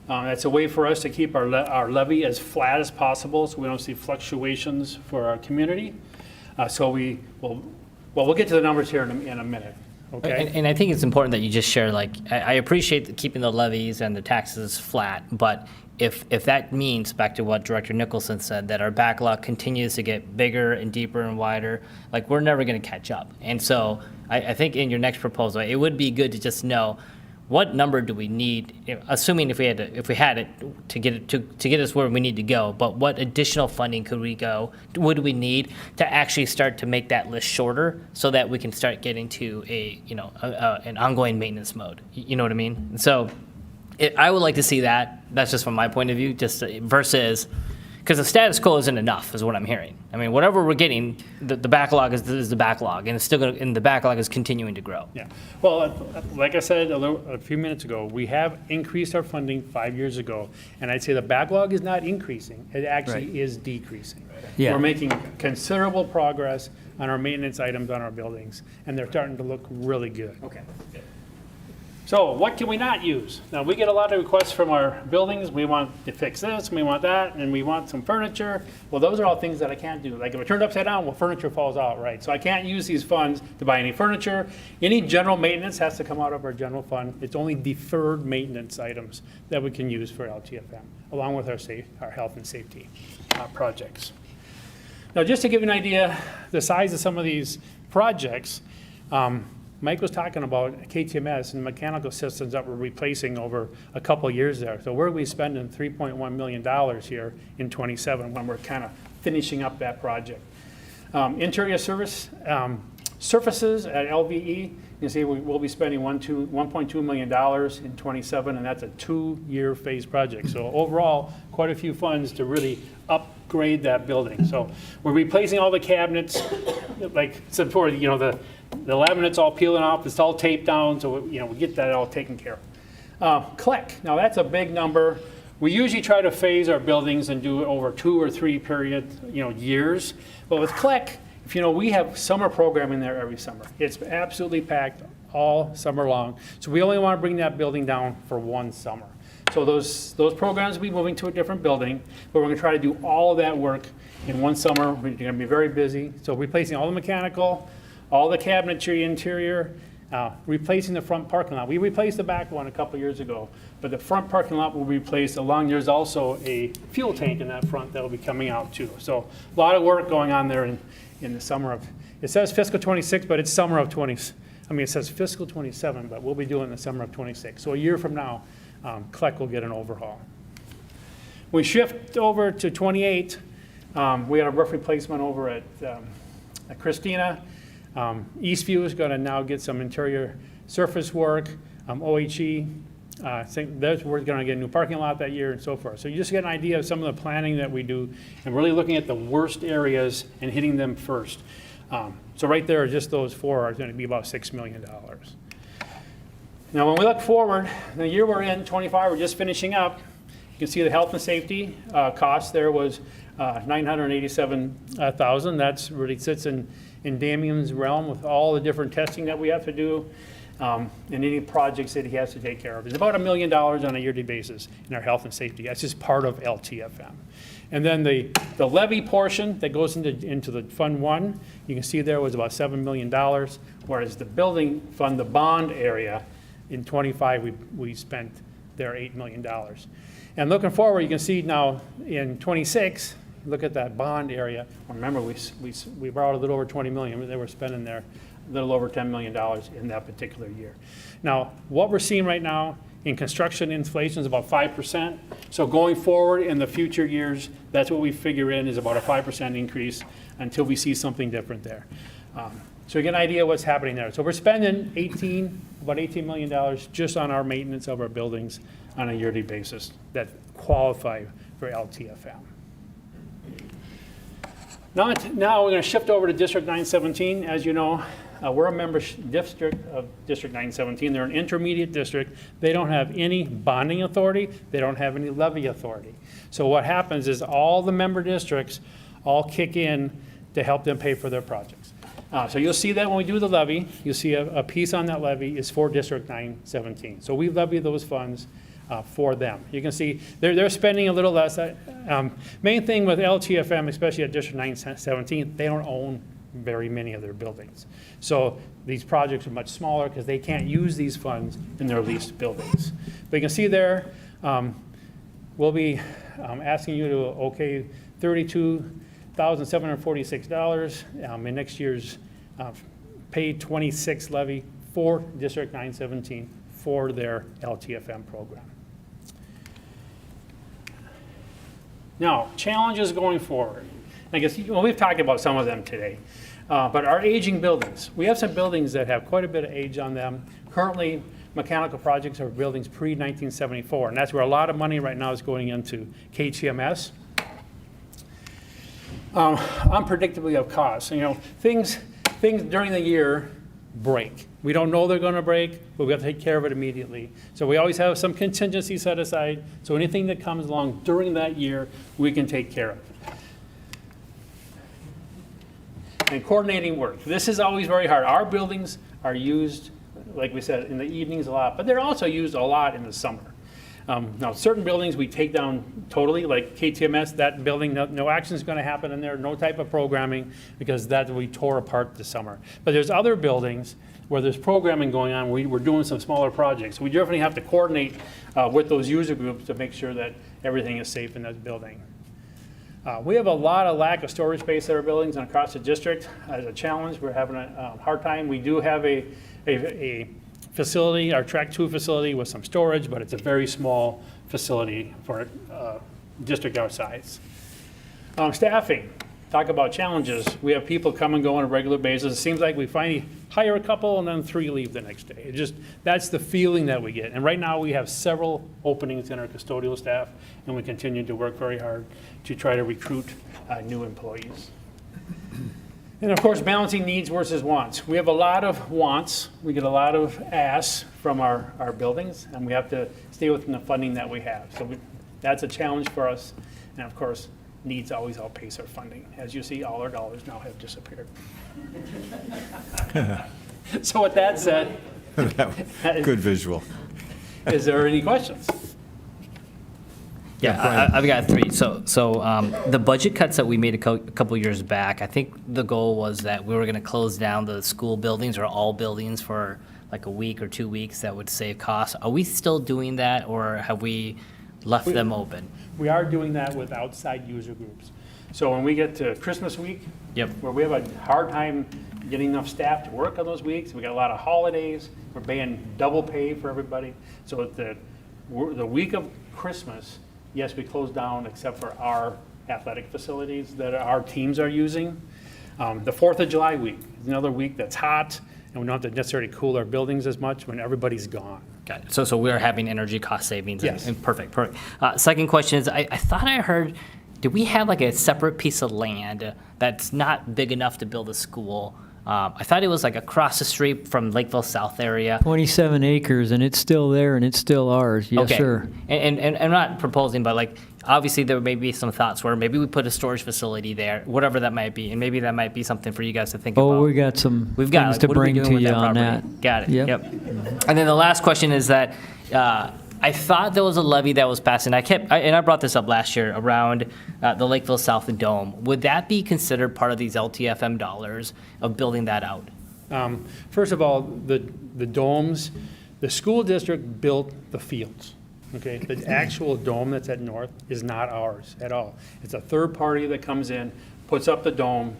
That's a way for us to keep our levy as flat as possible, so we don't see fluctuations for our community. We'll get to the numbers here in a minute. Okay. And I think it's important that you just share, I appreciate keeping the levies and the taxes flat, but if that means, back to what Director Nicholson said, that our backlog continues to get bigger and deeper and wider, we're never going to catch up. And so I think in your next proposal, it would be good to just know, what number do we need, assuming if we had it to get us where we need to go, but what additional funding would we need to actually start to make that list shorter, so that we can start getting to an ongoing maintenance mode? You know what I mean? And so I would like to see that. That's just from my point of view, just versus, because the status quo isn't enough, is what I'm hearing. I mean, whatever we're getting, the backlog is the backlog, and it's still and the backlog is continuing to grow. Yeah. Well, like I said a few minutes ago, we have increased our funding 5 years ago, and I'd say the backlog is not increasing. It actually is decreasing. Yeah. We're making considerable progress on our maintenance items on our buildings, and they're starting to look really good. Okay. So what can we not use? Now, we get a lot of requests from our buildings. We want to fix this, we want that, and we want some furniture. Well, those are all things that I can't do. Like if it turned upside down, well, furniture falls out, right? So I can't use these funds to buy any furniture. Any general maintenance has to come out of our general fund. It's only deferred maintenance items that we can use for LTFM, along with our health and safety projects. Now, just to give you an idea, the size of some of these projects, Mike was talking about KTMS and mechanical systems that we're replacing over a couple of years there. So we're going to be spending $3.1 million here in '27 when we're kind of finishing up that project. Interior surfaces at LVE, you can see we'll be spending $1.2 million in '27, and that's a 2-year phase project. So overall, quite a few funds to really upgrade that building. So we're replacing all the cabinets, like I said before, the laminate's all peeling off, it's all taped down, so we get that all taken care of. CLEC, now that's a big number. We usually try to phase our buildings and do it over 2 or 3 years. But with CLEC, we have summer programming there every summer. It's absolutely packed all summer long. So we only want to bring that building down for 1 summer. So those programs will be moving to a different building, but we're going to try to do all of that work in 1 summer. We're going to be very busy. So replacing all the mechanical, all the cabinetry interior, replacing the front parking lot. We replaced the back one a couple years ago, but the front parking lot will be replaced along. There's also a fuel tank in that front that will be coming out too. So a lot of work going on there in the summer of, it says fiscal 26, but it's summer of 20. It says fiscal 27, but we'll be doing the summer of 26. So a year from now, CLEC will get an overhaul. We shift over to 28. We had a roof replacement over at Christina. Eastview is going to now get some interior surface work. OHE, we're going to get a new parking lot that year and so forth. So you just get an idea of some of the planning that we do and really looking at the worst areas and hitting them first. So right there, just those 4 are going to be about $6 million. Now, when we look forward, the year we're in, 25, we're just finishing up. You can see the health and safety cost there was $987,000. That's really sits in Damien's realm with all the different testing that we have to do and any projects that he has to take care of. It's about $1 million on a yearly basis in our health and safety. That's just part of LTFM. And then the levy portion that goes into the Fund 1, you can see there was about $7 million, whereas the building fund, the bond area, in 25 we spent there $8 million. And looking forward, you can see now in 26, look at that bond area. Remember, we borrowed a little over $20 million. They were spending there a little over $10 million in that particular year. Now, what we're seeing right now in construction inflation is about 5%. So going forward in the future years, that's what we figure in is about a 5% increase until we see something different there. So you get an idea of what's happening there. So we're spending about $18 million just on our maintenance of our buildings on a yearly basis that qualify for LTFM. Now we're going to shift over to District 917. As you know, we're a member district of District 917. They're an intermediate district. They don't have any bonding authority. They don't have any levy authority. So what happens is all the member districts all kick in to help them pay for their projects. So you'll see that when we do the levy, you'll see a piece on that levy is for District 917. So we levy those funds for them. You can see they're spending a little less. Main thing with LTFM, especially at District 917, they don't own very many of their buildings. So these projects are much smaller because they can't use these funds in their leased buildings. But you can see there, we'll be asking you to okay $32,746 in next year's paid 26 levy for District 917 for their LTFM program. Now, challenges going forward. I guess we've talked about some of them today, but our aging buildings. We have some buildings that have quite a bit of age on them. Currently, mechanical projects are buildings pre-1974, and that's where a lot of money right now is going into KTMS. Unpredictably of costs. Things during the year break. We don't know they're going to break, but we have to take care of it immediately. So we always have some contingency set aside, so anything that comes along during that year, we can take care of. And coordinating work. This is always very hard. Our buildings are used like we said, in the evenings a lot, but they're also used a lot in the summer. Now, certain buildings we take down totally, like KTMS, that building, no action is going to happen in there, no type of programming, because that we tore apart this summer. But there's other buildings where there's programming going on. We're doing some smaller projects. We definitely have to coordinate with those user groups to make sure that everything is safe in that building. We have a lot of lack of storage space at our buildings and across the district. As a challenge, we're having a hard time. We do have a facility, our Track 2 facility with some storage, but it's a very small facility for a district our size. Staffing, talk about challenges. We have people come and go on a regular basis. It seems like we finally hire a couple and then 3 leave the next day. That's the feeling that we get. And right now we have several openings in our custodial staff, and we continue to work very hard to try to recruit new employees. And of course, balancing needs versus wants. We have a lot of wants. We get a lot of asks from our buildings, and we have to stay within the funding that we have. So that's a challenge for us. And of course, needs always outpace our funding. As you see, all our dollars now have disappeared. So with that said, Good visual. is there any questions? Yeah, I've got 3. So the budget cuts that we made a couple years back, I think the goal was that we were going to close down the school buildings or all buildings for like a week or 2 weeks. That would save costs. Are we still doing that, or have we left them open? We are doing that with outside user groups. So when we get to Christmas week, where we have a hard time getting enough staff to work on those weeks, we got a lot of holidays, we're paying double pay for everybody. So the week of Christmas, yes, we close down except for our athletic facilities that our teams are using. The 4th of July week is another week that's hot, and we don't have to necessarily cool our buildings as much when everybody's gone. Got it. So we're having energy cost savings. Yes. And perfect. Second question is, I thought I heard, do we have like a separate piece of land that's not big enough to build a school? I thought it was like across the street from Lakeville South area. 27 acres, and it's still there, and it's still ours. Yes, Okay. sir. And I'm not proposing, but like, obviously there may be some thoughts where maybe we put a storage facility there, whatever that might be, and maybe that might be something for you guys to think about. Oh, we got some We've got things like, to what are we bring doing to with you that on property? that. Got it. Yep. And then the last question is that I thought there was a levy that was passed, and I brought this up last year around the Lakeville South Dome. Would that be considered part of these LTFM dollars of building that out? First of all, the domes, the school district built the fields. Okay, the actual dome that's at North is not ours at all. It's a third party that comes in, puts up the dome,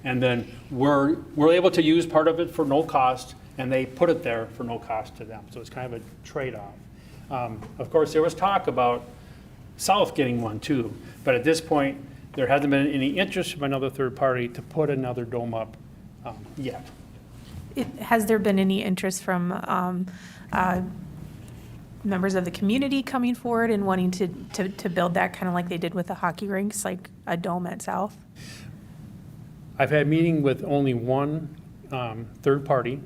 and then we're able to use part of it for no cost, and they put it there for no cost to them. So it's kind of a trade-off. Of course, there was talk about South getting one too, but at this point, there hasn't been any interest from another third party to put another dome up yet. Has there been any interest from members of the community coming forward and wanting to build that kind of like they did with the hockey rinks, like a dome at South? I've had meeting with only one third party.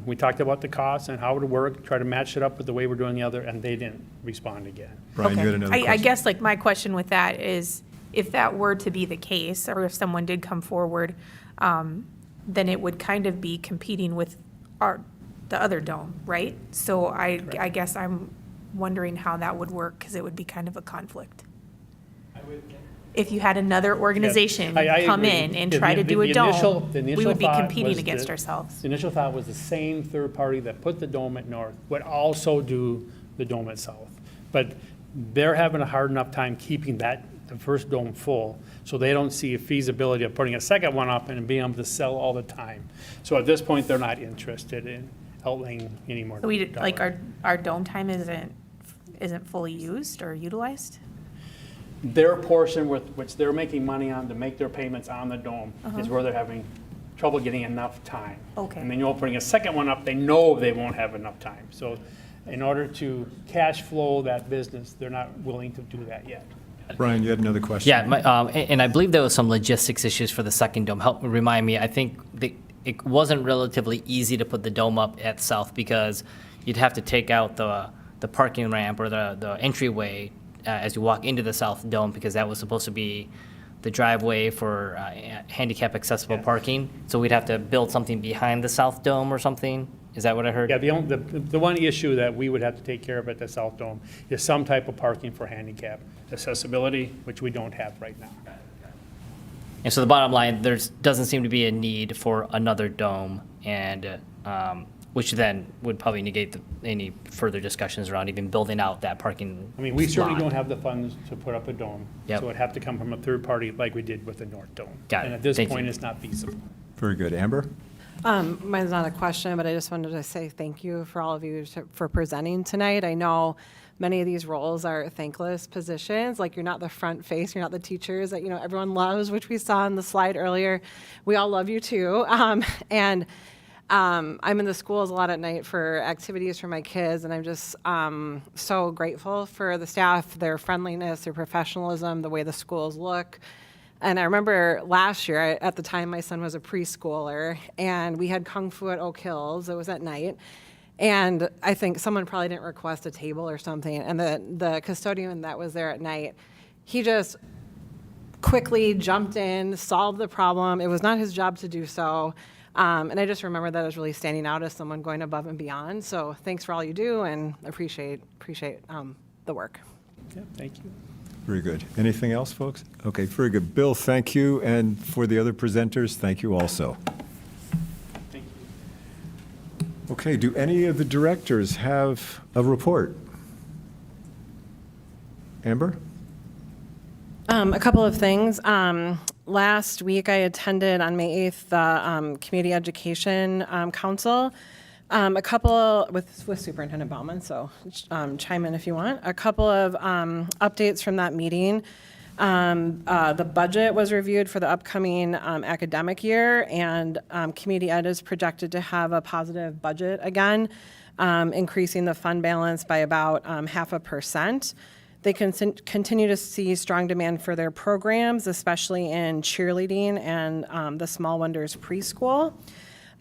We talked about the costs and how it would work, try to match it up with the way we're doing the other, and they didn't respond again. Brian, you had another question? I guess like my question with that is, if that were to be the case, or if someone did come forward, then it would kind of be competing with the other dome, right? So I guess I'm wondering how that would work, because it would be kind of a conflict. If you had another organization I come agree. in and Yeah, try to do a dome, the we initial would be thought competing was against that- ourselves. The initial thought was the same third party that put the dome at North would also do the dome at South. But they're having a hard enough time keeping the first dome full, so they don't see a feasibility of putting a second one up and being able to sell all the time. So at this point, they're not interested in outlaying any more. So we dollars. like our dome time isn't fully used or utilized? Their portion with which they're making money on to make their payments on the dome is where they're having trouble getting enough time. Okay. And then you're opening a second one up, they know they won't have enough time. So in order to cash flow that business, they're not willing to do that yet. Brian, you had another question? Yeah, and I believe there was some logistics issues for the second dome. Help remind me, I think it wasn't relatively easy to put the dome up at South because you'd have to take out the parking ramp or the entryway as you walk into the South Dome, because that was supposed to be the driveway for handicap accessible parking. So we'd have to build something behind the South Dome or something. Is that what I heard? Yeah, the one issue that we would have to take care of at the South Dome is some type of parking for handicap accessibility, which we don't have right now. And so the bottom line, there doesn't seem to be a need for another dome, and which then would probably negate any further discussions around even building out that parking. I mean, we certainly lot. don't have the funds to put up a dome, Yep. so it'd have to come from a third party like we did with the North Dome. Got it. And at this Thank point, you. it's not feasible. Very good. Amber? Mine's not a question, but I just wanted to say thank you for all of you for presenting tonight. I know many of these roles are thankless positions. Like, you're not the front face, you're not the teachers that, everyone loves, which we saw on the slide earlier. We all love you too. And I'm in the schools a lot at night for activities for my kids, and I'm just so grateful for the staff, their friendliness, their professionalism, the way the schools look. And I remember last year, at the time my son was a preschooler, and we had Kung Fu at Oak Hills. It was at night. And I think someone probably didn't request a table or something. And the custodian that was there at night, he just quickly jumped in, solved the problem. It was not his job to do so. And I just remember that as really standing out as someone going above and beyond. So thanks for all you do, and appreciate the work. Yeah, thank you. Very good. Anything else, folks? Okay, very good. Bill, thank you. And for the other presenters, thank you also. Thank you. Okay, do any of the directors have a report? Amber? A couple of things. Last week, I attended on May 8th the Community Education Council. A couple with Superintendent Baumann, so chime in if you want. A couple of updates from that meeting. The budget was reviewed for the upcoming academic year, and Community Ed is projected to have a positive budget again, increasing the fund balance by about 0.5%. They continue to see strong demand for their programs, especially in cheerleading and the Small Wonders preschool.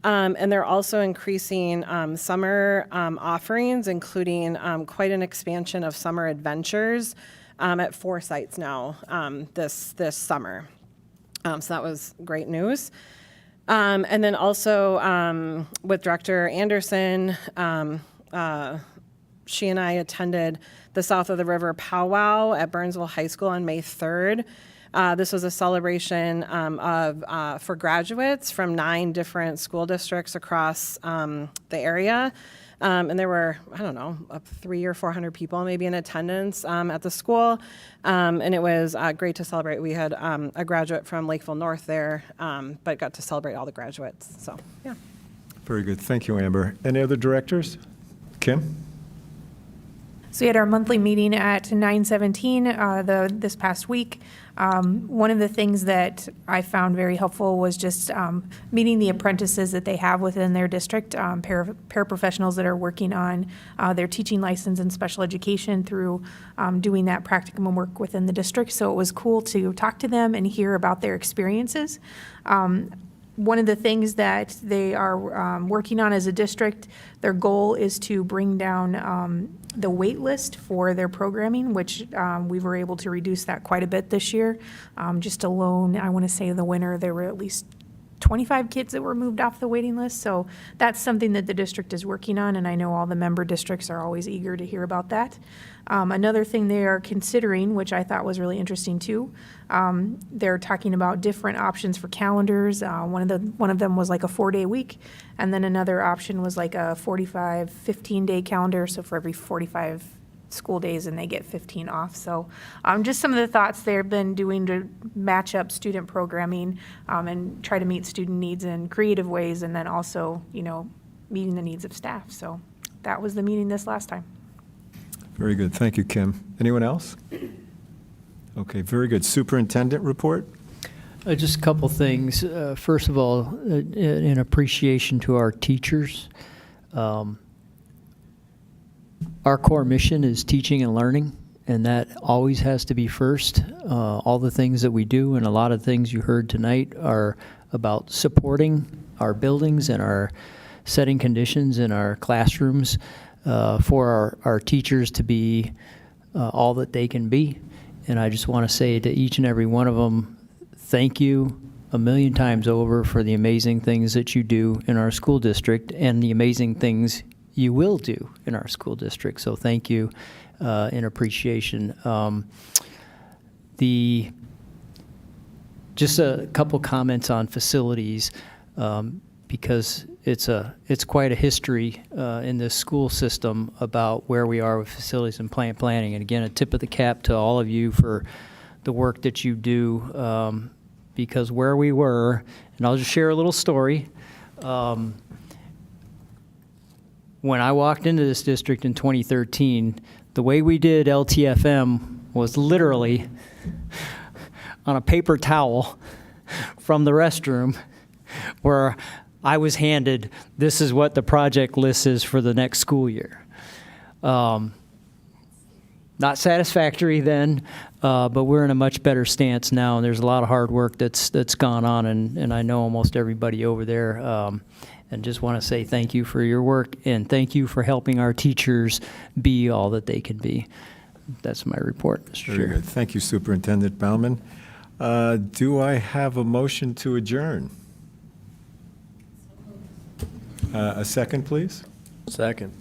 And they're also increasing summer offerings, including quite an expansion of summer adventures at 4 sites now this summer. So that was great news. And then also with Director Anderson, she and I attended the South of the River Powwow at Burnsville High School on May 3rd. This was a celebration for graduates from 9 different school districts across the area. And there were, I don't know, 300 or 400 people maybe in attendance at the school. And it was great to celebrate. We had a graduate from Lakeville North there, but got to celebrate all the graduates. So, yeah. Very good. Thank you, Amber. Any other directors? Kim? So we had our monthly meeting at 9:17 this past week. One of the things that I found very helpful was just meeting the apprentices that they have within their district, paraprofessionals that are working on their teaching license in special education through doing that practicum work within the district. So it was cool to talk to them and hear about their experiences. One of the things that they are working on as a district, their goal is to bring down the wait list for their programming, which we were able to reduce that quite a bit this year. Just alone, I want to say the winter, there were at least 25 kids that were moved off the waiting list. So that's something that the district is working on, and I know all the member districts are always eager to hear about that. Another thing they are considering, which I thought was really interesting too, they're talking about different options for calendars. One of them was like a 4-day week, and then another option was like a 15-day calendar. So for every 45 school days, and they get 15 off. So just some of the thoughts they've been doing to match up student programming and try to meet student needs in creative ways, and then also, meeting the needs of staff. So that was the meeting this last time. Very good. Thank you, Kim. Anyone else? Okay, very good. Superintendent report? Just a couple things. First of all, in appreciation to our teachers. Our core mission is teaching and learning, and that always has to be first. All the things that we do and a lot of things you heard tonight are about supporting our buildings and our setting conditions in our classrooms for our teachers to be all that they can be. And I just want to say to each and every one of them, thank you a million times over for the amazing things that you do in our school district and the amazing things you will do in our school district. So thank you in appreciation. Just a couple comments on facilities, because it's quite a history in this school system about where we are with facilities and plant planning. And again, a tip of the cap to all of you for the work that you do, because where we were, and I'll just share a little story. When I walked into this district in 2013, the way we did LTFM was literally on a paper towel from the restroom, where I was handed, this is what the project list is for the next school year. Not satisfactory then, but we're in a much better stance now, and there's a lot of hard work that's gone on, and I know almost everybody over there, and just want to say thank you for your work, and thank you for helping our teachers be all that they can be. That's my report, Mr. Chair. Very good. Thank you, Superintendent Bauman. Do I have a motion to adjourn? A second, please. Second.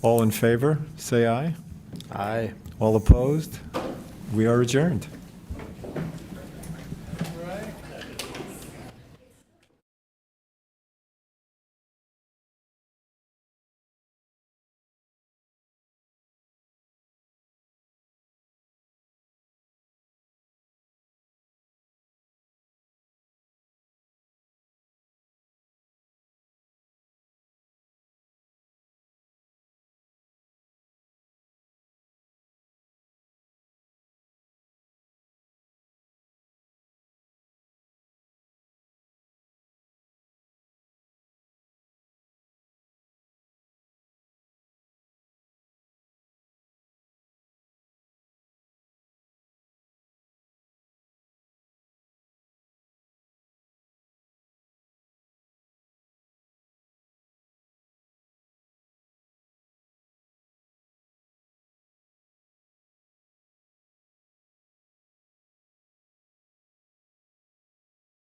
All in favor, say aye. Aye. All opposed? We are adjourned.